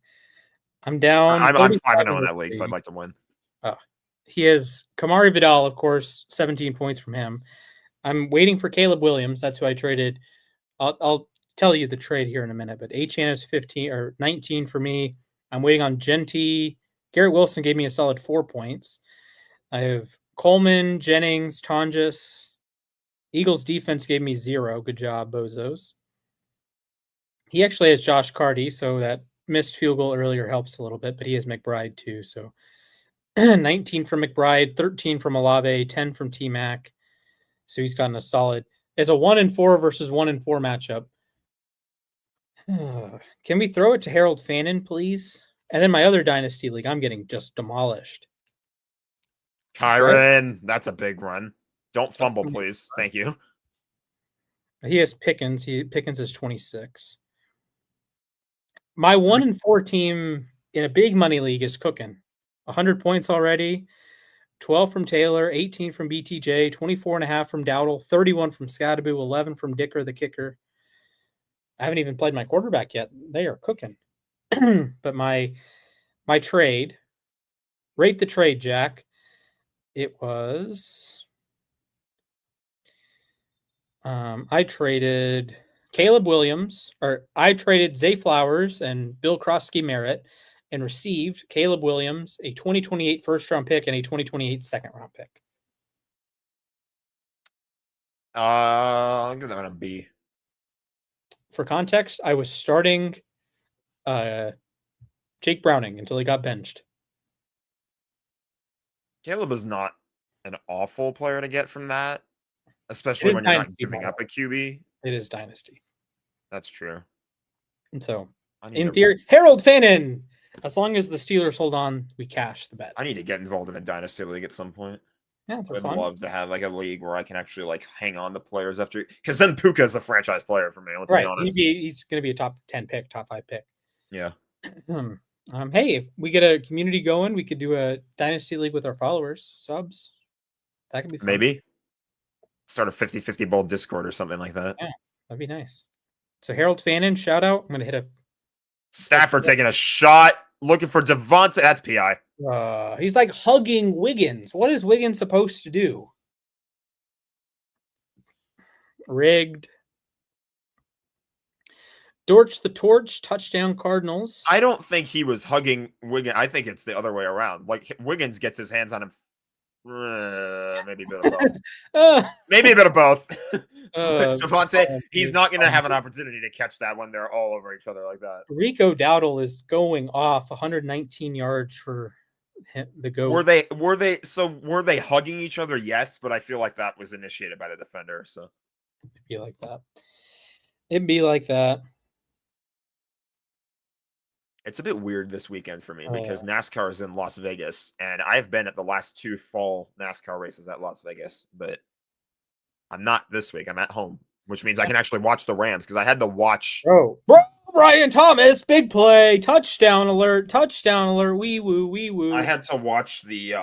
I'm down. I'm 5-0 in that league, so I'd like to win. He has Kamari Vidal, of course, 17 points from him. I'm waiting for Caleb Williams. That's who I traded. I'll tell you the trade here in a minute, but Achane is 15 or 19 for me. I'm waiting on Genty. Garrett Wilson gave me a solid 4 points. I have Coleman, Jennings, Tonjes. Eagles defense gave me 0. Good job, bozos. He actually has Josh Carty, so that missed field goal earlier helps a little bit, but he has McBride too. So 19 from McBride, 13 from Olave, 10 from T-Mac. So he's gotten a solid. It's a 1-4 versus 1-4 matchup. Can we throw it to Harold Fannin, please? And then my other dynasty league, I'm getting just demolished. Kyron, that's a big run. Don't fumble, please. Thank you. He has Pickens. Pickens is 26. My 1-4 team in a big money league is cooking. 100 points already. 12 from Taylor, 18 from BTJ, 24.5 from Dowdle, 31 from Scadaboo, 11 from Dicker, the kicker. I haven't even played my quarterback yet. They are cooking. But my trade Rate the trade, Jack. It was I traded Caleb Williams, or I traded Zay Flowers and Bill Krosky Merritt and received Caleb Williams, a 2028 first round pick and a 2028 second round pick. I'll give that one a B. For context, I was starting Jake Browning until he got benched. Caleb is not an awful player to get from that, especially when you're not giving up a QB. It is dynasty. That's true. And so, I need in to- theory, Harold Fannin. As long as the Steelers hold on, we cash the bet. I need to get involved in a dynasty league at some point. Yeah, they're I'd fun. love to have like a league where I can actually like hang on to players after, because then Puka is a franchise player for me. Let's be honest. He's going to be a top 10 pick, top 5 pick. Yeah. Hey, if we get a community going, we could do a dynasty league with our followers, subs. That could be fun. Maybe start a 50-50 bowl Discord or something like that. Yeah, that'd be nice. So Harold Fannin, shout out. I'm going to hit a Stafford taking a shot, looking for Devontae. That's PI. He's like hugging Wiggins. What is Wiggins supposed to do? Rigged. Dorch the Torch, touchdown Cardinals. I don't think he was hugging Wiggins. I think it's the other way around. Like Wiggins gets his hands on him. Maybe a bit of both. Maybe a bit of both. Devontae, he's not going to have an opportunity to catch that when they're all over each other like that. Rico Dowdle is going off 119 yards for the goat. Were they hugging each other? Yes, but I feel like that was initiated by the defender. So it'd be like that. It'd be like that. It's a bit weird this weekend for me because NASCAR is in Las Vegas, and I've been at the last 2 fall NASCAR races at Las Vegas, but I'm not this week. I'm at home, which means I can actually watch the Rams because I had to watch. Bro, Brian Thomas, big play, touchdown alert, wee woo. I had to watch the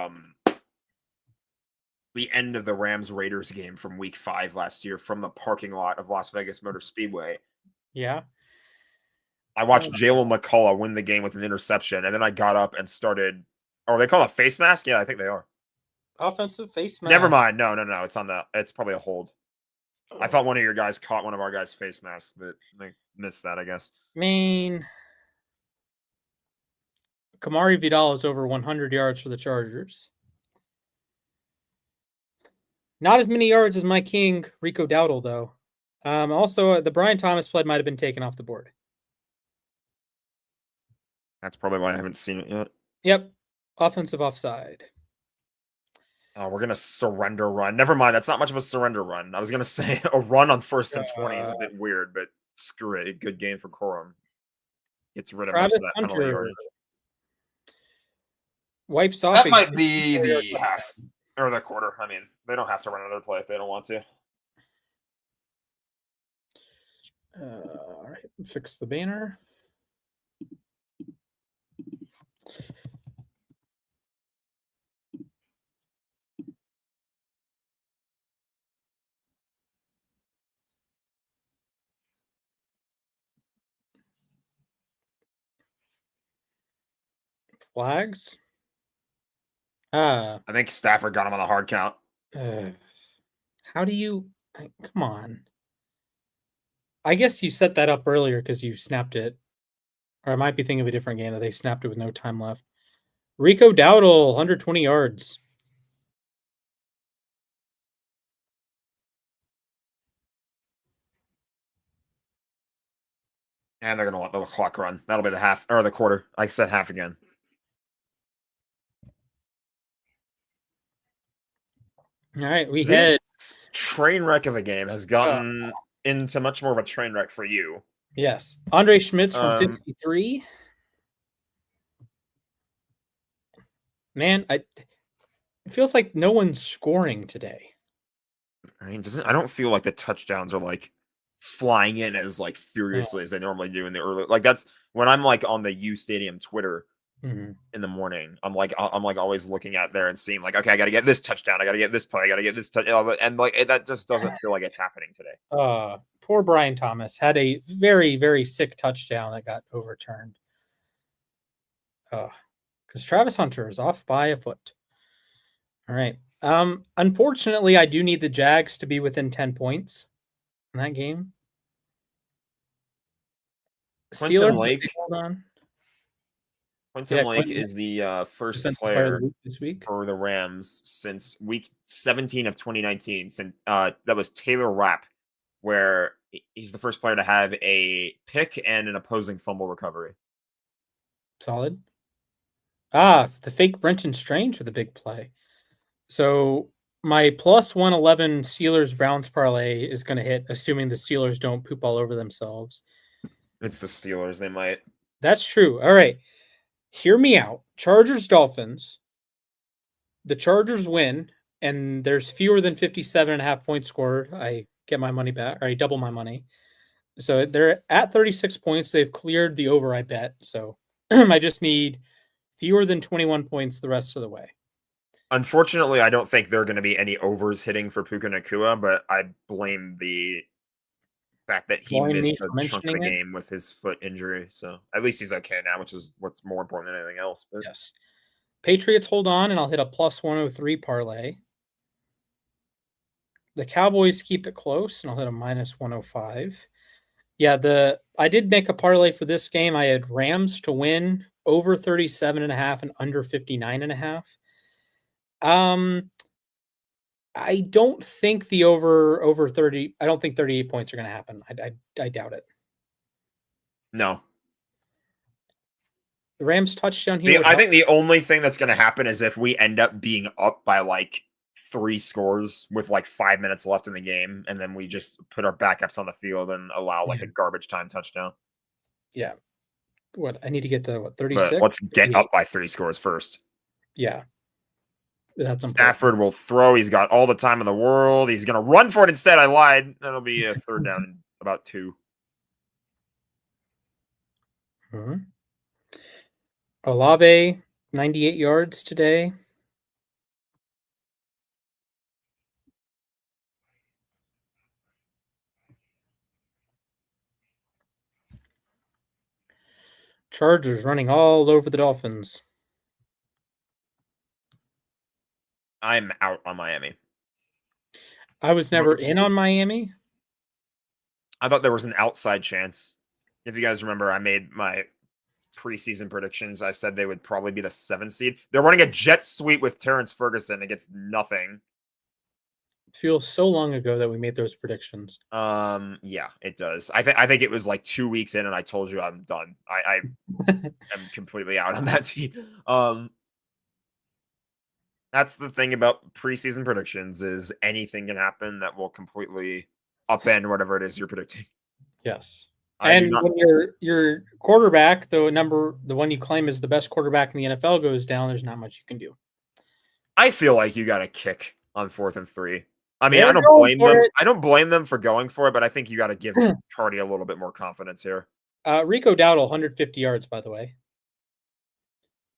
end of the Rams Raiders game from week 5 last year from the parking lot of Las Vegas Motor Speedway. Yeah. I watched Jalen McCullough win the game with an interception, and then I got up and started. Oh, are they called a face mask? Yeah, I think they are. Offensive face mask. Never mind. No. It's probably a hold. I thought one of your guys caught one of our guys' face masks, but they missed that, I guess. Kamari Vidal is over 100 yards for the Chargers. Not as many yards as my king, Rico Dowdle, though. Also, the Brian Thomas play might have been taken off the board. That's probably why I haven't seen it yet. Yep. Offensive offside. Oh, we're going to surrender run. Never mind. That's not much of a surrender run. I was going to say a run on 1st and 20 is a bit weird, but screw it. Good game for Corum. Gets rid of most of that penalty yardage. Wipes off. That might be the half or the quarter. I mean, they don't have to run another play if they don't want to. All right. Fix the banner. Flags. I think Stafford got him on the hard count. How do you? Come on. I guess you set that up earlier because you snapped it, or I might be thinking of a different game that they snapped it with no time left. Rico Dowdle, 120 yards. And they're going to let the clock run. That'll be the half or the quarter. I said half again. All right, This train wreck of a game has gotten into much more of a train wreck for you. Yes. Andre Schmitz from 53. Man, it feels like no one's scoring today. I mean, I don't feel like the touchdowns are like flying in as like furiously as they normally do in the early. Like that's when I'm like on the U Stadium Twitter in the morning. I'm like always looking out there and seeing like, okay, I got to get this touchdown. I got to get this play. I got to get this touchdown. And like that just doesn't feel like it's happening today. Poor Brian Thomas had a very, very sick touchdown that got overturned. because Travis Hunter is off by a foot. All right. Unfortunately, I do need the Jags to be within 10 points in that game. Quentin Steelers, Lake. hold on. Quentin Yeah, Lake Quentin is the first Defensive Player of player the Week this week. for the Rams since week 17 of 2019. Since that was Taylor Rapp, where he's the first player to have a pick and an opposing fumble recovery. Solid. The fake Brenton Strange with a big play. So my plus 111 Steelers Browns parlay is going to hit, assuming the Steelers don't poop all over themselves. It's the Steelers. They might. That's true. All right. Hear me out. Chargers Dolphins. The Chargers win, and there's fewer than 57.5 points scored. I get my money back, or I double my money. So they're at 36 points. They've cleared the over, I bet. So I just need fewer than 21 points the rest of the way. Unfortunately, I don't think there are going to be any overs hitting for Puka Nacua, but I blame the fact that he missed a chunk of the game with his foot injury. So at least he's okay now, which is what's more important than anything else. But yes. Patriots hold on, and I'll hit a plus 103 parlay. The Cowboys keep it close, and I'll hit a minus 105. Yeah, I did make a parlay for this game. I had Rams to win over 37.5 and under 59.5. I don't think the over 30. I don't think 38 points are going to happen. I doubt it. No. The Rams touchdown here. I think the only thing that's going to happen is if we end up being up by like 3 scores with like 5 minutes left in the game, and then we just put our backups on the field and allow like a garbage time touchdown. Yeah. What? I need to get to what, 36? But let's get up by 3 scores first. Yeah. That's Stafford important. will throw. He's got all the time in the world. He's going to run for it instead. I lied. That'll be a third down in about 2. Olave, 98 yards today. Chargers running all over the Dolphins. I'm out on Miami. I was never in on Miami. I thought there was an outside chance. If you guys remember, I made my preseason predictions. I said they would probably be the 7th seed. They're running a jet sweep with Terrence Ferguson against nothing. It feels so long ago that we made those predictions. Yeah, it does. I think it was like 2 weeks in, and I told you I'm done. I am completely out on that team. That's the thing about preseason predictions is anything can happen that will completely upend whatever it is you're predicting. Yes. And when your quarterback, the one you claim is the best quarterback in the NFL goes down, there's not much you can do. I feel like you got to kick on 4th and 3. I mean, I don't blame them. I don't blame them for going for it, but I think you got to give Cardi a little bit more confidence here. Rico Dowdle, 150 yards, by the way.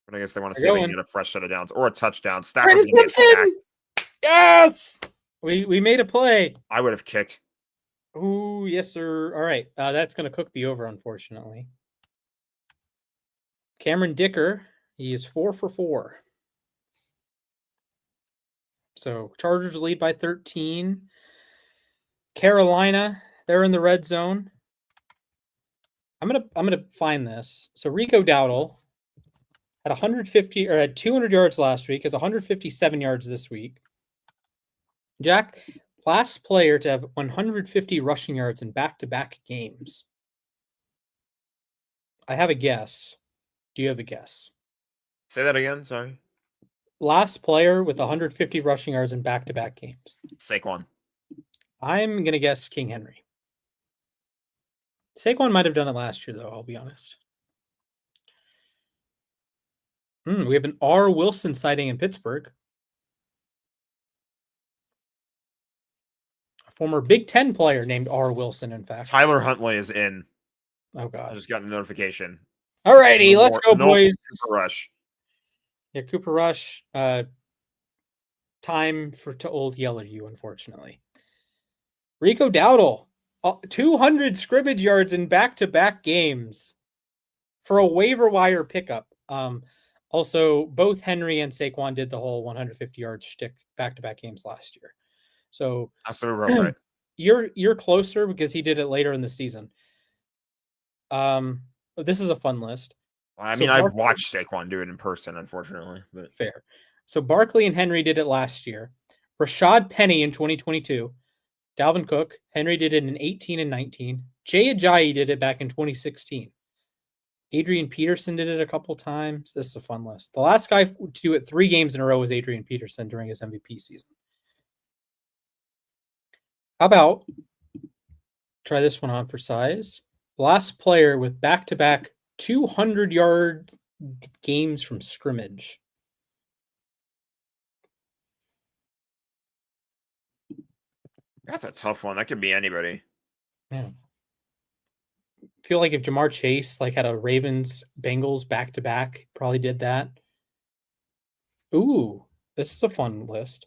But I guess they want to see if they can get a fresh set of downs or a touchdown. Stafford's gonna get sacked. Yes! We made a play. I would have kicked. Oh, yes, sir. All right. That's going to cook the over, unfortunately. Cameron Dicker, he is 4 for 4. So Chargers lead by 13. Carolina, they're in the red zone. I'm gonna find this. So Rico Dowdle had 150 or had 200 yards last week, has 157 yards this week. Jack, last player to have 150 rushing yards in back-to-back games. I have a guess. Do you have a guess? Say that again. Sorry. Last player with 150 rushing yards in back-to-back games. Saquon. I'm going to guess King Henry. Saquon might have done it last year, though, I'll be honest. We have an R. Wilson sighting in Pittsburgh. A former Big Ten player named R. Wilson, in fact. Tyler Huntley is in. Oh, God. I just got a notification. All righty, let's go, boys. Cooper Rush. Yeah, Cooper Rush. Time to old yell at you, unfortunately. Rico Dowdle, 200 scrimmage yards in back-to-back games for a waiver wire pickup. Also, both Henry and Saquon did the whole 150-yard shtick back-to-back games last year. So So we're both right. you're closer because he did it later in the season. This is a fun list. I So mean, I Barkley- watched Saquon do it in person, unfortunately. But Fair. So Barkley and Henry did it last year. Rashad Penny in 2022. Dalvin Cook. Henry did it in 18 and 19. Jay Ajayi did it back in 2016. Adrian Peterson did it a couple times. This is a fun list. The last guy to do it 3 games in a row was Adrian Peterson during his MVP season. How about try this one on for size? Last player with back-to-back 200-yard games from scrimmage. that's a tough one. That could be anybody. Yeah. I feel like if Jamar Chase had a Ravens Bengals back-to-back, probably did that. Ooh, this is a fun list.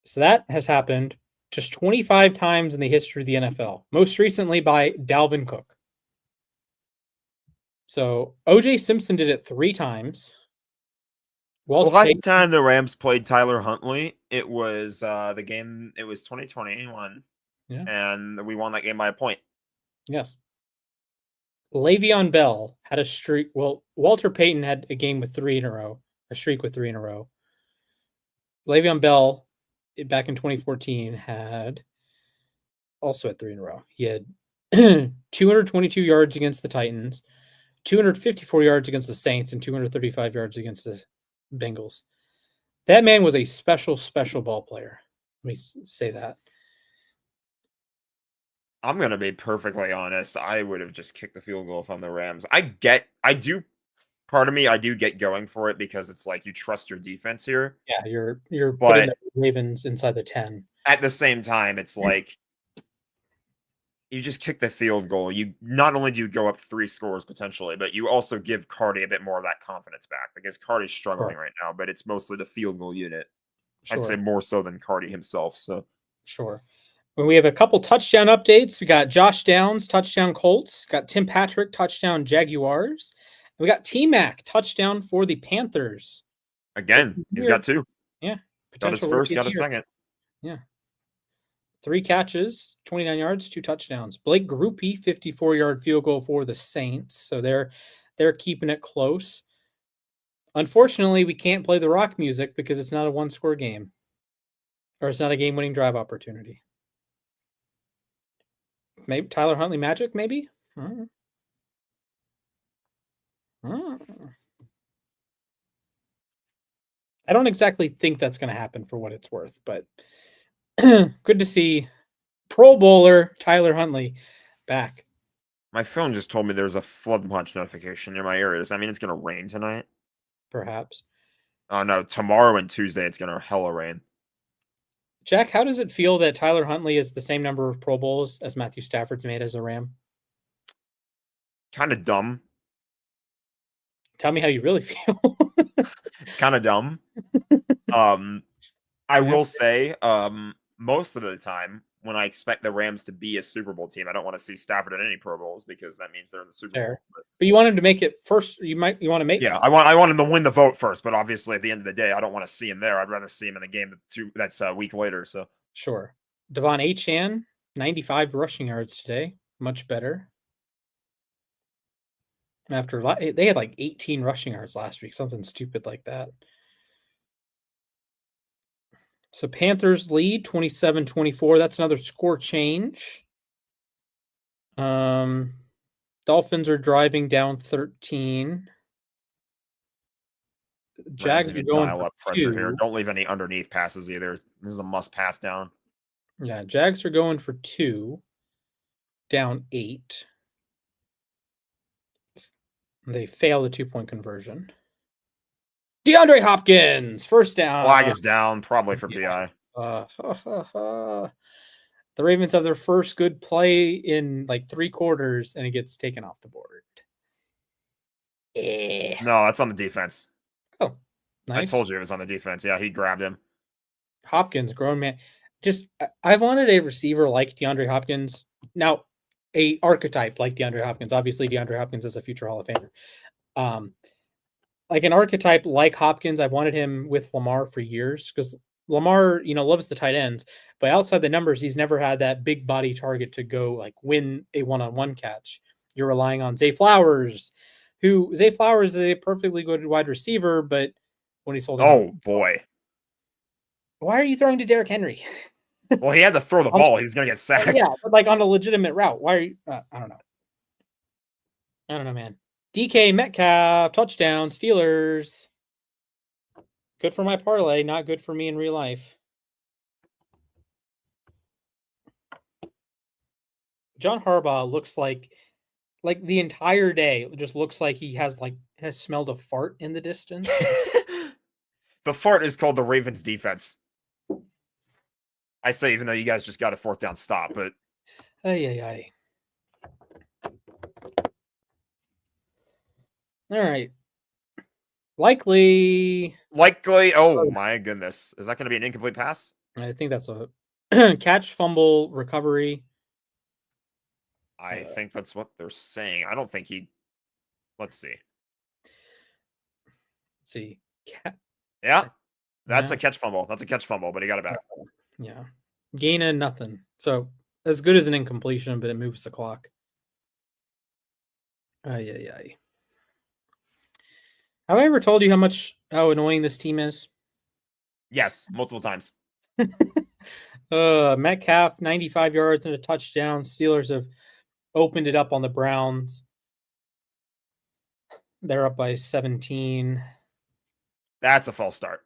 So that has happened just 25 times in the history of the NFL. Most recently by Dalvin Cook. So OJ Simpson did it 3 times. Well, last time the Rams played Tyler Huntley, it was the game. It was 2021, and we won that game by a point. Yes. Le'Veon Bell had a streak. Well, Walter Payton had a game with 3 in a row, a streak with 3 in a row. Le'Veon Bell, back in 2014, had also had 3 in a row. He had 222 yards against the Titans, 254 yards against the Saints, and 235 yards against the Bengals. That man was a special ball player. Let me say that. I'm going to be perfectly honest. I would have just kicked the field goal if I'm the Rams. Part of me, I do get going for it because it's like you trust your defense here. Yeah, you're putting the Ravens inside the 10. At the same time, it's like you just kick the field goal. You not only do you go up 3 scores potentially, but you also give Cardi a bit more of that confidence back because Cardi's struggling right now, but it's mostly the field goal unit. I'd say more so than Cardi himself. So When we have a couple touchdown updates, we got Josh Downs, touchdown Colts, got Tim Patrick, touchdown Jaguars. We got T-Mac, touchdown for the Panthers. Again, he's got 2. Yeah. Got his first, got a second. Yeah. 3 catches, 29 yards, 2 touchdowns. Blake Grupe, 54-yard field goal for the Saints. So they're keeping it close. Unfortunately, we can't play the rock music because it's not a 1-score game. Or it's not a game-winning drive opportunity. Maybe Tyler Huntley magic, maybe? I don't exactly think that's going to happen for what it's worth, but good to see Pro Bowler Tyler Huntley back. My phone just told me there's a flood watch notification near my area. Does that mean it's going to rain tonight? Perhaps. Oh, no. Tomorrow and Tuesday, it's going to hella rain. Jack, how does it feel that Tyler Huntley is the same number of Pro Bowls as Matthew Stafford's made as a Ram? Kind of dumb. Tell me how you really feel. It's kind of dumb. I will say, most of the time, when I expect the Rams to be a Super Bowl team, I don't want to see Stafford in any Pro Bowls because that means they're in the Super Bowl. But you want him to make it first. You want to make. Yeah, I want him to win the vote first, but obviously at the end of the day, I don't want to see him there. I'd rather see him in the game that's a week later. So sure. Devon Achane, 95 rushing yards today, much better. After they had 18 rushing yards last week, something stupid like that. So Panthers lead 27-24. That's another score change. Dolphins are driving down 13. Jags are going dial up pressure here. Don't leave any underneath passes either. This is a must pass down. Yeah, Jags are going for 2, down 8. They fail the 2-point conversion. DeAndre Hopkins, first down. Flag is down, probably for PI. The Ravens have their first good play in 3 quarters, and it gets taken off the board. No, that's on the defense. Oh, nice. I told you it was on the defense. Yeah, he grabbed him. Hopkins, grown man. I've wanted a receiver like DeAndre Hopkins. Now, a archetype like DeAndre Hopkins. Obviously, DeAndre Hopkins is a future Hall of Famer. like an archetype like Hopkins, I've wanted him with Lamar for years because Lamar, loves the tight ends, but outside the numbers, he's never had that big body target to go like win a one-on-one catch. You're relying on Zay Flowers, Zay Flowers is a perfectly good wide receiver, but when he's holding, oh boy, why are you throwing to Derrick Henry? well, he had to throw the ball. He's gonna get sacked. Yeah, but like on a legitimate route. Why are you? I don't know, man. DK Metcalf touchdown Steelers. Good for my parlay, not good for me in real life. John Harbaugh looks like the entire day it just looks like he has smelled a fart in the distance. The fart is called the Ravens defense. I say, even though you guys just got a 4th down stop, but Ay. All right. Likely. Oh my goodness, is that going to be an incomplete pass? I think that's a catch, fumble, recovery. I think that's what they're saying. I don't think he. Let's see. Let's see. Yeah, that's a catch fumble. That's a catch fumble, but he got it back. Yeah. Gain of nothing. So as good as an incompletion, but it moves the clock. Ay. Have I ever told you how annoying this team is? Yes, multiple times. Metcalf, 95 yards and a touchdown. Steelers have opened it up on the Browns. They're up by 17. That's a false start.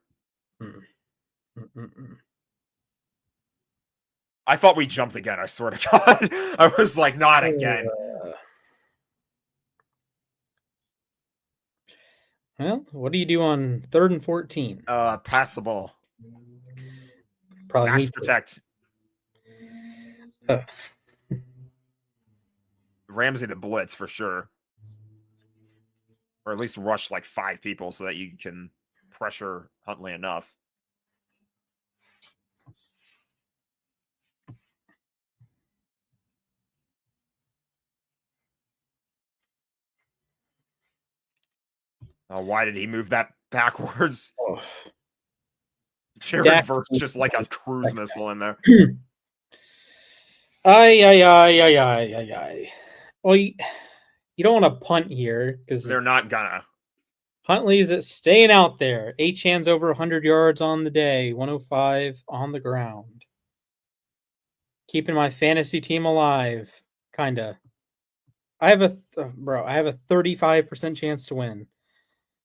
I thought we jumped again. I swear to God. I was like, not again. Well, what do you do on 3rd and 14? Pass the ball. Probably Max protect. Ramsey the blitz for sure. Or at least rush like 5 people so that you can pressure Huntley enough. Why did he move that backwards? Oh. Jared Verse just like a cruise missile in there. Ay. Well, you don't want to punt here because they're not gonna. Huntley's staying out there. Achan's over 100 yards on the day, 105 on the ground. Keeping my fantasy team alive, kinda. I have a 35% chance to win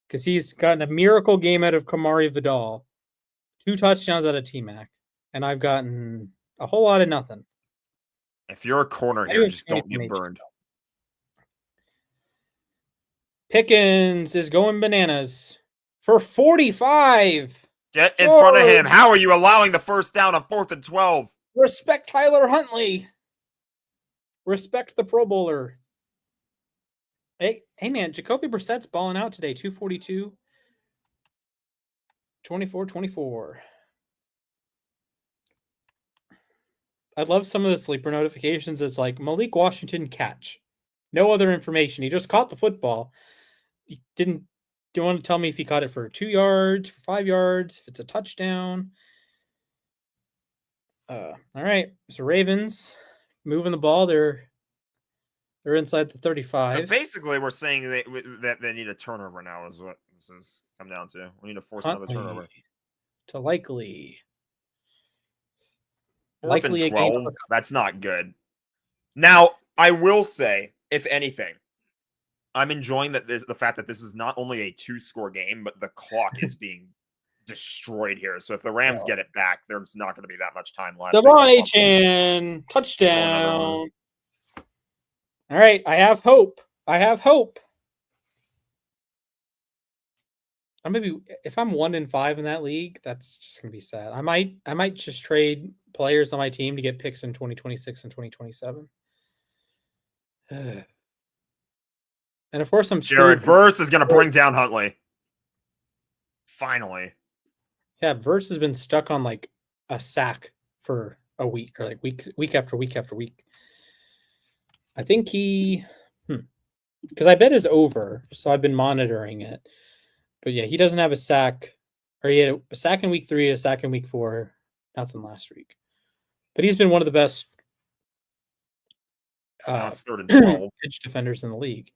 because he's gotten a miracle game out of Kamari Vidal, 2 touchdowns out of T-Mac, and I've gotten a whole lot of nothing. If you're a corner here, just don't get burned. Pickens is going bananas for 45. Get in front of him. How are you allowing the 1st down on 4th and 12? Respect Tyler Huntley. Respect the Pro Bowler. Hey man, Jacoby Brissett's balling out today. 242. 24-24. I love some of the sleeper notifications. It's like Malik Washington catch. No other information. He just caught the football. He didn't. Do you want to tell me if he caught it for 2 yards, for 5 yards, if it's a touchdown? All right. So Ravens moving the ball. They're inside the 35. So basically, we're saying that they need a turnover now. Is what this has come down to. We need to force another turnover. To likely 4th and 12. That's not good. Now, I will say, if anything, I'm enjoying the fact that this is not only a 2-score game, but the clock is being destroyed here. So if the Rams get it back, there's not going to be that much time left. Devon Achan, touchdown. All right, I have hope. If I'm 1-5 in that league, that's just gonna be sad. I might just trade players on my team to get picks in 2026 and 2027. And of course, I'm Jared Verse is gonna bring down Huntley. Finally. Yeah, Verse has been stuck on like a sack for a week or like week after week after week. I think because I bet is over, so I've been monitoring it. But yeah, he doesn't have a sack. Or he had a sack in week 3, a sack in week 4, nothing last week. But he's been one of the best Now it's 3rd and 12. pitch defenders in the league.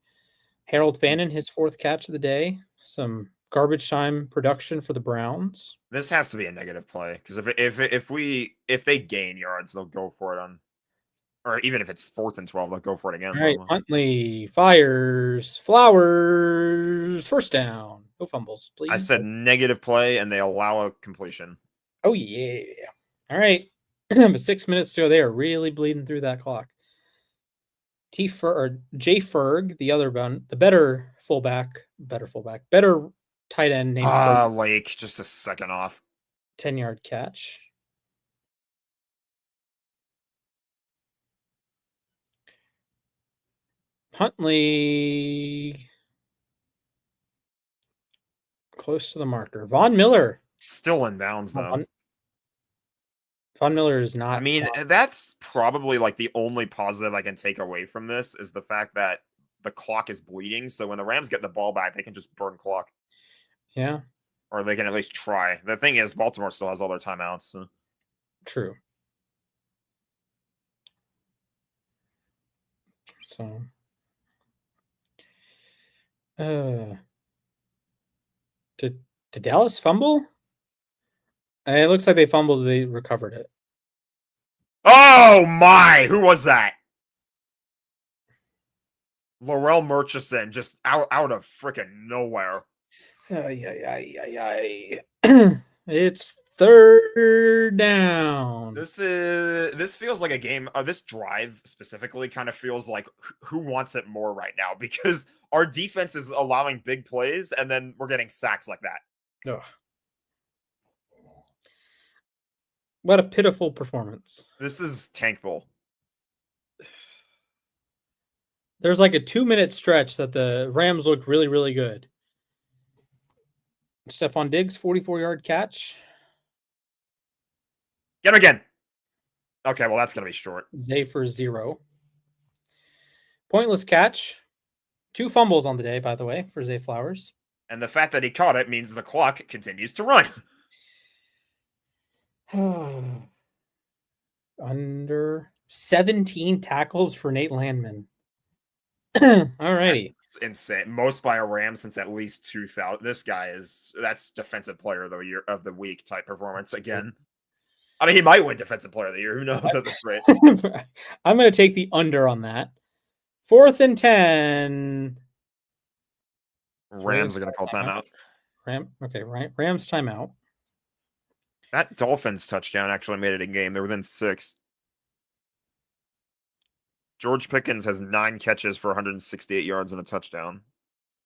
Harold Fannin, his 4th catch of the day. Some garbage time production for the Browns. This has to be a negative play because if they gain yards, they'll go for it on, or even if it's 4th and 12, they'll go for it again. All right, Huntley fires Flowers, first down. No fumbles, please. I said negative play, and they allow a completion. Oh yeah. All right, but 6 minutes to go. They are really bleeding through that clock. Jay Ferg, the other one, the better tight end named Ferg, Lake, just a second off. 10-yard catch. Huntley close to the marker. Von Miller Still in bounds though. Von Miller is not. I mean, that's probably like the only positive I can take away from this is the fact that the clock is bleeding. So when the Rams get the ball back, they can just burn clock. Yeah. Or they can at least try. The thing is, Baltimore still has all their timeouts. So. True. So. Did Dallas fumble? It looks like they fumbled. They recovered it. Oh my! Who was that? Laurel Murchison, just out of freaking nowhere. It's 3rd down. This feels like a game. This drive specifically kind of feels like who wants it more right now because our defense is allowing big plays and then we're getting sacks like that. Ugh. What a pitiful performance. This is tank bull. There's like a 2-minute stretch that the Rams looked really, really good. Stephon Diggs, 44-yard catch. Get him again. Okay, well, that's going to be short. Zay for 0. Pointless catch. 2 fumbles on the day, by the way, for Zay Flowers. And the fact that he caught it means the clock continues to run. Under 17 tackles for Nate Landman. All righty. That's insane. Most by a Ram since at least 2000. This guy that's defensive player of the week type performance again. I mean, he might win defensive player of the year. Who knows at this rate? I'm going to take the under on that. 4th and 10. Rams are going to call timeout. Rams timeout. That Dolphins touchdown actually made it in game. They're within 6. George Pickens has 9 catches for 168 yards and a touchdown.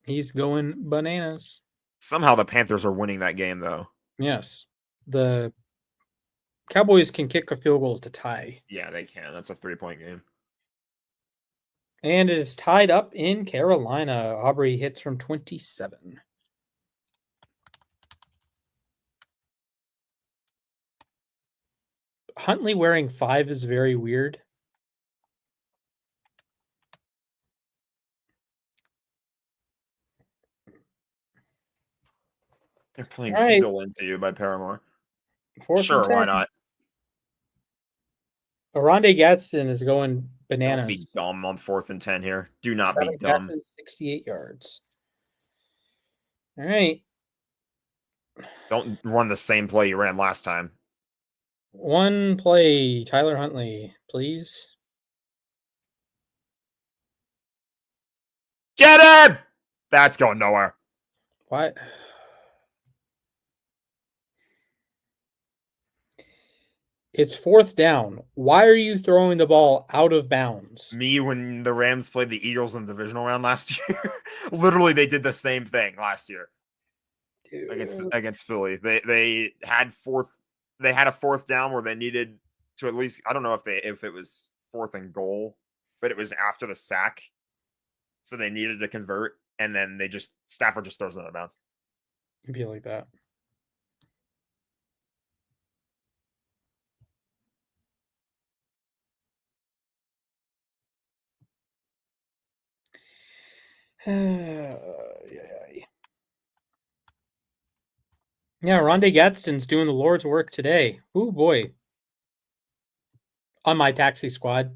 He's going bananas. Somehow the Panthers are winning that game, though. Yes. The Cowboys can kick a field goal to tie. Yeah, they can. That's a 3-point game. And it is tied up in Carolina. Aubrey hits from 27. Huntley wearing 5 is very weird. They're playing Still Into You by Paramore. Sure, why not? Oronde Gadsden is going bananas. Don't be dumb on 4th and 10 here. Do not be dumb. 68 yards. All right. Don't run the same play you ran last time. One play, Tyler Huntley, please. Get him! That's going nowhere. What? It's 4th down. Why are you throwing the ball out of bounds? Me, when the Rams played the Eagles in the divisional round last year, literally they did the same thing last year. Dude. Against Philly. They had a 4th down where they needed to at least, I don't know if it was 4th and goal, but it was after the sack. So they needed to convert, and then Stafford just throws it out of bounds. It'd be like that. Yeah, Rondé Gadsden's doing the Lord's work today. Ooh, boy. On my taxi squad.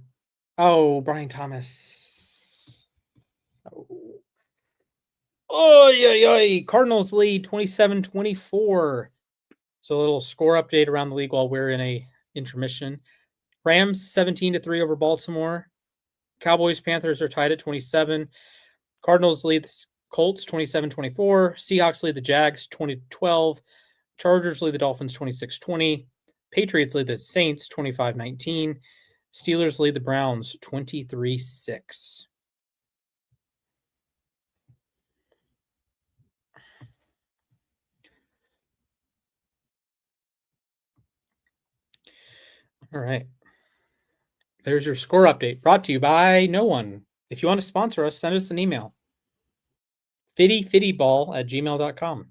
Oh, Brian Thomas. Oh, yeah. Cardinals lead 27-24. So a little score update around the league while we're in a intermission. Rams 17-3 over Baltimore. Cowboys, Panthers are tied at 27. Cardinals lead the Colts 27-24. Seahawks lead the Jags 20-12. Chargers lead the Dolphins 26-20. Patriots lead the Saints 25-19. Steelers lead the Browns 23-6. All right. There's your score update brought to you by no one. If you want to sponsor us, send us an email. fittyfittyball@gmail.com.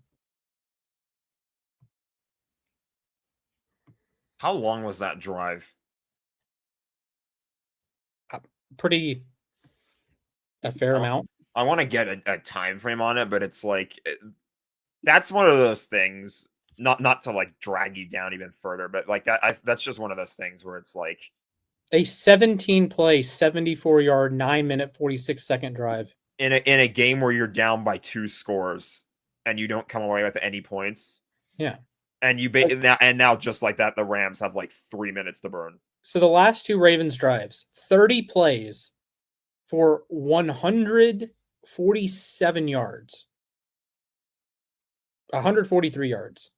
How long was that drive? Pretty a fair amount. I want to get a time frame on it, but it's like that's one of those things. Not to like drag you down even further, but like that's just one of those things where it's like A 17-play, 74-yard, 9-minute, 46-second drive. in a game where you're down by 2 scores and you don't come away with any points. Yeah. And now just like that, the Rams have like 3 minutes to burn. So the last 2 Ravens drives, 30 plays for 147 yards. 143 yards.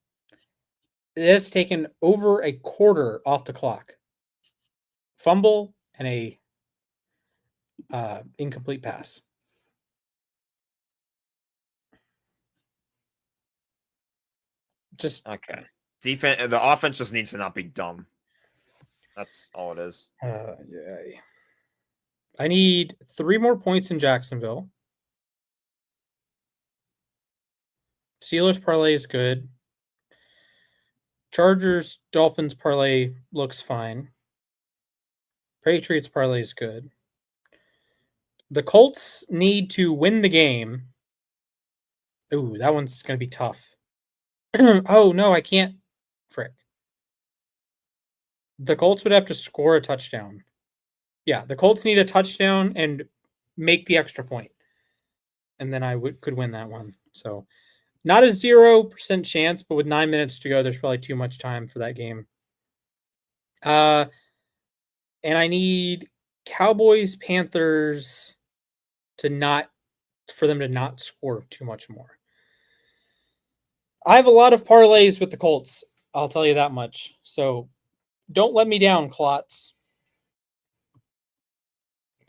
It has taken over a quarter off the clock. Fumble and a incomplete pass. Just okay. Defense, the offense just needs to not be dumb. That's all it is. Yeah. I need 3 more points in Jacksonville. Steelers parlay is good. Chargers Dolphins parlay looks fine. Patriots parlay is good. The Colts need to win the game. Ooh, that one's going to be tough. Oh, no, I can't. Frick. The Colts would have to score a touchdown. Yeah, the Colts need a touchdown and make the extra point. And then I could win that one. So not a 0% chance, but with 9 minutes to go, there's probably too much time for that game. And I need Cowboys, Panthers for them to not score too much more. I have a lot of parlays with the Colts. I'll tell you that much. So don't let me down, Klotz.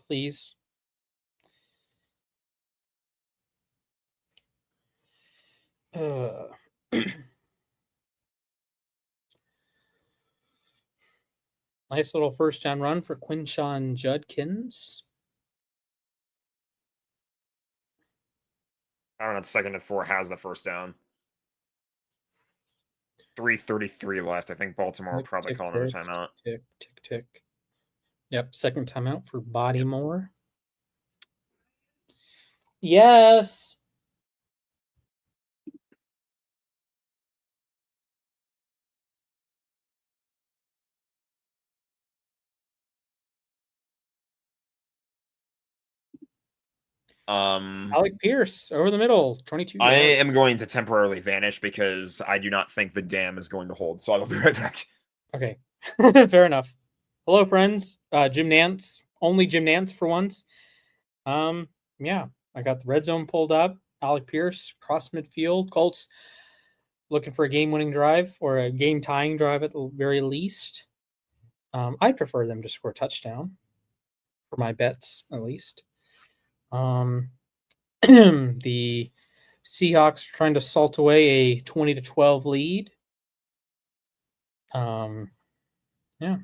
Please. Nice little first down run for Quinshon Judkins. Aaron at 2nd and 4 has the first down. 3:33 left. I think Baltimore will probably call another timeout. Tick. Yep, second timeout for Bodymore. Yes. Alec Pierce over the middle, 22. I am going to temporarily vanish because I do not think the dam is going to hold. So I will be right back. Okay, fair enough. Hello, friends. Jim Nance, only Jim Nance for once. Yeah, I got the red zone pulled up. Alec Pierce cross midfield. Colts looking for a game-winning drive or a game-tying drive at the very least. I'd prefer them to score a touchdown for my bets, at least. The Seahawks are trying to salt away a 20-12 lead. Yeah.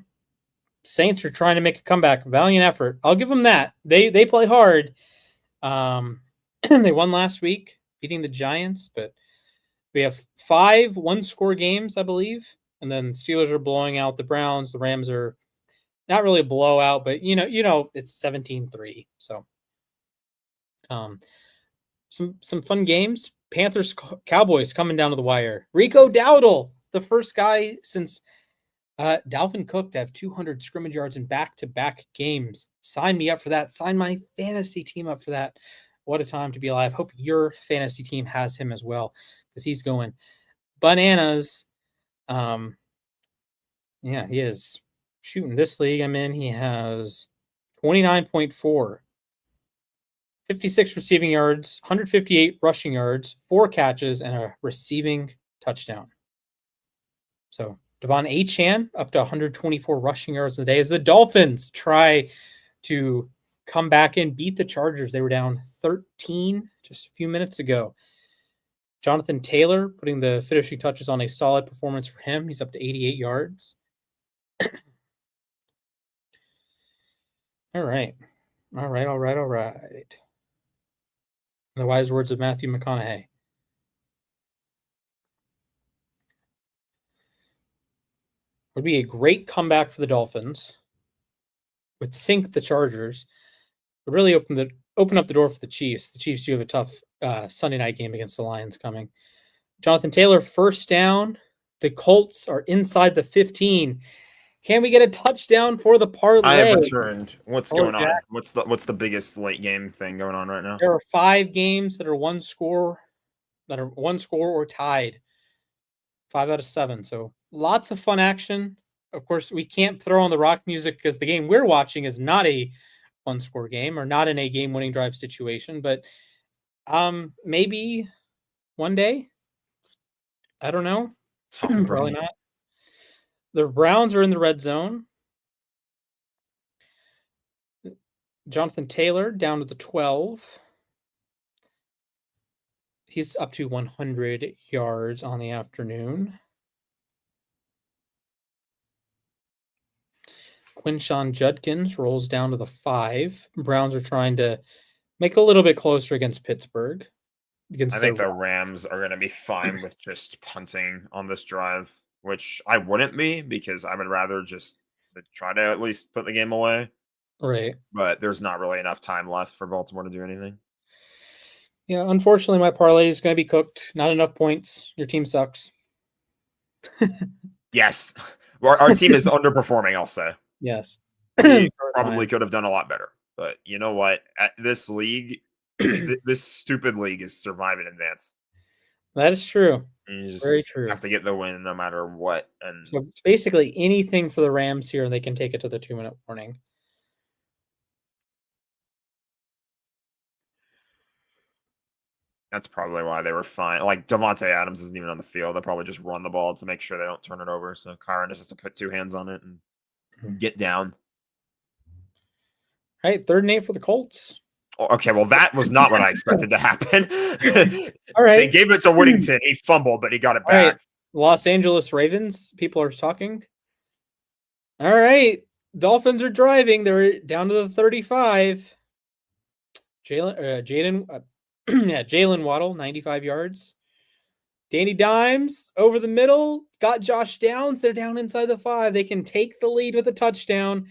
Saints are trying to make a comeback. Valiant effort. I'll give them that. They play hard. They won last week, beating the Giants, but we have 5 one-score games, I believe. And then Steelers are blowing out the Browns. The Rams are not really a blowout, but you know, it's 17-3. So some fun games. Panthers Cowboys coming down to the wire. Rico Dowdle, the first guy since Dalvin Cook to have 200 scrimmage yards in back-to-back games. Sign me up for that. Sign my fantasy team up for that. What a time to be alive. Hope your fantasy team has him as well, because he's going bananas. Yeah, he is shooting this league I'm in. He has 29.4. 56 receiving yards, 158 rushing yards, 4 catches, and a receiving touchdown. So Devon Achane up to 124 rushing yards a day as the Dolphins try to come back and beat the Chargers. They were down 13 just a few minutes ago. Jonathan Taylor putting the finishing touches on a solid performance for him. He's up to 88 yards. All right. In the wise words of Matthew McConaughey. Would be a great comeback for the Dolphins. Would sink the Chargers. Would really open up the door for the Chiefs. The Chiefs do have a tough Sunday night game against the Lions coming. Jonathan Taylor, first down. The Colts are inside the 15. Can we get a touchdown for the parlay? I have returned. What's Hello, going on? Jack. What's the biggest late game thing going on right now? There are 5 games that are one score or tied. 5 out of 7. So lots of fun action. Of course, we can't throw on the rock music because the game we're watching is not a one-score game or not in a game-winning drive situation. But maybe one day. I don't know. Probably not. The Browns are in the red zone. Jonathan Taylor down to the 12. He's up to 100 yards on the afternoon. Quinshon Judkins rolls down to the 5. Browns are trying to make it a little bit closer against Pittsburgh. I think the Rams are going to be fine with just punting on this drive, which I wouldn't be because I would rather just try to at least put the game away. Right. But there's not really enough time left for Baltimore to do anything. Yeah, unfortunately, my parlay is going to be cooked. Not enough points. Your team sucks. Yes. Our team is underperforming, I'll say. Yes. We probably could have done a lot better. But you know what? At this league, this stupid league is survive in advance. That is true. You just Very true. have to get the win no matter what. And so basically anything for the Rams here, they can take it to the 2-minute warning. that's probably why they were fine. Like Devontae Adams isn't even on the field. They'll probably just run the ball to make sure they don't turn it over. So Kyron just has to put 2 hands on it and get down. All right, 3rd and 8 for the Colts. Okay, well, that was not what I expected to happen. All right. They gave it to Whittington. He fumbled, but he got it back. All right. Los Angeles Ravens. People are talking. All right. Dolphins are driving. They're down to the 35. Jalen Waddle, 95 yards. Danny Dimes over the middle. Got Josh Downs. They're down inside the 5. They can take the lead with a touchdown.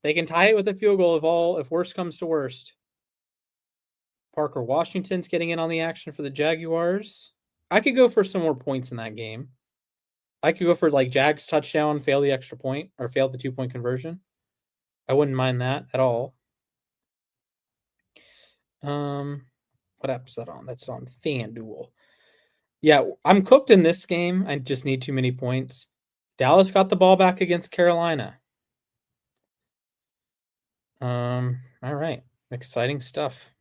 They can tie it with a field goal if worst comes to worst. Parker Washington's getting in on the action for the Jaguars. I could go for some more points in that game. I could go for like Jags touchdown, fail the extra point, or fail the 2-point conversion. I wouldn't mind that at all. What app is that on? That's on FanDuel. Yeah, I'm cooked in this game. I just need too many points. Dallas got the ball back against Carolina. All right. Exciting stuff.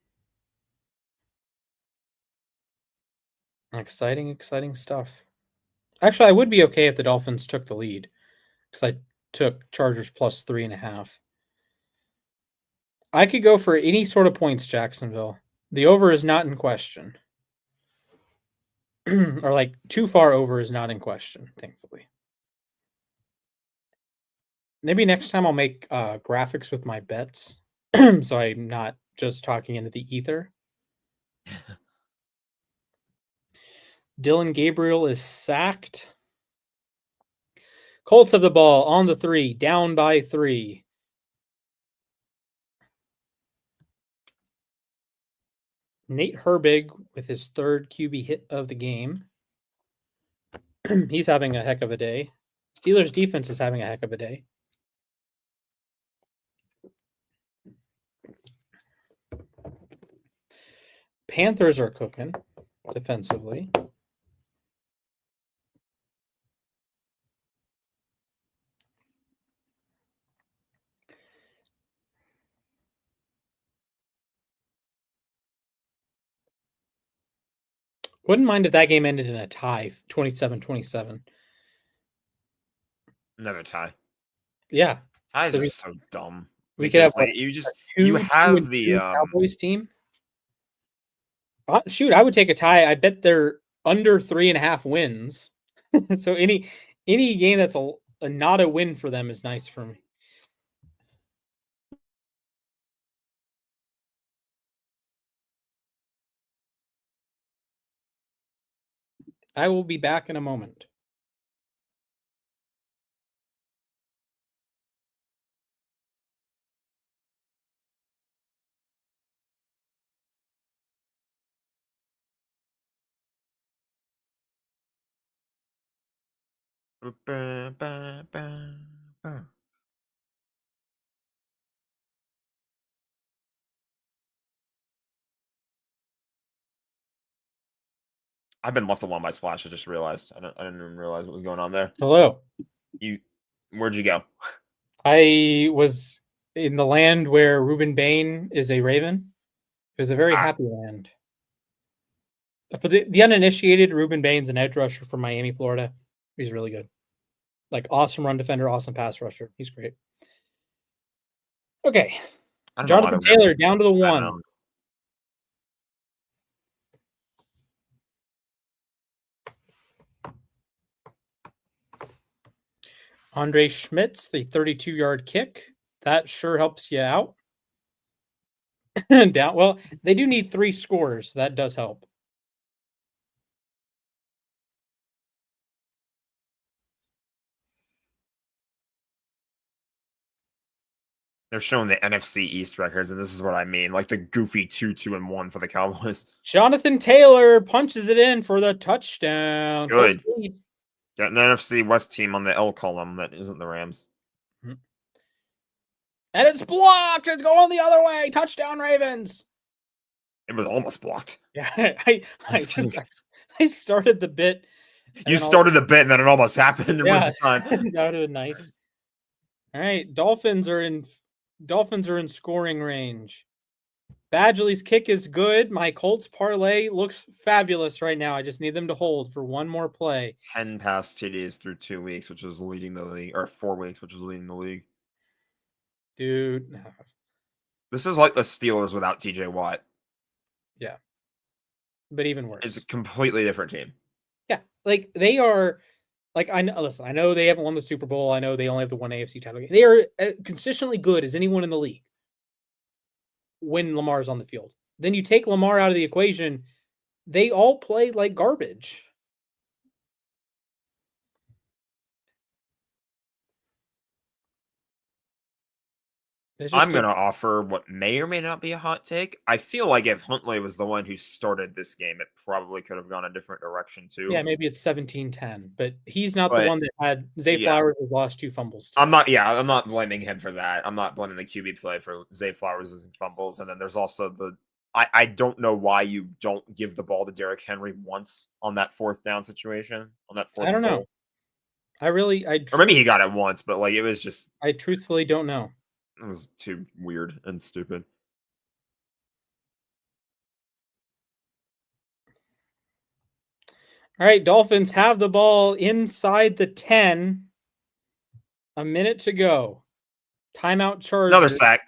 Exciting stuff. Actually, I would be okay if the Dolphins took the lead because I took Chargers plus 3.5. I could go for any sort of points, Jacksonville. The over is not in question. Or like too far over is not in question, thankfully. Maybe next time I'll make graphics with my bets so I'm not just talking into the ether. Dylan Gabriel is sacked. Colts have the ball on the 3, down by 3. Nate Herbig with his third QB hit of the game. He's having a heck of a day. Steelers defense is having a heck of a day. Panthers are cooking defensively. Wouldn't mind if that game ended in a tie, 27-27. Another tie. Yeah. Ties So are we- so dumb. We could have Because, like you two have and the two Cowboys team. Shoot, I would take a tie. I bet they're under 3.5 wins. So any game that's a not a win for them is nice for me. I will be back in a moment. I've been left alone by Splash. I just realized. I didn't even realize what was going on there. Hello. Where'd you go? I was in the land where Ruben Bain is a Raven. It was a very happy land. For the uninitiated, Ruben Bain's an edge rusher from Miami, Florida. He's really good. Like awesome run defender, awesome pass rusher. He's great. Okay. I don't know why Jonathan the Rams- Taylor down to the I don't one. know. Andre Schmitz, the 32-yard kick. That sure helps you out. Down. Well, they do need 3 scores. So that does help. They're showing the NFC East records, and this is what I mean. Like the goofy 2-2-1 for the Cowboys. Jonathan Taylor punches it in for the touchdown. Good. Got an NFC West team on the L column that isn't the Rams. And it's blocked. It's going the other way. Touchdown, Ravens. It was almost blocked. Yeah, I started the bit. You started the bit, and then it almost happened. Yeah, The time. that would have been nice. All right, Dolphins are in scoring range. Badgley's kick is good. My Colts parlay looks fabulous right now. I just need them to hold for one more play. 10 pass TDs through 2 weeks, which is leading the league, or 4 weeks, which is leading the league. Dude, no. This is like the Steelers without TJ Watt. Yeah, but even worse. It's a completely different team. Yeah, like they are. Like I know. Listen, I know they haven't won the Super Bowl. I know they only have the one AFC title game. They are consistently good as anyone in the league when Lamar's on the field. Then you take Lamar out of the equation, they all play like garbage. I'm going to offer what may or may not be a hot take. I feel like if Huntley was the one who started this game, it probably could have gone a different direction too. Yeah, maybe it's 17-10, but he's not the one that had Zay Flowers has lost 2 fumbles. I'm not blaming him for that. I'm not blaming the QB play for Zay Flowers losing fumbles. And then there's also I don't know why you don't give the ball to Derrick Henry once on that 4th down situation. On that 4th I don't know. or maybe he got it once, but like it was just. I truthfully don't know. It was too weird and stupid. All right, Dolphins have the ball inside the 10. A minute to go. Timeout Chargers. Another sack.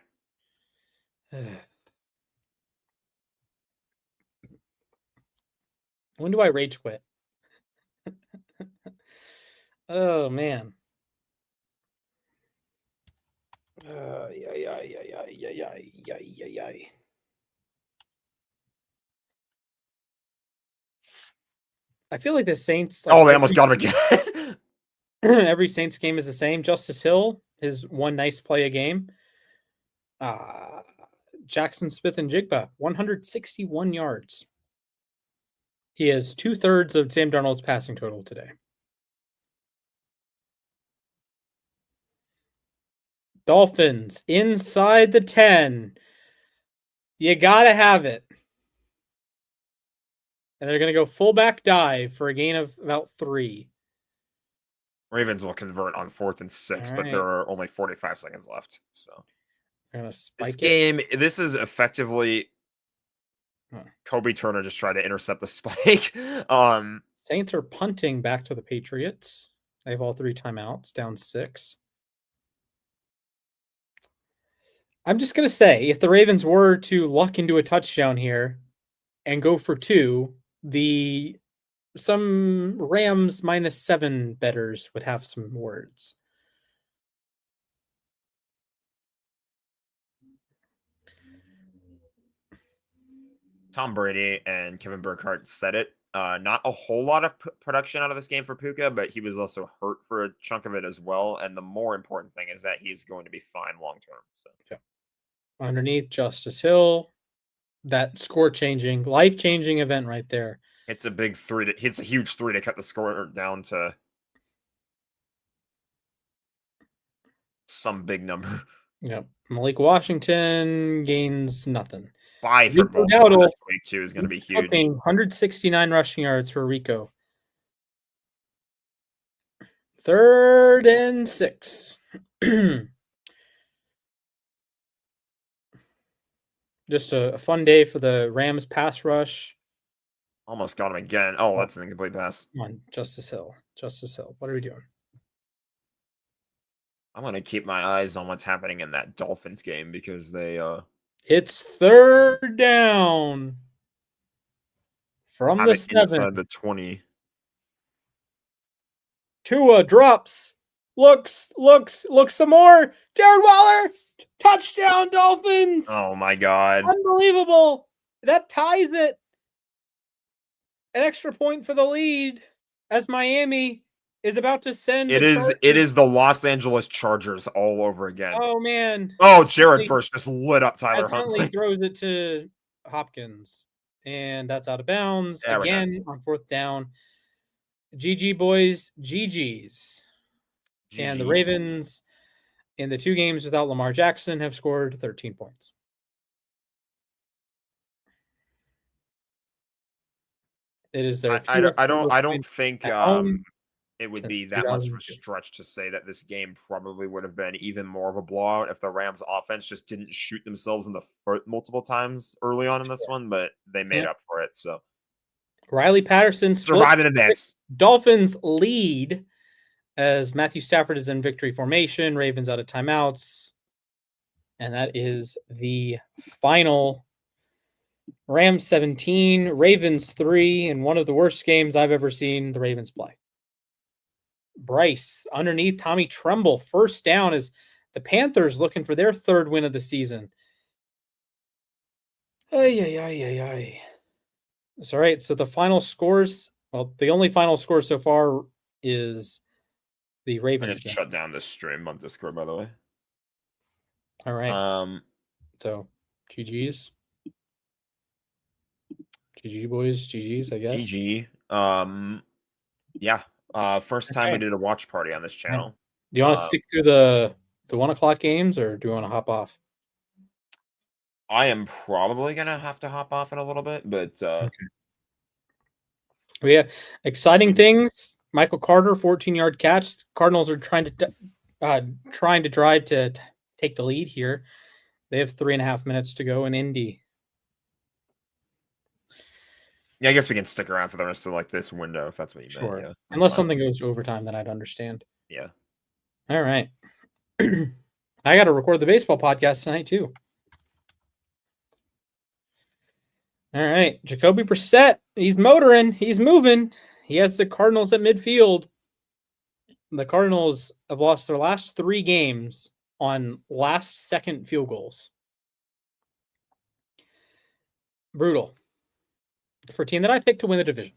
When do I rage quit? Oh, man. I feel like the Saints. Like, they almost got him again. Every Saints game is the same. Justice Hill is one nice play a game. Jackson Smith and Jigba, 161 yards. He has 2/3 of Sam Darnold's passing total today. Dolphins inside the 10. You gotta have it. And they're gonna go fullback dive for a gain of about 3. Ravens will convert on 4th and 6, but there are only 45 seconds left. So they're gonna spike this it. game, this is effectively Kobe Turner just tried to intercept the spike. Saints are punting back to the Patriots. They have all 3 timeouts, down 6. I'm just going to say, if the Ravens were to luck into a touchdown here and go for 2, some Rams -7 bettors would have some words. Tom Brady and Kevin Burkhardt said it. Not a whole lot of production out of this game for Puka, but he was also hurt for a chunk of it as well. And the more important thing is that he's going to be fine long term. So. Yeah. Underneath Justice Hill, that score-changing, life-changing event right there. It's a big 3. It's a huge 3 to cut the score down to some big number. Yep. Malik Washington gains nothing. 5 for Baltimore this week too is going to be huge. 169 rushing yards for Rico. 3rd and 6. Just a fun day for the Rams pass rush. Almost got him again. Oh, that's an incomplete pass. Come on, Justice Hill. Justice Hill. What are we doing? I'm going to keep my eyes on what's happening in that Dolphins game because they It's 3rd down from the 7. Inside the 20. Tua drops. Looks some more. Jared Waller, touchdown Dolphins. Oh my God. Unbelievable. That ties it. An extra point for the lead as Miami is about to send. It is the Los Angeles Chargers all over again. Oh man. Oh, Jared first just lit up Tyler Huntley. Throws it to Hopkins. And that's out of bounds. Again on 4th down. GG boys, GG's. And the Ravens in the 2 games without Lamar Jackson have scored 13 points. It is their I don't think it would be that much of a stretch to say that this game probably would have been even more of a blowout if the Rams offense just didn't shoot themselves in the foot multiple times early on in this one, but they made up for it. So Riley Patterson surviving in this. Dolphins lead as Matthew Stafford is in victory formation. Ravens out of timeouts. And that is the final. Rams 17, Ravens 3, and one of the worst games I've ever seen the Ravens play. Bryce underneath Tommy Tremble. 1st down as the Panthers looking for their 3rd win of the season. Ay. That's all right. So the final scores, well, the only final score so far is the Ravens. I just shut down this stream on Discord, by the way. All right. So GG's. GG boys, GG's, I guess. GG. Yeah. First time we did a watch party on this channel. Do you want to stick through the 1 o'clock games, or do you want to hop off? I am probably gonna have to hop off in a little bit, but okay. Yeah, exciting things. Michael Carter, 14-yard catch. Cardinals are trying to drive to take the lead here. They have 3.5 minutes to go in Indy. Yeah, I guess we can stick around for the rest of this window if that's what you meant. Yeah, unless something goes to overtime, then I'd understand. Yeah. All right. I got to record the baseball podcast tonight too. All right, Jacoby Brissett, he's motoring, he's moving. He has the Cardinals at midfield. The Cardinals have lost their last 3 games on last-second field goals. Brutal. For a team that I picked to win the division.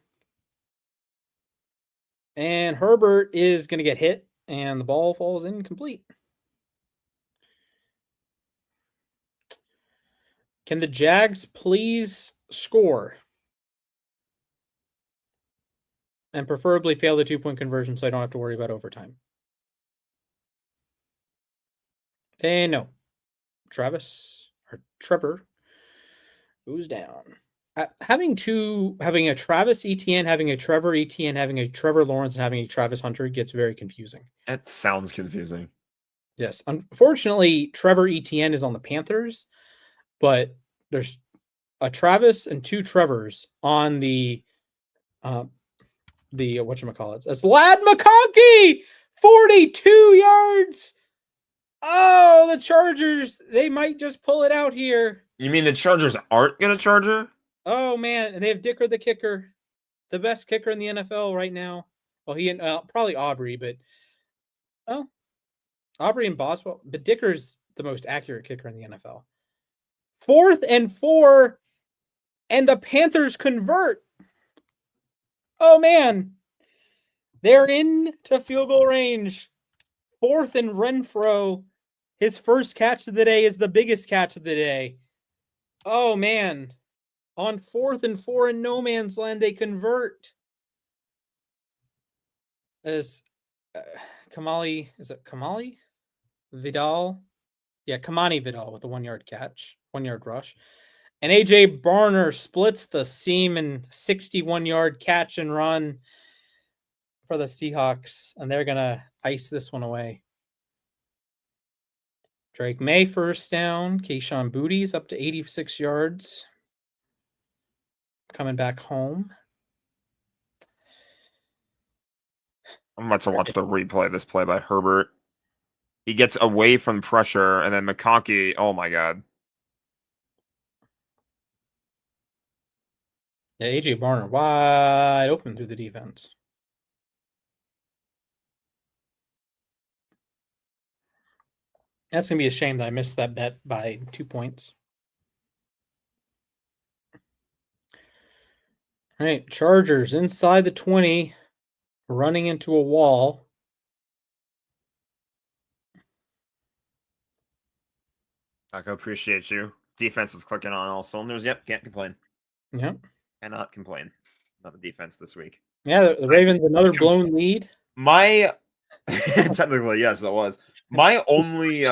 And Herbert is going to get hit, and the ball falls incomplete. Can the Jags please score? And preferably fail the 2-point conversion so I don't have to worry about overtime. And no. Trevor goes down. Having a Travis Etienne, having a Trevor Etienne, having a Trevor Lawrence, and having a Travis Hunter gets very confusing. That sounds confusing. Yes. Unfortunately, Trevor Etienne is on the Panthers, but there's a Travis and 2 Trevors on the whatchamacallits. It's Lad McConkey! 42 yards! Oh, the Chargers, they might just pull it out here. You mean the Chargers aren't going to charge her? Oh, man. And they have Dicker the kicker, the best kicker in the NFL right now. Well, he and probably Aubrey, but Aubrey and Boswell. But Dicker's the most accurate kicker in the NFL. 4th and 4, and the Panthers convert. Oh, man. They're into field goal range. 4th and Renfro. His first catch of the day is the biggest catch of the day. Oh, man. On 4th and 4 in no man's land, they convert. As Kamali, is it Kamali? Vidal? Yeah, Kamani Vidal with a 1-yard catch, 1-yard rush. And AJ Barner splits the seam and 61-yard catch and run for the Seahawks. And they're going to ice this one away. Drake May first down. Keyshawn Booty's up to 86 yards. Coming back home. I'm about to watch the replay of this play by Herbert. He gets away from pressure, and then McConkey, oh my God. Yeah, AJ Barner wide open through the defense. That's going to be a shame that I missed that bet by 2 points. All right, Chargers inside the 20, running into a wall. I appreciate you. Defense was clicking on all cylinders. Yep, can't complain. Yep. Cannot complain about the defense this week. Yeah, the Ravens, another blown lead. My technically, yes, that was. My only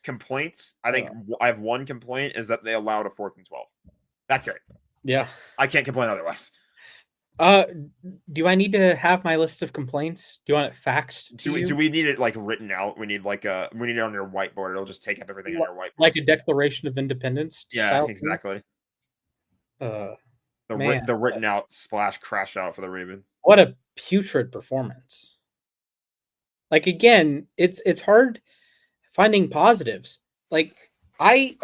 complaints, I think I have one complaint, is that they allowed a 4th and 12. That's it. Yeah. I can't complain otherwise. Do I need to have my list of complaints? Do you want it faxed to you? Do we need it like written out? We need it on your whiteboard. It'll just take up everything on your whiteboard. Like a Declaration of Independence? Yeah, style exactly. thing? The written out splash crash out for the Ravens. What a putrid performance. Like, again, it's hard finding positives. Like, I'm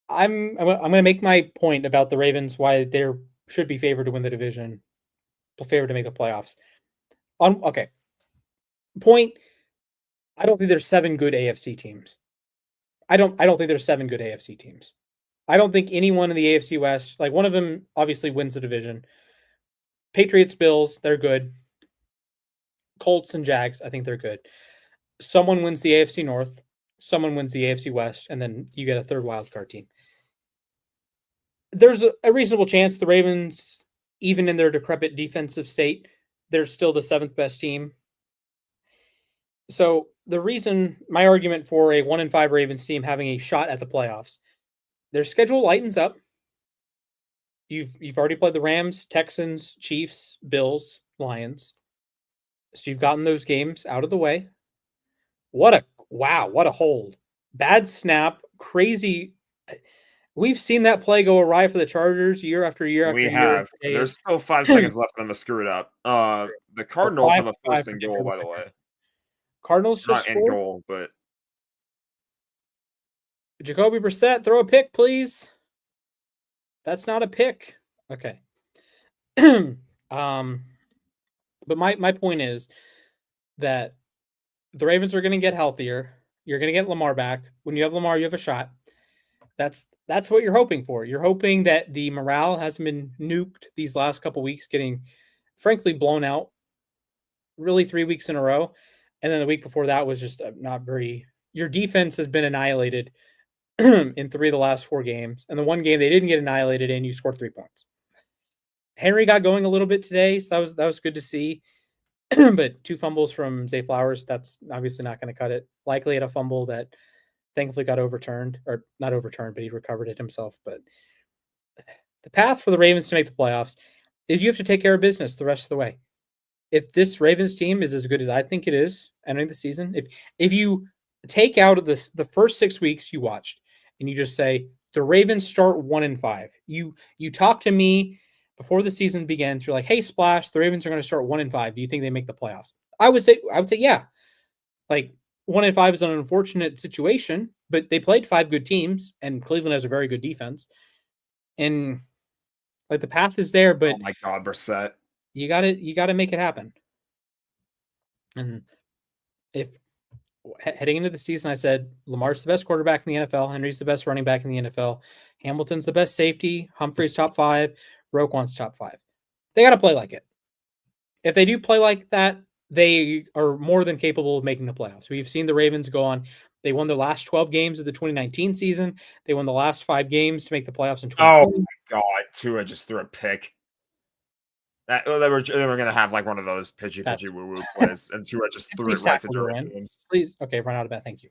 going to make my point about the Ravens, why they should be favored to win the division, favored to make the playoffs. Point. I don't think there's 7 good AFC teams. I don't think there's 7 good AFC teams. I don't think anyone in the AFC West, like one of them obviously wins the division. Patriots, Bills, they're good. Colts and Jags, I think they're good. Someone wins the AFC North, someone wins the AFC West, and then you get a third wildcard team. There's a reasonable chance the Ravens, even in their decrepit defensive state, they're still the 7th best team. So my argument for a 1-5 Ravens team having a shot at the playoffs, their schedule lightens up. You've already played the Rams, Texans, Chiefs, Bills, Lions. So you've gotten those games out of the way. What a hold. Bad snap, crazy. We've seen that play go awry for the Chargers year after year after year. We have. There's still 5 seconds left for them to screw it up. The Cardinals have a first and goal, by the way. Cardinals just not in goal, but Jacoby Brissett, throw a pick, please. That's not a pick. Okay. But my point is that the Ravens are going to get healthier. You're going to get Lamar back. When you have Lamar, you have a shot. That's what you're hoping for. You're hoping that the morale hasn't been nuked these last couple weeks, getting frankly blown out really 3 weeks in a row. And then the week before that was just not very, your defense has been annihilated in 3 of the last 4 games. And the one game they didn't get annihilated in, you scored 3 points. Henry got going a little bit today, so that was good to see. But 2 fumbles from Zay Flowers, that's obviously not going to cut it. Likely had a fumble that thankfully got overturned, or not overturned, but he recovered it himself. But the path for the Ravens to make the playoffs is you have to take care of business the rest of the way. If this Ravens team is as good as I think it is entering the season, if you take out of this the first 6 weeks you watched and you just say the Ravens start 1-5, you talk to me before the season begins, you're like, hey, Splash, the Ravens are going to start 1-5. Do you think they make the playoffs? I would say yeah. Like 1-5 is an unfortunate situation, but they played 5 good teams, and Cleveland has a very good defense. And like the path is there, but oh my God, Brissett. You gotta make it happen. And if heading into the season, I said Lamar's the best quarterback in the NFL, Henry's the best running back in the NFL, Hamilton's the best safety, Humphrey's top 5, Roquan's top 5. They got to play like it. If they do play like that, they are more than capable of making the playoffs. We've seen the Ravens go on. They won their last 12 games of the 2019 season. They won the last 5 games to make the playoffs in 2020. Oh my God, Tua just threw a pick. They were gonna have like one of those pitchy woo woo plays, and Tua just threw it right to Derwin James. Please, okay, run out of bet. Thank you.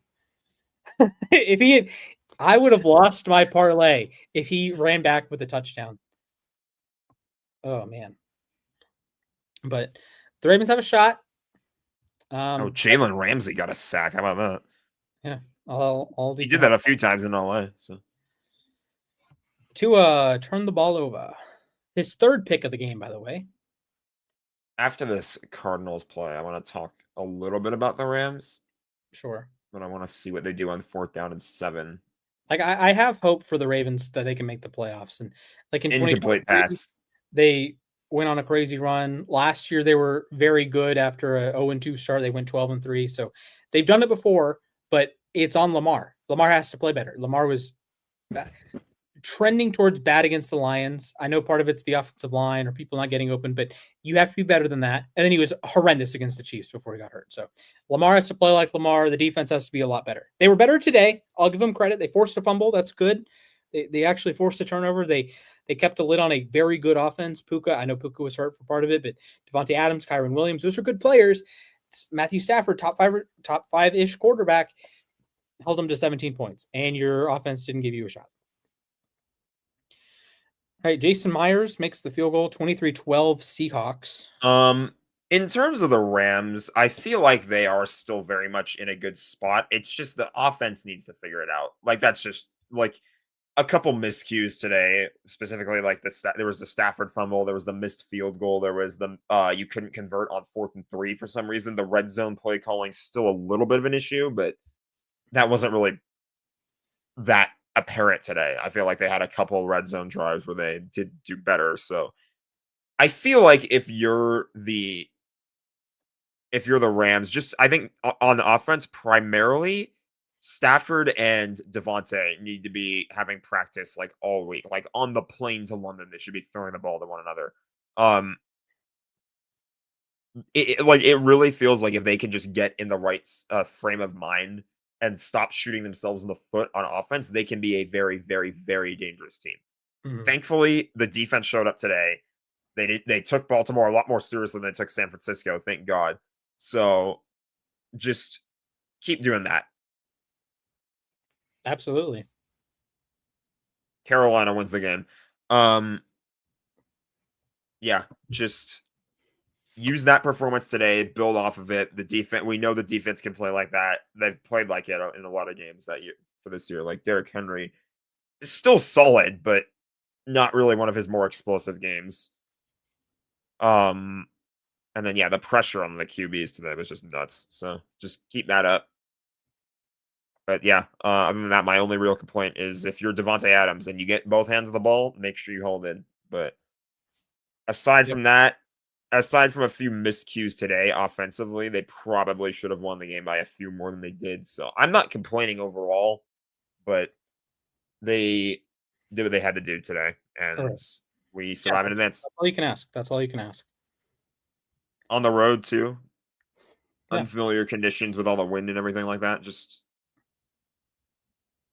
If he had, I would have lost my parlay if he ran back with a touchdown. Oh man. But the Ravens have a shot. Jalen Ramsey got a sack. How about that? Yeah, all he did that a few times in LA. So to turn the ball over. His 3rd pick of the game, by the way. After this Cardinals play, I want to talk a little bit about the Rams. Sure. But I want to see what they do on 4th down and 7. Like I have hope for the Ravens that they can make the playoffs. And like in incomplete pass, they went on a crazy run. Last year they were very good after a 0-2 start. They went 12-3. So they've done it before, but it's on Lamar. Lamar has to play better. Lamar was trending towards bad against the Lions. I know part of it's the offensive line or people not getting open, but you have to be better than that. And then he was horrendous against the Chiefs before he got hurt. So Lamar has to play like Lamar. The defense has to be a lot better. They were better today. I'll give them credit. They forced a fumble. That's good. They actually forced a turnover. They kept a lid on a very good offense. Puka, I know Puka was hurt for part of it, but Devontae Adams, Kyron Williams, those are good players. It's Matthew Stafford, top 5-ish quarterback, held them to 17 points, and your offense didn't give you a shot. All right, Jason Myers makes the field goal, 23-12 Seahawks. In terms of the Rams, I feel like they are still very much in a good spot. It's just the offense needs to figure it out. Like that's just like a couple miscues today, specifically like there was the Stafford fumble, there was the missed field goal, there was the you couldn't convert on 4th and 3 for some reason. The red zone play calling still a little bit of an issue, but that wasn't really that apparent today. I feel like they had a couple red zone drives where they did do better. So I feel like if you're the Rams, just I think on the offense, primarily Stafford and Devontae need to be having practice like all week. Like on the plane to London, they should be throwing the ball to one another. It really feels like if they can just get in the right frame of mind and stop shooting themselves in the foot on offense, they can be a very, very, very dangerous team. Mm-hmm. Thankfully, the defense showed up today. They took Baltimore a lot more seriously than they took San Francisco, thank God. So just keep doing that. Absolutely. Carolina wins the game. Yeah, just use that performance today, build off of it. The defense, we know the defense can play like that. They've played like it in a lot of games that year for this year. Like Derrick Henry is still solid, but not really one of his more explosive games. And then yeah, the pressure on the QBs today was just nuts. So just keep that up. But yeah, other than that, my only real complaint is if you're Devontae Adams and you get both hands of the ball, make sure you hold in. But aside from that, aside from a few miscues today offensively, they probably should have won the game by a few more than they did. So I'm not complaining overall, but they did what they had to do today. And we survive in advance. That's all you can ask. That's all you can ask. On the road, too. Yeah. Unfamiliar conditions with all the wind and everything like that. Just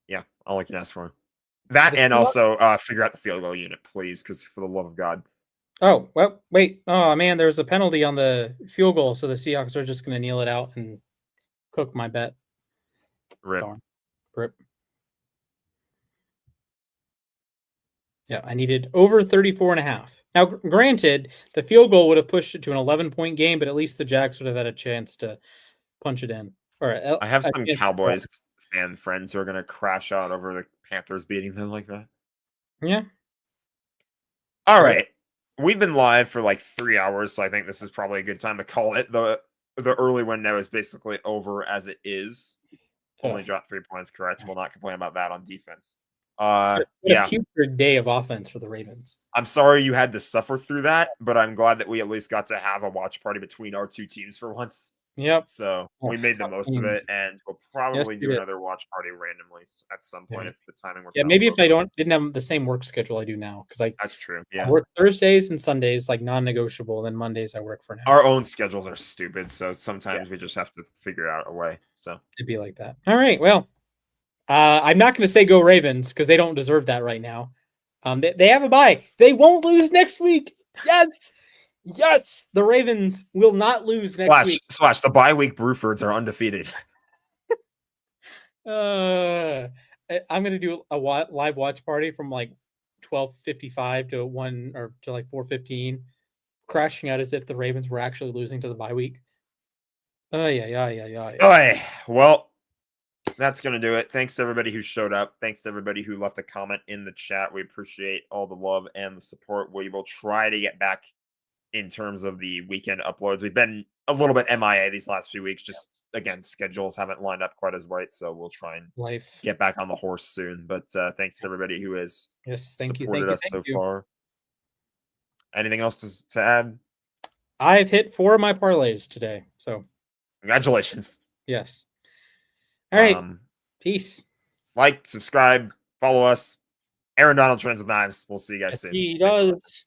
Yeah, all I can ask for. That The and Seahawks- also figure out the field goal unit, please, because for the love of God. Oh, well, wait. Oh, man, there's a penalty on the field goal, so the Seahawks are just going to kneel it out and cook my bet. Rip. Darn. Rip. Yeah, I needed over 34.5. Now, granted, the field goal would have pushed it to an 11-point game, but at least the Jags would have had a chance to punch it in. I have some chance to Cowboys fan friends who are going to crash out over the Panthers beating them like that. Yeah. All right. We've been live for like 3 hours, so I think this is probably a good time to call it. The early window is basically over as it is. Only dropped 3 points, correct. We'll not complain about that on defense. What Yeah. a putrid day of offense for the Ravens. I'm sorry you had to suffer through that, but I'm glad that we at least got to have a watch party between our two teams for once. Yep. So we made the most of it, and we'll probably do another watch party randomly at some point if the timing works out. Yeah, maybe if I didn't have the same work schedule I do now, because that's true. Yeah, I work Thursdays and Sundays like non-negotiable, then Mondays I work for now. Our own schedules are stupid, so sometimes we just have to figure out a way. So it'd be like that. All right, well, I'm not going to say go Ravens because they don't deserve that right now. They have a bye. They won't lose next week. Yes. Yes, the Ravens will not lose next week. The bye week Brufords are undefeated. I'm gonna do a live watch party from like 12:55 to 1 or to like 4:15, crashing out as if the Ravens were actually losing to the bye week. Yeah. Well, that's gonna do it. Thanks to everybody who showed up. Thanks to everybody who left a comment in the chat. We appreciate all the love and the support. We will try to get back in terms of the weekend uploads. We've been a little bit MIA these last few weeks. Just again, schedules haven't lined up quite as right, so we'll try and get back on the horse soon. But thanks to everybody who has supported us so far. Anything else to add? I've hit 4 of my parlays today, so congratulations. Yes. All right. Peace. Like, subscribe, follow us. Aaron Donald Trends with Knives. We'll see you guys soon. He does.